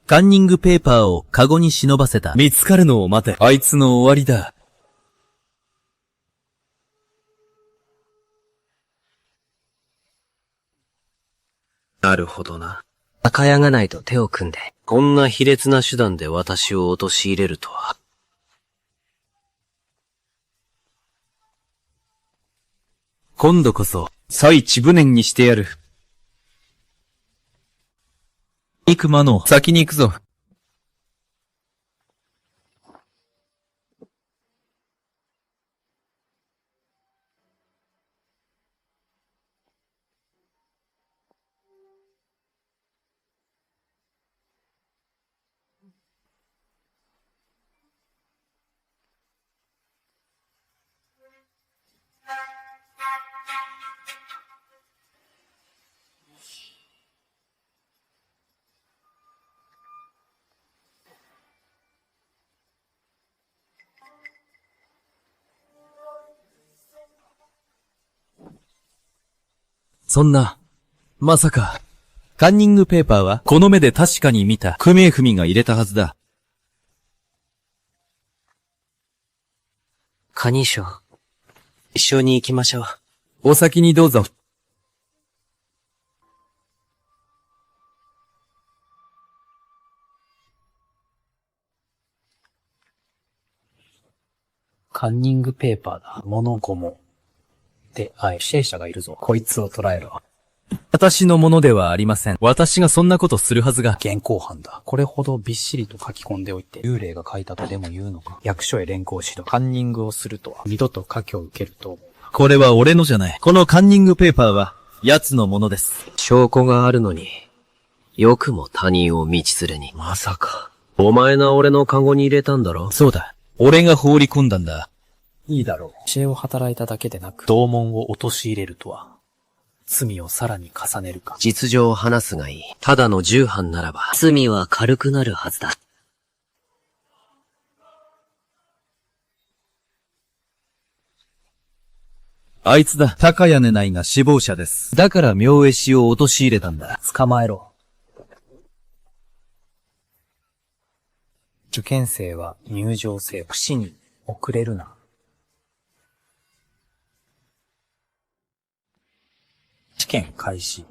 カンニングペーパーをカゴに忍ばせた。見つかるのを待て。あいつの終わりだ。なるほどな。赤やがないと手を組んで、こんな卑劣な手段で私を陥れるとは。今度こそ、最知無念にしてやる。幾間の先に行くぞ。そんな、まさか、カンニングペーパーはこの目で確かに見た組絵踏が入れたはずだ。カニ賞、一緒に行きましょう。お先にどうぞ。カンニングペーパーだ。物ゴモ。で、不審者がいるぞ。こいつを捕らえろ。私のものではありません。私がそんなことするはずが。現行犯だ。これほどびっしりと書き込んでおいて、幽霊が書いたとでも言うのか。役所へ連行しろ。カンニングをするとは、二度と科挙を受けると思う。これは俺のじゃない。このカンニングペーパーは、奴のものです。証拠があるのに、よくも他人を道連れに。まさか、お前が俺のカゴに入れたんだろ？そうだ。俺が放り込んだんだ。いいだろう。知恵を働いただけでなく、同門を陥れるとは、罪をさらに重ねるか。実情を話すがいい。ただの重犯ならば、罪は軽くなるはずだ。あいつだ。高屋根内が死亡者です。だから明恵氏を陥れたんだ。捕まえろ。受験生は入場せよ。死に遅れるな。試験開始。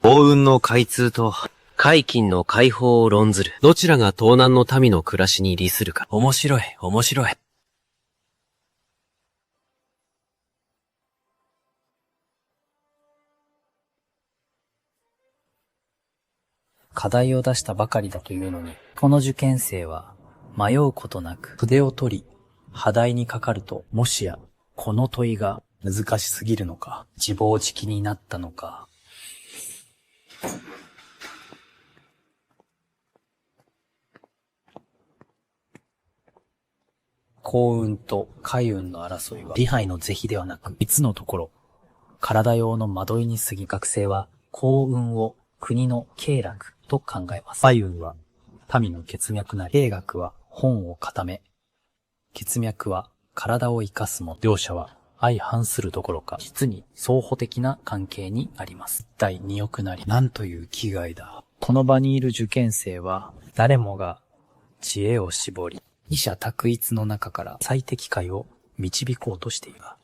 幸運の開通と、海禁の解放を論ずる。どちらが東南の民の暮らしに利するか。面白い、面白い。課題を出したばかりだというのに、この受験生は迷うことなく筆を取り、派題にかかると、もしやこの問いが難しすぎるのか、自暴自棄になったのか。幸運と海運の争いは、利害の是非ではなく、いつのところ、体用の惑いに過ぎ、学生は幸運を国の経絡と考えます。海運は民の血脈なり、経絡は本を固め、血脈は体を生かすもの。両者は相反するどころか、実に相補的な関係にあります。第2億なり、なんという気概だ。この場にいる受験生は、誰もが知恵を絞り、二者択一の中から最適解を導こうとしているが、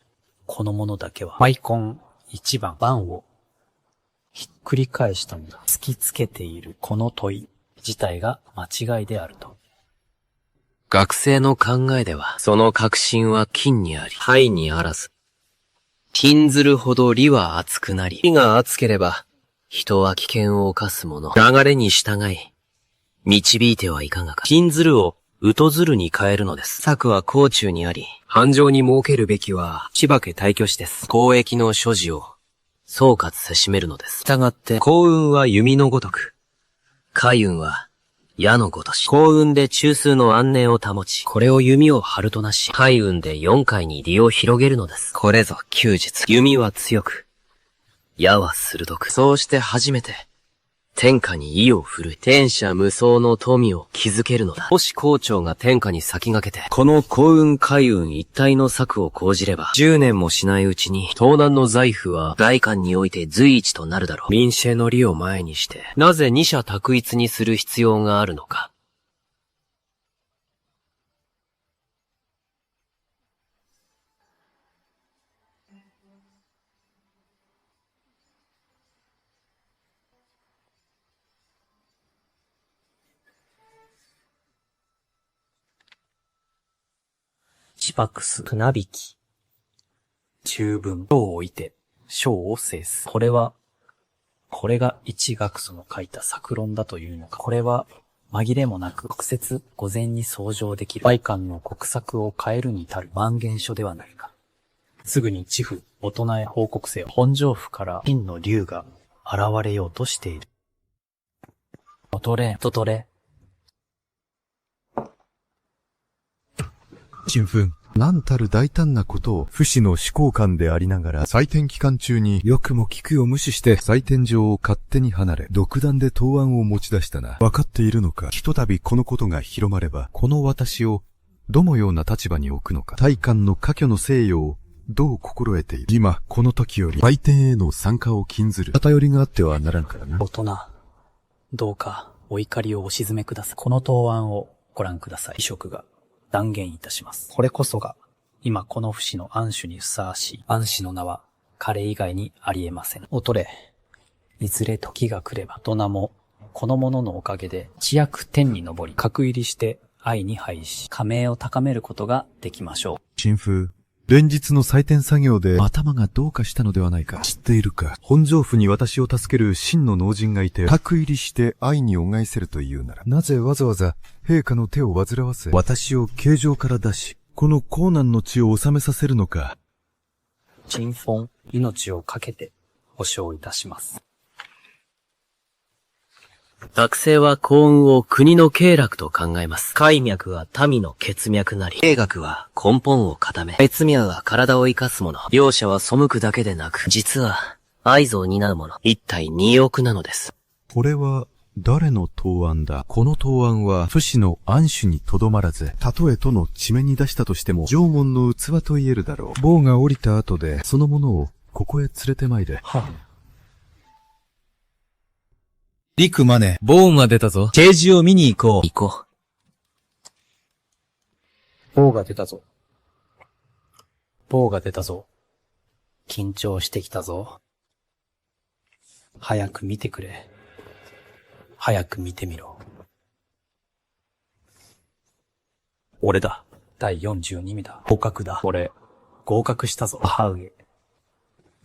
この者だけは、マイコン一番、番をひっくり返したのだ。突きつけているこの問い自体が間違いであると。学生の考えでは、その確信は金にあり、灰にあらず。金ずるほど利は厚くなり、利が厚ければ、人は危険を冒すもの。流れに従い、導いてはいかがか。金ずるを疎ずるに変えるのです。策は甲中にあり、藩上に設けるべきは、千葉家大挙使です。交易の所持を、総括せしめるのです。従って、幸運は弓のごとく、海運は、矢のごとし、幸運で中枢の安寧を保ち、これを弓を張るとなし、海運で四海に利を広げるのです。これぞ弓術。弓は強く、矢は鋭く、そうして初めて、天下に意を振るい、天下無双の富を築けるのだ。もし皇朝が天下に先駆けて、この幸運海運一体の策を講じれば、10年もしないうちに、東南の財富は外観において随一となるだろう。民衆の利を前にして、なぜ二者択一にする必要があるのか。シパクス、船引き。中文、章を置いて、章を制す。これが一学祖の書いた作論だというのか。これは、紛れもなく、国説、午前に奏上できる。外観の国策を変えるに足る万言書ではないか。すぐに地府、大人へ報告せよ。本城府から、金の竜が現れようとしている。トトレ。新聞。なんたる大胆なことを、不死の思考官でありながら、採点期間中によくも聞くを無視して、採点場を勝手に離れ、独断で答案を持ち出したな。わかっているのか。ひとたびこのことが広まれば、この私を、どのような立場に置くのか。大官の科挙の聖誉を、どう心得ている。今、この時より、採点への参加を禁ずる。偏りがあってはならんからな。大人、どうか、お怒りをお鎮めください。この答案をご覧ください。異色が。断言いたします。これこそが、今この不死の暗種にふさわしい。暗種の名は、彼以外にありえません。恐れ、いずれ時が来れば、大人も、この者のおかげで、知役天に昇り、格入りして愛に配し、加盟を高めることができましょう。新風、連日の採点作業で頭がどうかしたのではないか。知っているか。本城府に私を助ける真の老人がいて、格入りして愛に拝せるというなら、なぜわざわざ陛下の手を煩わせ、私を京城から出し、この江南の地を治めさせるのか。陳本、命をかけて保証いたします。学生は幸運を国の経絡と考えます。海脈は民の血脈なり、経学は根本を固め、越宮は体を生かすもの。両者は背くだけでなく、実は合図を担うもの。一体2億なのです。これは誰の答案だ。この答案は不死の暗種にとどまらず、たとえとの地面に出したとしても、縄文の器と言えるだろう。棒が降りた後で、そのものをここへ連れて参れ。陸マネ、ボーンが出たぞ。ケージを見に行こう。行こう。棒が出たぞ。棒が出たぞ。緊張してきたぞ。早く見てくれ。早く見てみろ。俺だ。第42味だ。合格だ。俺、合格したぞ。母上。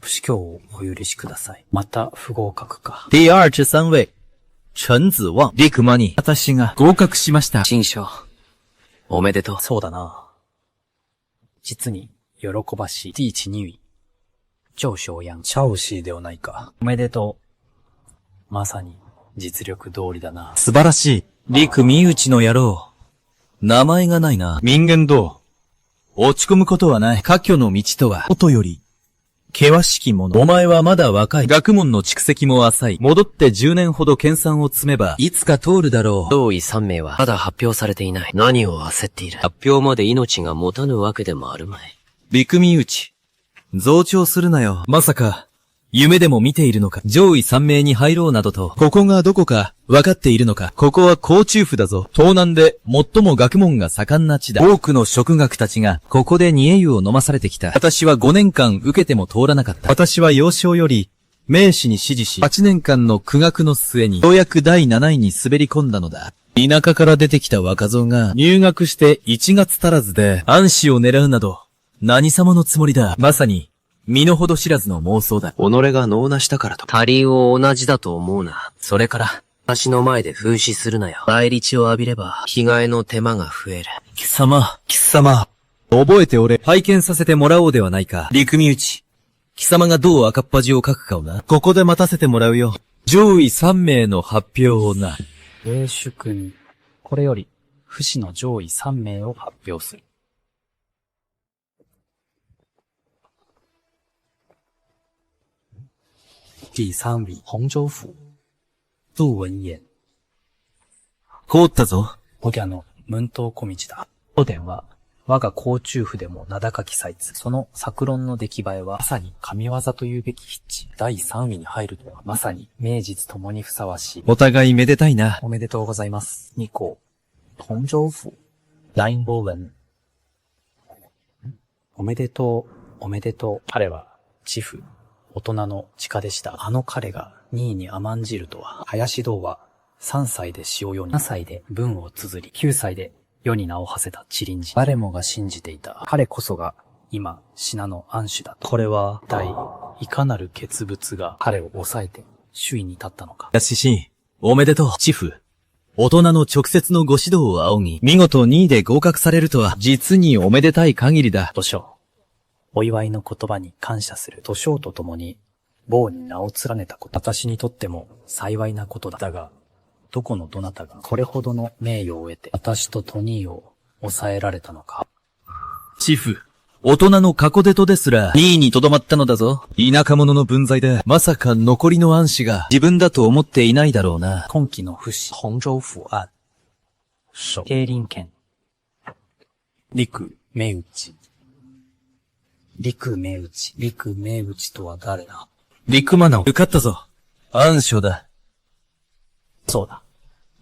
不死教をお許しください。また不合格か。第23位。陳子旺。陸マニ。私が合格しました。新章。おめでとう。そうだな。実に、喜ばしい。第2位。趙小陽。チャオシーではないか。おめでとう。まさに、実力通りだな。素晴らしい。陸身内の野郎。名前がないな。民間道。落ち込むことはない。科挙の道とは、音より、険しきもの。お前はまだ若い。学問の蓄積も浅い。戻って10年ほど研鑽を積めば、いつか通るだろう。同意3名は、まだ発表されていない。何を焦っている。発表まで命が持たぬわけでもあるまい。陸身内。増長するなよ。まさか、夢でも見ているのか。上位3名に入ろうなどと、ここがどこか分かっているのか。ここは甲中府だぞ。東南で最も学問が盛んな地だ。多くの職学たちがここで煮え湯を飲まされてきた。私は5年間受けても通らなかった。私は幼少より名士に師事し、8年間の苦学の末にようやく第7位に滑り込んだのだ。田舎から出てきた若造が入学して1月足らずで暗視を狙うなど、何様のつもりだ。まさに、身の程知らずの妄想だ。己が能なしたからと。他人を同じだと思うな。それから、私の前で風刺するなよ。返り血を浴びれば、着替えの手間が増える。貴様。覚えておれ。拝見させてもらおうではないか。陸身内。貴様がどう赤っ端を書くかをな。ここで待たせてもらうよ。上位3名の発表をな。米主君、これより、不死の上位3名を発表する。第3位、洪州府、杜文言。凍ったぞ。ホギャの文東小道だ。当殿は、我が甲中府でも名高き才津。その作論の出来栄えは、まさに神業というべき筆致。第3位に入るとは、まさに名実ともにふさわしい。お互いめでたいな。おめでとうございます。2校、洪州府、蘭波文。おめでとう、おめでとう。彼は、知府、大人の地下でした。あの彼が2位に甘んじるとは。林道は、3歳で詩を読み、7歳で文を綴り、9歳で世に名を馳せた知林人。誰もが信じていた。彼こそが、今、信濃安首だと。これは、一体、いかなる傑物が彼を抑えて、首位に立ったのか。しし、おめでとう。知府。大人の直接のご指導を仰ぎ、見事2位で合格されるとは、実におめでたい限りだ。図書。お祝いの言葉に感謝する。図書とともに、某に名を連ねたこと。私にとっても幸いなことだ。だが、どこのどなたがこれほどの名誉を得て、私とトニーを抑えられたのか。知府。大人の過去出とですら、2位にとどまったのだぞ。田舎者の分際で、まさか残りの暗視が自分だと思っていないだろうな。今期の不死、洪州府案。首、競輪権。陸、目打ち。陸目打ち。陸目打ちとは誰だ？陸マナを受かったぞ。暗所だ。そうだ。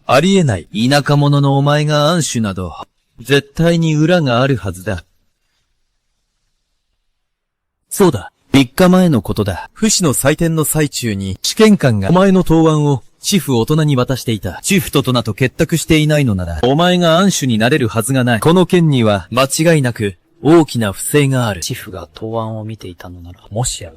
ありえない。田舎者のお前が暗手など、絶対に裏があるはずだ。そうだ。3日前のことだ。不死の祭典の最中に、試験官がお前の答案を、知府大人に渡していた。知府と大人と結託していないのなら、お前が暗手になれるはずがない。この件には、間違いなく、大きな不正がある。知府が答案を見ていたのなら、もしや、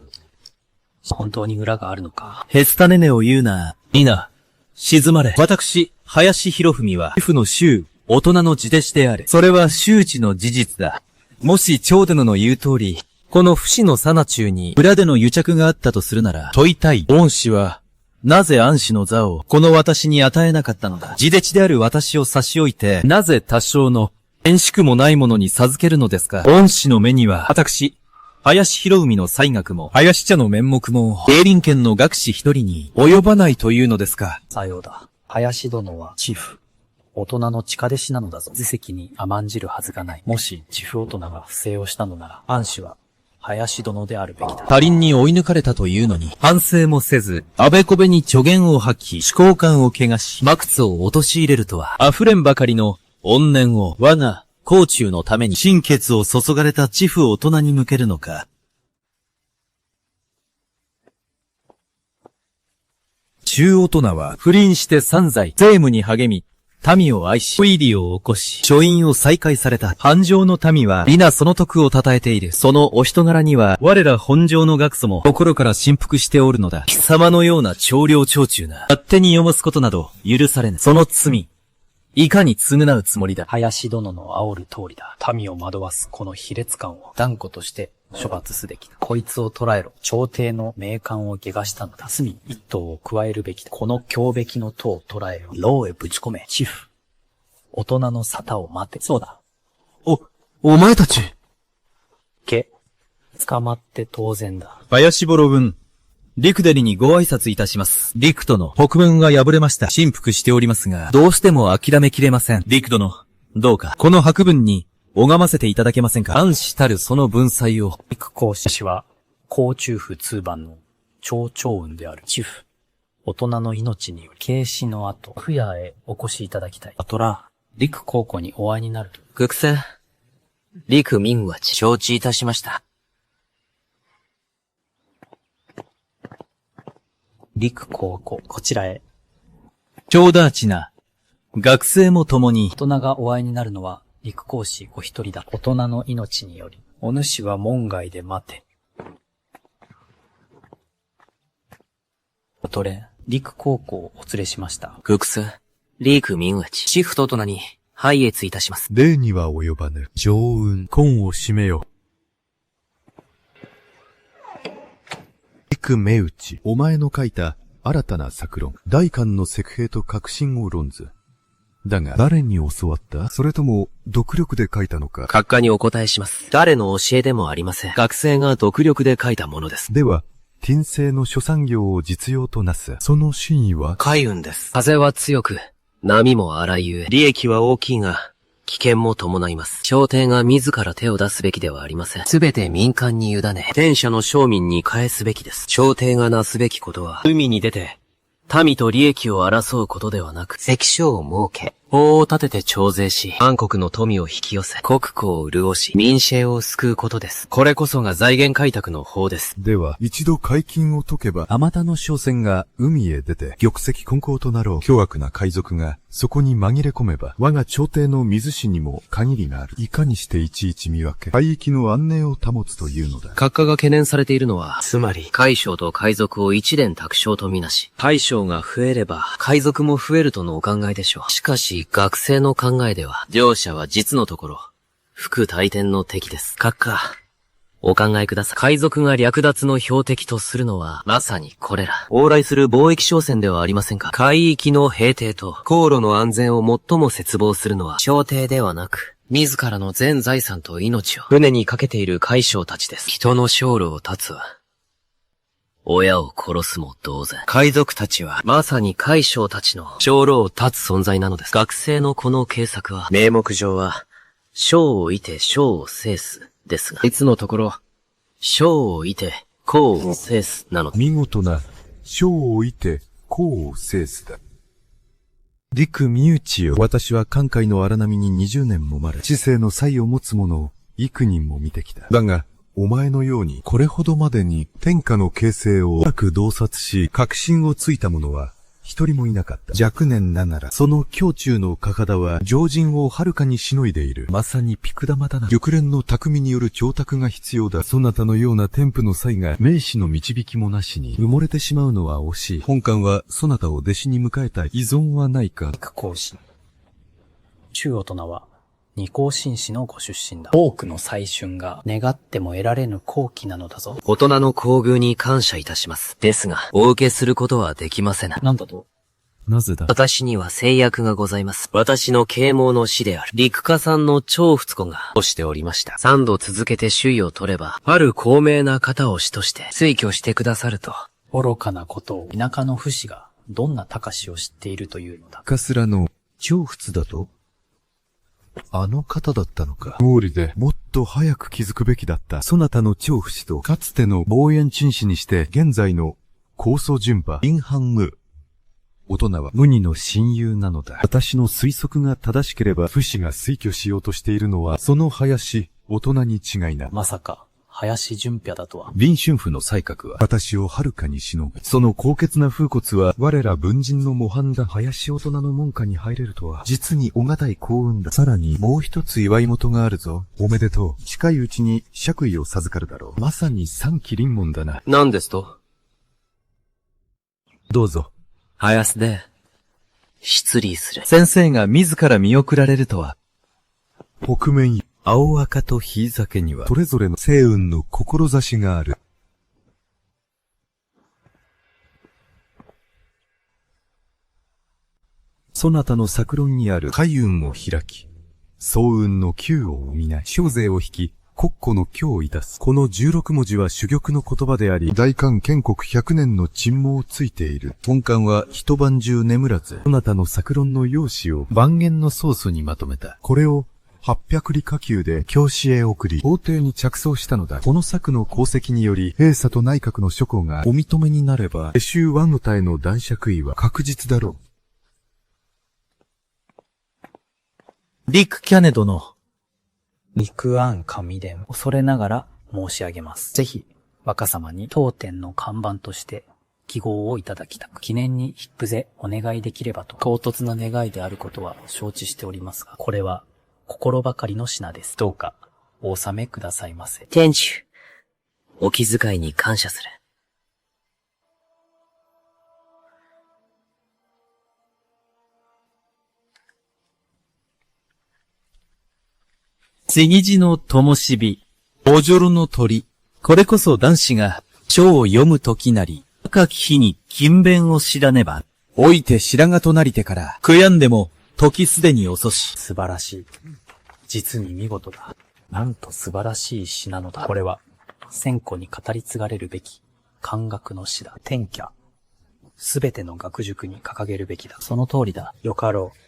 本当に裏があるのか。ヘスタネネを言うな。いいな。静まれ。私、林博文は、知府の州、大人の地弟子である。それは周知の事実だ。もし、長殿の言う通り、この不死のさな中に、裏での癒着があったとするなら、問いたい。恩師は、なぜ安氏の座を、この私に与えなかったのだ。地弟子である私を差し置いて、なぜ多少の、遠しくもないものに授けるのですか。恩師の目には、私、林博文の才学も、林茶の面目も、競輪圏の学士一人に、及ばないというのですか。さようだ。林殿は、知府。大人の地下弟子なのだぞ。図席に甘んじるはずがない。もし、知府大人が不正をしたのなら、安氏は、林殿であるべきだ。他人に追い抜かれたというのに、反省もせず、あべこべに助言を発揮、思考感を汚し、マクツを陥れるとは、溢れんばかりの怨念を我が甲中のために心血を注がれた知府大人に向けるのか。中大人は不倫して散財、税務に励み、民を愛し、推理を起こし、書院を再開された。繁盛の民は、皆その徳を称えている。そのお人柄には、我ら本上の学祖も、心から振服しておるのだ。貴様のような長領長中な、勝手に読ますことなど、許されぬ。その罪、いかに償うつもりだ。林殿の煽る通りだ。民を惑わすこの卑劣感を断固として処罰すべきだ。こいつを捕らえろ。朝廷の名官を汚したのだ。罪一等を加えるべきだ。この強べの徒を捕らえろ。牢へぶち込め。知府。大人の沙汰を待て。そうだ。お前たち。捕まって当然だ。林ボロ軍。陸デリにご挨拶いたします。陸殿、北文が破れました。振幅しておりますが、どうしても諦めきれません。陸殿、どうか、この白文に、拝ませていただけませんか。安したるその文才を。陸公子は、甲中府通番の長長雲である。知府。大人の命により、警視の後、府屋へお越しいただきたい。あとら、陸公子にお会いになると。グクセン、陸民は承知いたしました。陸公子、こちらへ。長ダーチな、学生も共に。大人がお会いになるのは、陸公子ご一人だ。大人の命により、お主は門外で待て。おとれ、陸高校をお連れしました。ククス、リークミンウチ、シフトとなに、拝謁いたします。礼には及ばぬ。上運、婚を締めよ。陸目内、お前の書いた新たな作論。大官の石兵と革新を論ず。だが、誰に教わった？それとも、独力で書いたのか？閣下にお答えします。誰の教えでもありません。学生が独力で書いたものです。では、天聖の諸産業を実用となす。その真意は？海運です。風は強く、波も荒いゆえ、利益は大きいが、危険も伴います。朝廷が自ら手を出すべきではありません。すべて民間に委ね、天下の庶民に返すべきです。朝廷がなすべきことは、海に出て、民と利益を争うことではなく、関所を設け、法を立てて徴税し、万国の富を引き寄せ、国庫を潤し、民衆を救うことです。これこそが財源開拓の法です。では、一度解禁を解けば、あまたの商船が海へ出て、玉石混交となろう。凶悪な海賊が、そこに紛れ込めば、我が朝廷の水師にも限りがある。いかにしていちいち見分け、海域の安寧を保つというのだ。閣下が懸念されているのは、つまり、海将と海賊を一連卓将とみなし、海将が増えれば、海賊も増えるとのお考えでしょう。しかし、学生の考えでは、両者は実のところ、副大天の敵です。閣下、お考えください。海賊が略奪の標的とするのは、まさにこれら。往来する貿易商船ではありませんか。海域の平定と、航路の安全を最も切望するのは、朝廷ではなく、自らの全財産と命を、船にかけている海将たちです。人の生路を断つは、親を殺すも同然。海賊たちは、まさに海将たちの生路を断つ存在なのです。学生のこの計策は、名目上は、将を射て将を制す。ですが、いつのところ、将を射て、功を制すなの。見事な、将を射て、功を制すだ。陸身内よ。私は寛解の荒波に20年もまれ、知性の才を持つ者を幾人も見てきた。だが、お前のように、これほどまでに天下の形勢を深く洞察し、確信をついた者は、一人もいなかった。若年ながら、その胸中のかかだは、常人をはるかにしのいでいる。まさにピク玉だな。玉蓮の匠による調達が必要だ。そなたのような天賦の才が、名士の導きもなしに、埋もれてしまうのは惜しい。本官は、そなたを弟子に迎えたい。依存はないか。陸公子。中大人は、二皇紳士のご出身だ。多くの祭春が願っても得られぬ好機なのだぞ。大人の厚遇に感謝いたします。ですが、お受けすることはできません。なんだと？なぜだ？私には制約がございます。私の啓蒙の師である、陸家さんの長仏子が、としておりました。3度続けて首位を取れば、ある高名な方を師として推挙してくださると。愚かなことを、田舎の不死が、どんな高しを知っているというのだ。かすらの、長仏だと？あの方だったのか。毛利でもっと早く気づくべきだった。そなたの長不死とかつての望遠鎮士にして現在の高祖順派林藩無。大人は無二の親友なのだ。私の推測が正しければ不死が推挙しようとしているのはその林、大人に違いない。まさか。林順平だとは。林春府の才覚は私をはるかにしのぐ。その高潔な風骨は我ら文人の模範だ。林大人の門下に入れるとは実におがたい幸運だ。さらにもう一つ祝い事があるぞ。おめでとう。近いうちに爵位を授かるだろう。まさに三期臨門だな。何ですと？どうぞ。林で、失礼する。先生が自ら見送られるとは。北面青赤と日酒には、それぞれの星雲の志がある。そなたの作論にある海運を開き、総雲の九を生みない、小勢を引き、国庫の教をいたす。この16文字は珠玉の言葉であり、大韓建国100年の沈黙をついている。本官は一晩中眠らず、そなたの作論の要旨を万元のソースにまとめた。これを、800里下級で教師へ送り、法廷に着想したのだ。この策の功績により、閉鎖と内閣の諸侯がお認めになれば、世襲ワンの隊の男爵位は確実だろう。陸キャネ殿。陸安神殿、恐れながら申し上げます。ぜひ、若様に当店の看板として、記号をいただきたく、記念に筆付ぜお願いできればと、唐突な願いであることは承知しておりますが、これは、心ばかりの品です。どうか、お納めくださいませ。天主、お気遣いに感謝する。次地の灯火、おじょろの鳥。これこそ男子が書を読むときなり、赤き日に勤勉を知らねば、老いて白髪となりてから、悔やんでも時すでに遅し。素晴らしい。実に見事だ。なんと素晴らしい詩なのだ。これは、千古に語り継がれるべき、漢学の詩だ。天下。すべての学塾に掲げるべきだ。その通りだ。よかろう。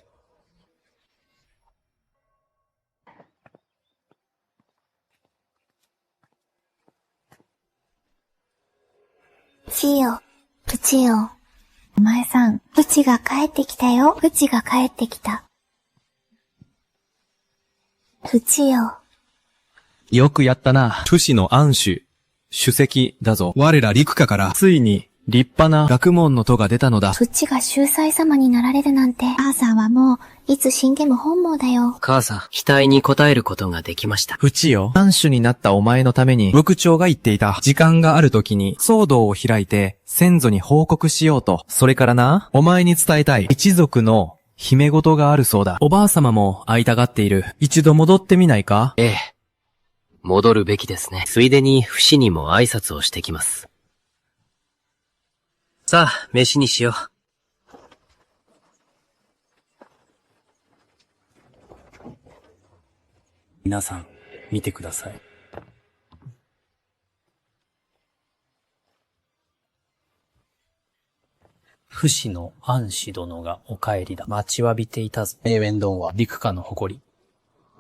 ちよ、プチよ。お前さん、プチが帰ってきたよ。プチが帰ってきた。プチよ。よくやったな。不死の安守、主席だぞ。我ら陸下から、ついに、立派な学問の徒が出たのだ。プチが秀才様になられるなんて、母さんはもう、いつ死んでも本望だよ。母さん、期待に応えることができました。プチよ。安守になったお前のために、部長が言っていた。時間がある時に、騒動を開いて、先祖に報告しようと。それからな、お前に伝えたい。一族の、秘め事があるそうだ。おばあ様も会いたがっている。一度戻ってみないか？ええ。戻るべきですね。ついでに、不死にも挨拶をしてきます。さあ、飯にしよう。皆さん、見てください。不死の安氏殿がお帰りだ。待ちわびていたぞ。永遠丼は陸下の誇り。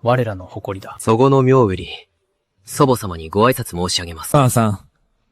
我らの誇りだ。そごの妙売り。祖母様にご挨拶申し上げます。母さん、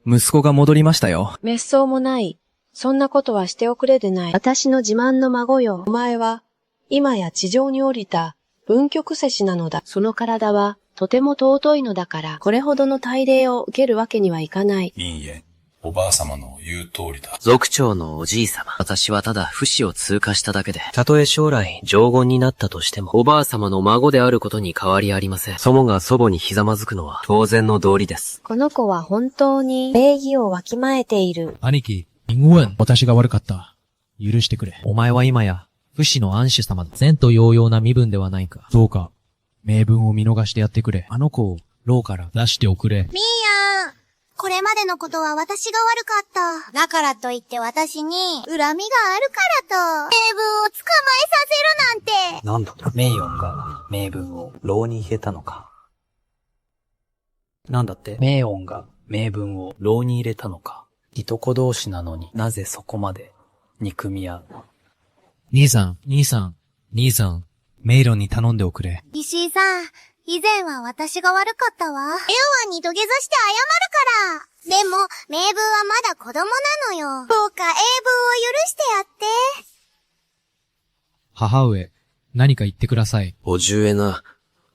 息子が戻りましたよ。滅相もない。そんなことはしておくれでない。私の自慢の孫よ。お前は、今や地上に降りた文曲世子なのだ。その体は、とても尊いのだから、これほどの大礼を受けるわけにはいかない。いいえ、おばあ様の言う通りだ。族長のおじい様。私はただ不死を通過しただけで、たとえ将来、上言になったとしても、おばあ様の孫であることに変わりありません。祖母が祖母にひざまずくのは、当然の道理です。この子は本当に、礼儀をわきまえている。兄貴、私が悪かった。許してくれ。お前は今や、不死の安守様だ。前途洋々な身分ではないか。どうか、名分を見逃してやってくれ。あの子を、牢から出しておくれ。ミーヤン、これまでのことは私が悪かった。だからといって私に、恨みがあるからと、名分を捕まえさせるなんて。なんだと、名誉が名分を牢に入れたのか。なんだって、名誉が名分を牢に入れたのか。いとこ同士なのになぜそこまで憎み合う。兄さん、メイロンに頼んでおくれ。石井さん、以前は私が悪かったわ。エオワンに土下座して謝るから。でも、名分はまだ子供なのよ。どうか英文を許してやって。母上、何か言ってください。おじゅえな、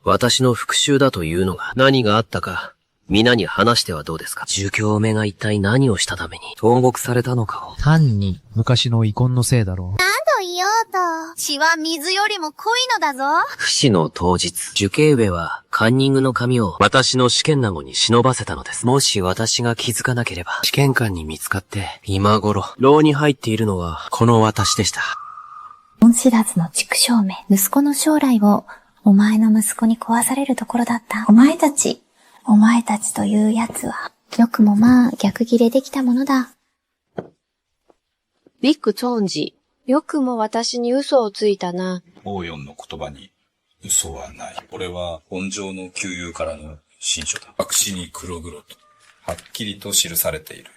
私の復讐だというのが何があったか、皆に話してはどうですか。儒教めが一体何をしたために投獄されたのかを。単に昔の遺恨のせいだろう。何度言おうと、血は水よりも濃いのだぞ。不死の当日、受刑上はカンニングの紙を私の試験なごに忍ばせたのです。もし私が気づかなければ、試験官に見つかって、今頃、牢に入っているのはこの私でした。恩知らずの畜生め、息子の将来を、お前の息子に壊されるところだった。お前たちというやつは、よくもまあ逆ギレできたものだ。ビッグチョンジ、よくも私に嘘をついたな。王四の言葉に嘘はない。これは本上の旧友からの新書だ。白紙に黒々と、はっきりと記されている。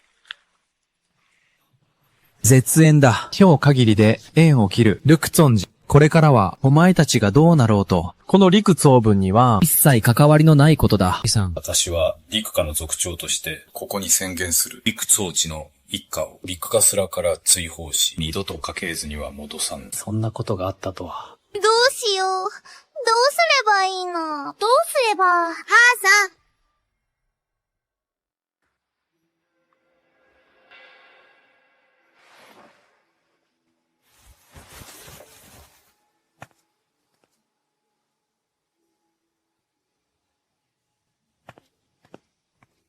絶縁だ。今日限りで縁を切る。ルクツォンジ。これからは、お前たちがどうなろうと、この陸長文には、一切関わりのないことだ。私は陸下の族長として、ここに宣言する。陸長地の一家を陸下すらから追放し、二度と家系図には戻さん。そんなことがあったとは。どうしよう。どうすればいいの？どうすれば。母さん。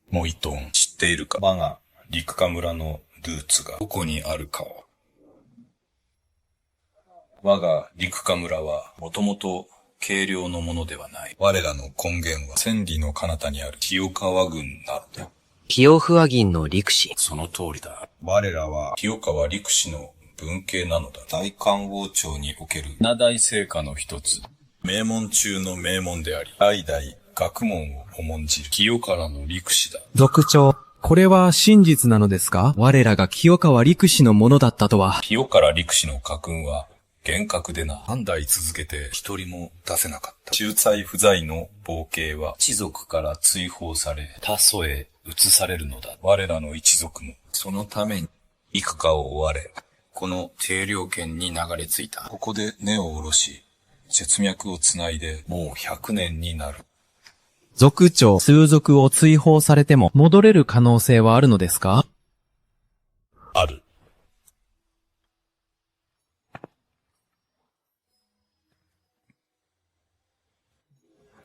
もう一トン知っているか。我が陸下村のルーツがどこにあるかを。我が陸下村はもともと軽量のものではない。我らの根源は千里の彼方にある清川郡なのだ。清不銀の陸士。その通りだ。我らは清川陸士の分家なのだ。大漢王朝における七大聖家の一つ。名門中の名門であり、代々学問を重んじる清川の陸士だ。族長、これは真実なのですか？我らが清川陸士のものだったとは。清川陸士の家訓は、厳格でな。3代続けて一人も出せなかった。仲裁不在の傍系は、一族から追放され、他祖へ移されるのだ。我らの一族も、そのために、幾日を追われ、この定領圏に流れ着いた。ここで根を下ろし、血脈をつないで、もう100年になる。族長、数族を追放されても戻れる可能性はあるのですか？ある。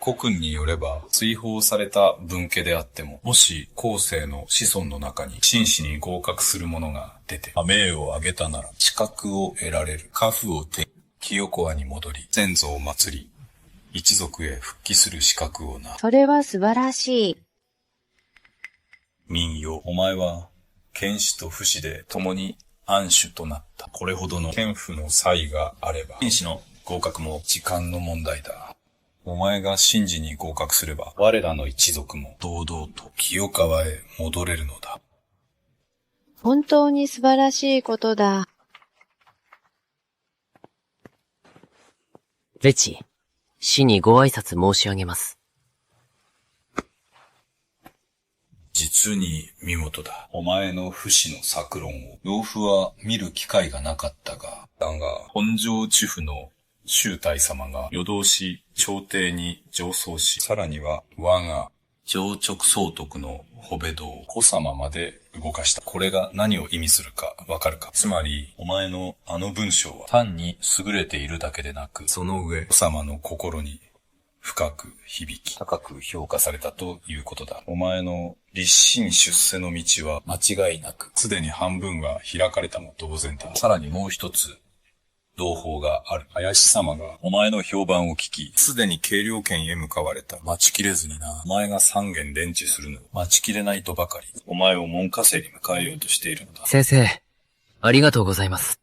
古訓によれば、追放された分家であっても、もし後世の子孫の中に真摯に合格する者が出て、名を挙げたなら、資格を得られる。家父を手に、清川に戻り、先祖を祀り、一族へ復帰する資格をな。それは素晴らしい。民よ、お前は、剣士と不死で共に安守となった。これほどの剣賦の才があれば、剣士の合格も時間の問題だ。お前が神事に合格すれば、我らの一族も堂々と清川へ戻れるのだ。本当に素晴らしいことだ。レチ、死にご挨拶申し上げます。実に見事だ。お前の不死の策論を、老夫は見る機会がなかったが、だが、本城地府の周大様が夜通し朝廷に上奏し、さらには我が上直総督の保部堂、子様まで動かした。これが何を意味するかわかるか？つまり、お前のあの文章は単に優れているだけでなく、その上、子様の心に深く響き、高く評価されたということだ。お前の立身出世の道は間違いなく、すでに半分は開かれたも同然だ。さらにもう一つ、同胞がある。林様がお前の評判を聞き、すでに軽量圏へ向かわれた。待ちきれずにな。お前が3軒連致するのを待ちきれないとばかり、お前を門下生に迎えようとしているのだ。先生、ありがとうございます。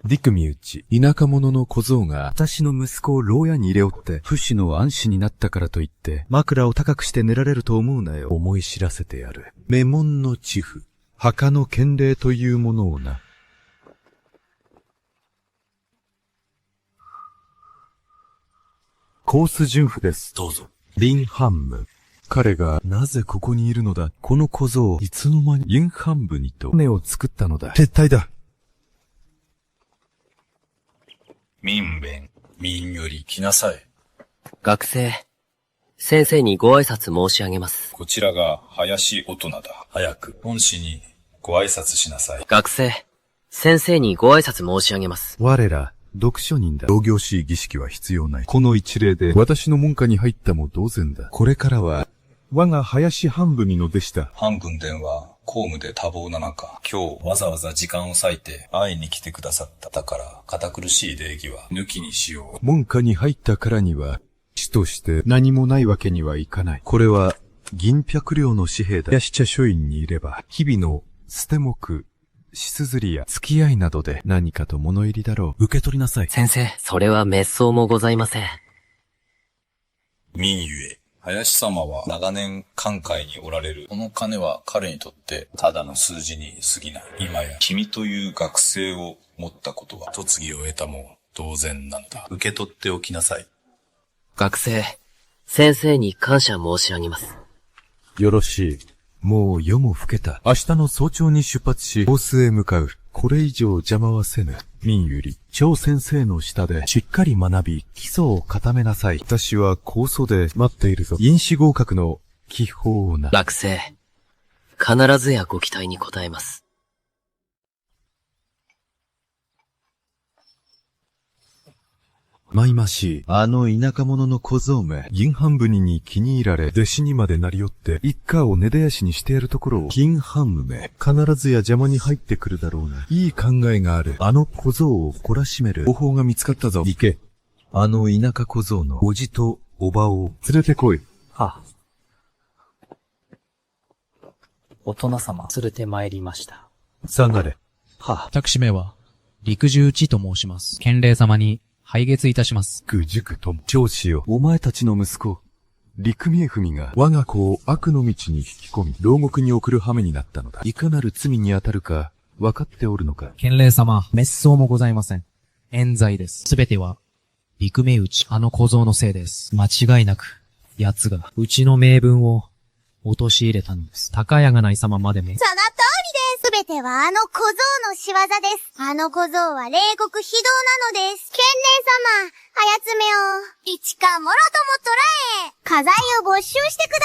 陸身内、田舎者の小僧が、私の息子を牢屋に入れおって、不死の安死になったからといって、枕を高くして寝られると思うなよ。思い知らせてやる。名門の地府、墓の献礼というものをな。コース巡府です。どうぞ。リンハンム。彼がなぜここにいるのだ。この小僧、いつの間にユンハンブにと船を作ったのだ。撤退だ。民弁、民より来なさい。学生、先生にご挨拶申し上げます。こちらが林大人だ。早く、本氏にご挨拶しなさい。学生、先生にご挨拶申し上げます。我ら、読書人だ。同業しい儀式は必要ない。この一例で私の門下に入ったも同然だ。これからは、我が林半分の弟子だ。半分伝は公務で多忙な中、今日わざわざ時間を割いて会いに来てくださった。だから、堅苦しい礼儀は抜きにしよう。門下に入ったからには、師として何もないわけにはいかない。これは、銀百両の紙幣だ。林茶書院にいれば、日々の捨て目、しすずりや付き合いなどで何かと物入りだろう。受け取りなさい。先生、それは滅相もございません。民ゆえ、林様は長年寛解におられる。この金は彼にとってただの数字に過ぎない。今や君という学生を持ったことは嫁ぎを得たも同然なんだ。受け取っておきなさい。学生、先生に感謝申し上げます。よろしい。もう夜も更けた。明日の早朝に出発し、コースへ向かう。これ以上邪魔はせぬ。民より、張先生の下でしっかり学び、基礎を固めなさい。私は高祖で待っているぞ。院士合格の気泡をな。学生、必ずやご期待に応えます。まいましい。あの田舎者の小僧め、銀半分に気に入られ、弟子にまでなり寄って、一家を根絶やしにしてやるところを、銀半分め、必ずや邪魔に入ってくるだろうな。いい考えがある。あの小僧を懲らしめる方法が見つかったぞ。行け。あの田舎小僧のおじとおばを連れてこい。はあ。お殿様、連れて参りました。下がれ。はあ。私名は、陸十一と申します。賢霊様に拝謁いたします。ぐじゅくとも。長子よ、お前たちの息子、陸見えふみが我が子を悪の道に引き込み、牢獄に送る羽目になったのだ。いかなる罪に当たるか、分かっておるのか。賢霊様、滅相もございません。冤罪です。すべては、陸目打ち、あの小僧のせいです。間違いなく、奴が、うちの名分を、陥れたのです。高谷がない様までも。その通りです。すべてはあの小僧の仕業です。あの小僧は冷酷非道なのです。賢霊様、あやつめを、一かもろとも捕らえ、家財を没収してくだ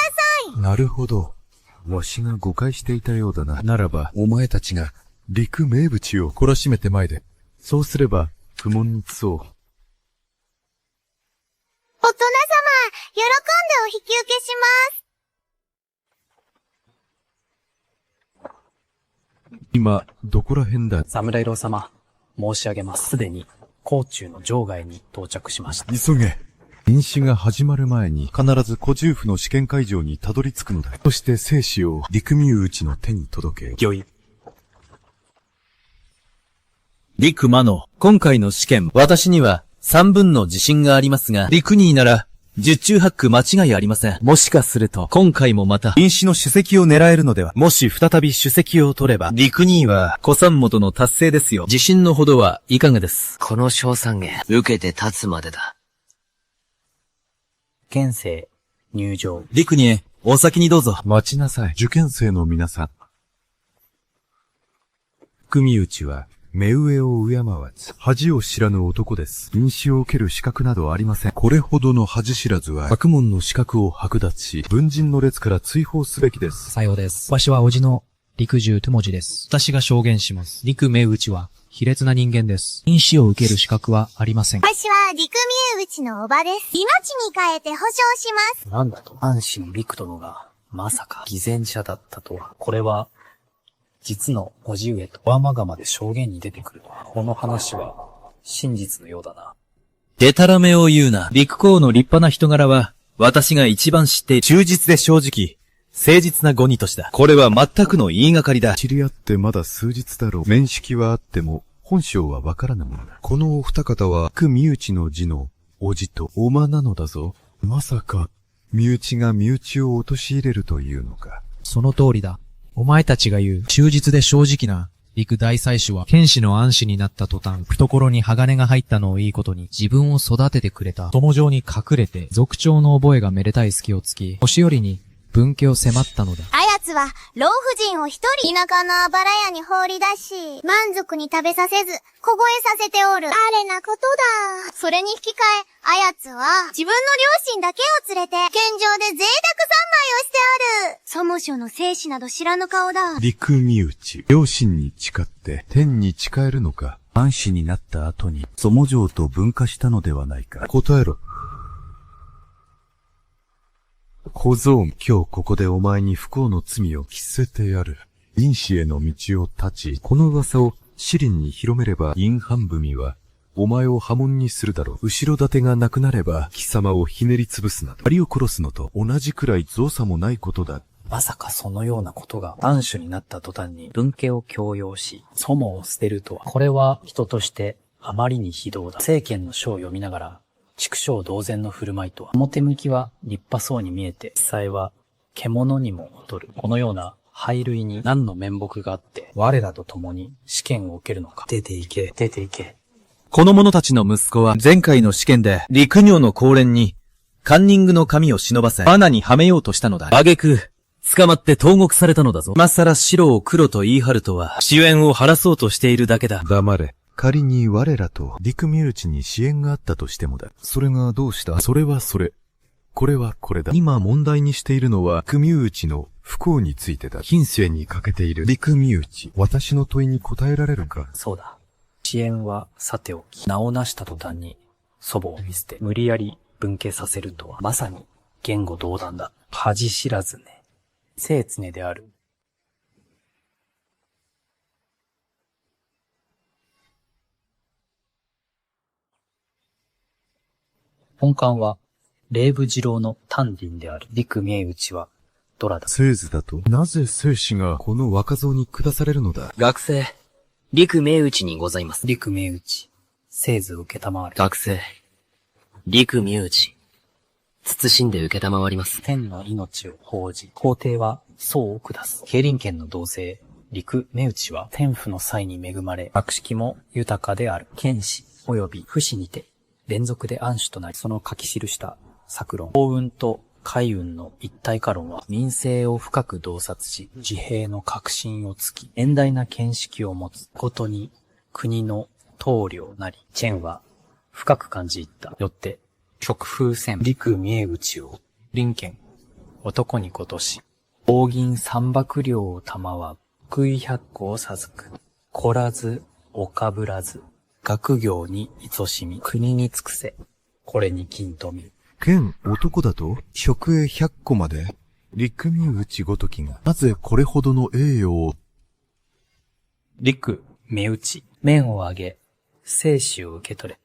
さい。なるほど。わしが誤解していたようだな。ならば、お前たちが、陸名淵を懲らしめてまいれ。そうすれば、不問にそう。お殿様、喜んでお引き受けします。今、どこら辺だ？侍郎様、申し上げます。すでに、甲中の城外に到着しました。急げ。飲酒が始まる前に、必ず古中府の試験会場にたどり着くのだ。そして生死を陸見打ちの手に届け。御意。陸魔の、今回の試験、私には3分の自信がありますが、陸兄なら、十中八九間違いありません。もしかすると、今回もまた、飲酒の首席を狙えるのでは。もし再び首席を取れば、陸兄は、古参元の達成ですよ。自信のほどはいかがです？この賞賛言、受けて立つまでだ。県生、入場。陸兄へ、お先にどうぞ。待ちなさい。受験生の皆さん。組内は、目上を敬わず、恥を知らぬ男です。飲酒を受ける資格などありません。これほどの恥知らずは、学問の資格を剥奪し、文人の列から追放すべきです。さようです。わしは叔父の陸十ともじです。私が証言します。陸目打ちは、卑劣な人間です。飲酒を受ける資格はありません。わしは陸見え打ちのおばです。命に変えて保証します。なんだと？安心陸殿が、まさか、偽善者だったとは。これは、実の叔父上と、わまがまで証言に出てくるとは。この話は、真実のようだな。でたらめを言うな。陸公の立派な人柄は、私が一番知って、忠実で正直、誠実なゴニトシだ。これは全くの言いがかりだ。知り合ってまだ数日だろう。面識はあっても、本性はわからぬものだ。このお二方は、身内の字の、叔父と、おまなのだぞ。まさか、身内が身内を陥れるというのか。その通りだ。お前たちが言う、忠実で正直な、陸大祭司は、剣士の暗視になった途端、懐に鋼が入ったのをいいことに、自分を育ててくれた、友情に隠れて、族長の覚えがめでたい隙をつき、星寄りに、分家を迫ったのだ。あやつは、老婦人を一人、田舎のあばら屋に放り出し、満足に食べさせず、凍えさせておる。あれなことだ。それに引き換え、あやつは、自分の両親だけを連れて、剣場で贅沢三昧をしておる。そもその生死など知らぬ顔だ。陸身内、両親に誓って、天に誓えるのか。安死になった後に、祖母城と分化したのではないか。答えろ。小僧、今日ここでお前に不幸の罪を着せてやる。因子への道を立ち、この噂を市林に広めれば、因半文は、お前を破門にするだろう。後ろ盾がなくなれば、貴様をひねり潰すなど。槍を殺すのと同じくらい造作もないことだ。まさかそのようなことが暗種になった途端に分家を強要し、祖母を捨てるとは。これは人としてあまりに非道だ。政権の書を読みながら、畜生同然の振る舞いとは。表向きは立派そうに見えて、実際は獣にも劣る。このような敗類に何の面目があって、我らと共に試験を受けるのか。出て行け、出て行け。この者たちの息子は前回の試験で陸女の高連にカンニングの髪を忍ばせ罠にはめようとしたのだ。挙句、捕まって投獄されたのだぞ。今更白を黒と言い張るとは、支援を晴らそうとしているだけだ。黙れ。仮に我らと陸身内に支援があったとしてもだ。それがどうした？それはそれ。これはこれだ。今問題にしているのは、組内の不幸についてだ。近世に欠けている陸身内。私の問いに答えられるか？そうだ。支援はさておき、名を成した途端に祖母を見捨て、無理やり分家させるとは、まさに言語道断だ。恥知らずね。聖常である。本館は、霊部次郎の丹林である。陸明内は、ドラだ。聖図だと？なぜ聖子がこの若造に下されるのだ？学生、陸明内にございます。陸明内、聖図を受けたまわる。学生、陸明内、慎んで受けたまわります。天の命を報じ、皇帝は僧を下す。競輪権の同姓、陸明内は天賦の際に恵まれ、学識も豊かである。剣士及び不死にて、連続で安守となり、その書き記した作論。幸運と海運の一体化論は民政を深く洞察し、自閉の革新をつき、遠大な見識を持つことに国の棟梁なり、チェンは深く感じ入った。よって、極風船、陸明内を、林権、男にことし、大銀三百両を賜う、福井百個を授く、凝らず、おかぶらず、学業に勤しみ、国に尽くせ、これに均とみ。剣男だと職営100個まで陸明内ごときがなぜこれほどの栄誉を。陸明内、面を上げ、生死を受け取れ。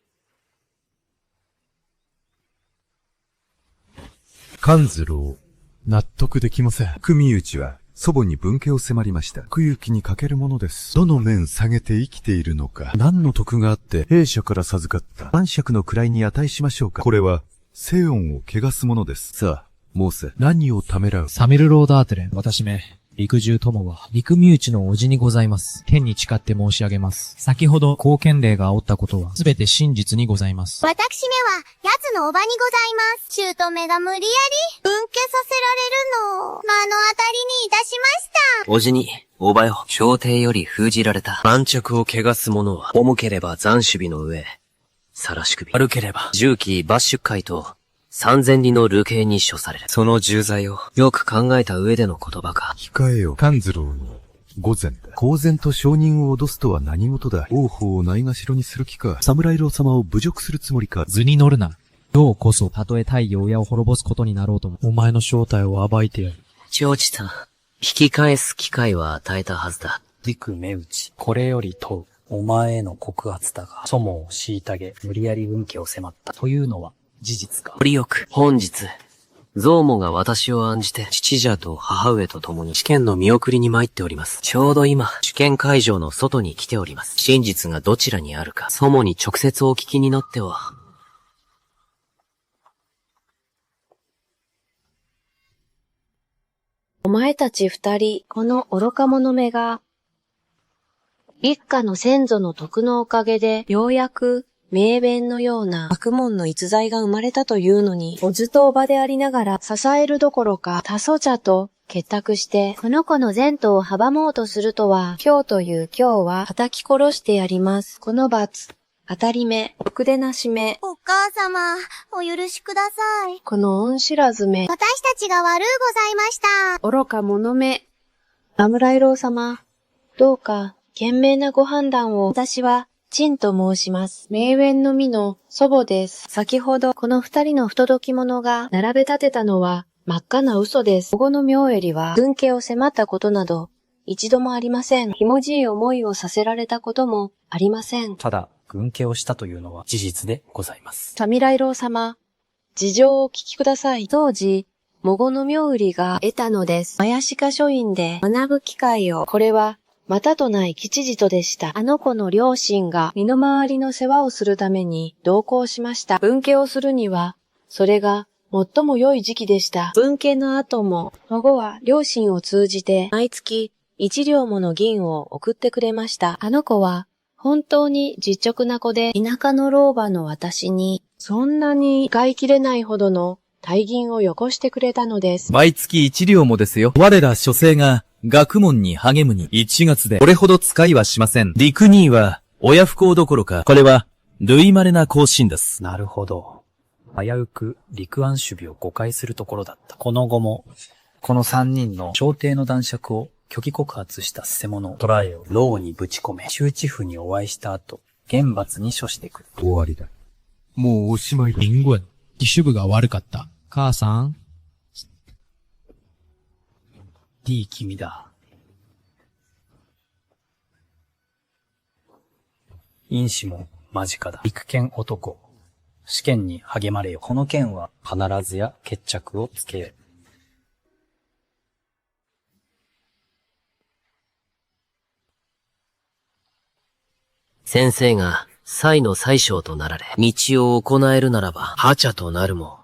勘九郎、納得できません。陸明内は祖母に分家を迫りました。空行きに欠けるものです。どの面下げて生きているのか、何の徳があって弊社から授かった晩酌の位に値しましょうか。これは静音を汚すものです。さあ、申せ。何をためらう。サミルローダーテレン、私め、陸中友は、陸身内の叔父にございます。天に誓って申し上げます。先ほど、後見霊が煽ったことは、すべて真実にございます。私めは、奴のおばにございます。姑が無理やり、分家させられるのを、目の当たりにいたしました。叔父に、おばよ、朝廷より封じられた。晩酌を汚す者は、重ければ斬首の上、晒し首。悪ければ、重機抜出会と、3000里の流刑に処される。その重罪を、よく考えた上での言葉か。控えよ、勘九郎の御前だ。公然と証人を脅すとは何事だ。王法をないがしろにする気か。侍郎様を侮辱するつもりか。図に乗るな。今日こそ、たとえ太陽親を滅ぼすことになろうとも、お前の正体を暴いてやる。長治さん、引き返す機会は与えたはずだ。陸明内、これより問う。お前への告発だが、祖母を虐げ、無理やり分家を迫ったというのは事実か。よりよく、本日、ゾウモが私を案じて、父者と母上と共に試験の見送りに参っております。ちょうど今、試験会場の外に来ております。真実がどちらにあるか、祖母に直接お聞きになっては。お前たち二人、この愚か者めが、一家の先祖の徳のおかげで、ようやく、名弁のような学問の逸材が生まれたというのに、おずとおばでありながら、支えるどころか、多祖茶と結託して、この子の前途を阻もうとするとは、今日という今日は、叩き殺してやります。この罰、当たり目、ろくでなしめ。お母様、お許しください。この恩知らずめ。私たちが悪うございました。愚か者め。侍郎様、どうか、賢明なご判断を。私は、陳と申します。名園の実の祖母です。先ほど、この二人の不届き者が並べ立てたのは、真っ赤な嘘です。保護の妙襟は、分家を迫ったことなど、一度もありません。ひもじい思いをさせられたこともありません。ただ、分家をしたというのは事実でございます。侍郎様、事情をお聞きください。当時、保護の妙売りが得たのです。怪しか書院で学ぶ機会を。これは、またとない吉事とでした。あの子の両親が身の回りの世話をするために同行しました。分家をするには、それが最も良い時期でした。分家の後も、孫は両親を通じて毎月1両もの銀を送ってくれました。あの子は本当に実直な子で、田舎の老婆の私にそんなに使い切れないほどの大銀をよこしてくれたのです。毎月1両もですよ。我ら諸生が学問に励むに1月でこれほど使いはしません。陸兄は親不孝どころか、これは類稀な更新です。なるほど。危うく陸安守備を誤解するところだった。この後も、この3人の朝廷の男爵を虚偽告発した捨者を捕らえを牢にぶち込め、周知府にお会いした後、厳罰に処してくる。終わりだ。もうおしまいだ。リンゴン、義手部が悪かった。母さん。いい君だ。因子も間近だ。陸犬男、試験に励まれよ。この件は必ずや決着をつけよ。先生が、才の宰相となられ、道を行えるならば、覇者となるも、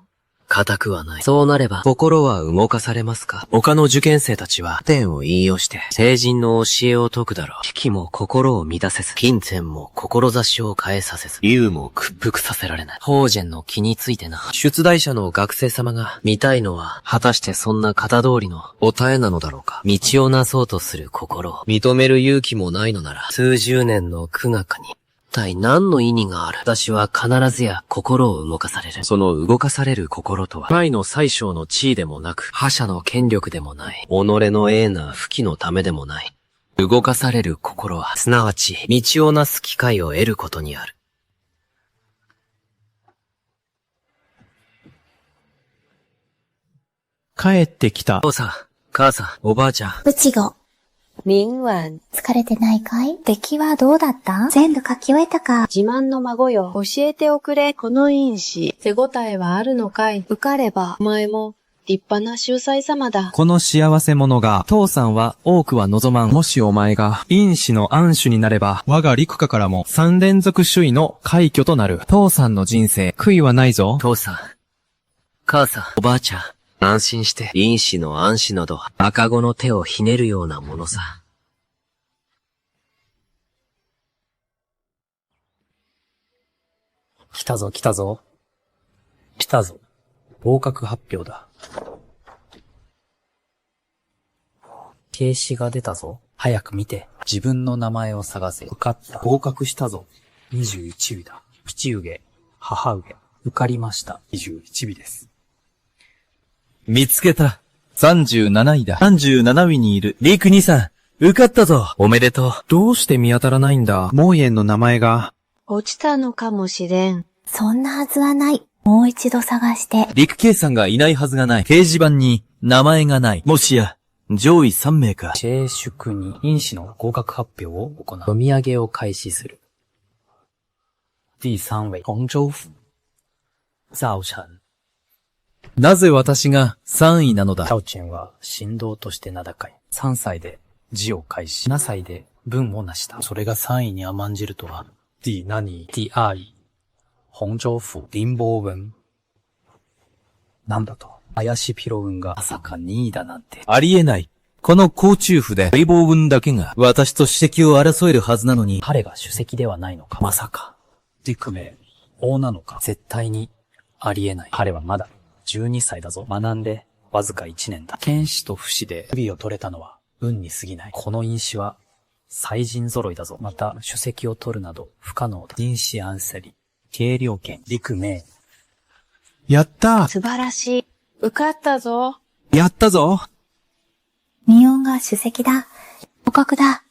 固くはない。そうなれば、心は動かされますか？他の受験生たちは、天を引用して、聖人の教えを説くだろう。危機も心を乱せず、金銭も志を変えさせず、竜も屈服させられない。法然の気についてな。出題者の学生様が見たいのは、果たしてそんな型通りのお答えなのだろうか。道をなそうとする心を認める勇気もないのなら、数十年の苦学に、一体何の意味がある？私は必ずや心を動かされる。その動かされる心とは、前の宰相の地位でもなく、覇者の権力でもない、己の栄な不義のためでもない。動かされる心は、すなわち、道をなす機会を得ることにある。帰ってきた。父さん、母さん、おばあちゃん。うちご。明晚。疲れてないかい？出来はどうだった？全部書き終えたか？自慢の孫よ。教えておくれ。この因子。手応えはあるのかい？受かれば、お前も、立派な秀才様だ。この幸せ者が、父さんは多くは望まん。もしお前が、因子の安守になれば、我が陸下からも3連続首位の快挙となる。父さんの人生、悔いはないぞ。父さん、母さん、おばあちゃん。安心して、因子の安心など、赤子の手をひねるようなものさ。来たぞ来たぞ。来たぞ。合格発表だ。形式が出たぞ。早く見て。自分の名前を探せ。受かった。合格したぞ。21位だ。口受け、母受け。受かりました。21位です。見つけた。37位だ。37位にいる。陸兄さん、受かったぞ。おめでとう。どうして見当たらないんだ？モーエンの名前が。落ちたのかもしれん。そんなはずはない。もう一度探して。陸圭さんがいないはずがない。掲示板に名前がない。もしや、上位3名か。静粛に因子の合格発表を行う。読み上げを開始する。第3位、洪州府。造成。なぜ私が3位なのだ？ザオチェンは神童として名高い。3歳で字を開始。7歳で文を成した。それが3位に甘んじるとは。第2位、第2位。洪州府林波文。なんだと。林ピロ雲がまさか2位だなんて。ありえない。この甲中府で林波雲だけが私と主席を争えるはずなのに。彼が主席ではないのか。まさか。陸名、王なのか。絶対にありえない。彼はまだ12歳だぞ。学んでわずか1年だ。剣士と不死で首を取れたのは運に過ぎない。この因子は才人揃いだぞ。また主席を取るなど不可能だ。因子アンセリ、軽量剣、陸名。やったー。素晴らしい。受かったぞ。やったぞ。ミオンが主席だ。合格だ。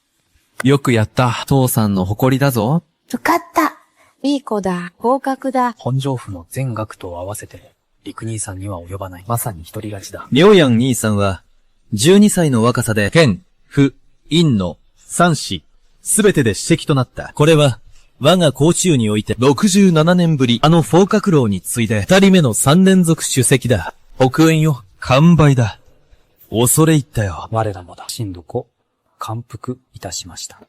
よくやった。父さんの誇りだぞ。受かった。いい子だ。合格だ。本城府の全学徒を合わせて、陸兄さんには及ばない。まさに一人勝ちだ。リョウヤン兄さんは、12歳の若さで、剣、府、院の3子、すべてで主席となった。これは、我が甲中において67年ぶり、あのフォーカクローに次いで2人目の3連続主席だ。北園よ、完売だ。恐れ入ったよ。我らもだ。真どこ、感服いたしました。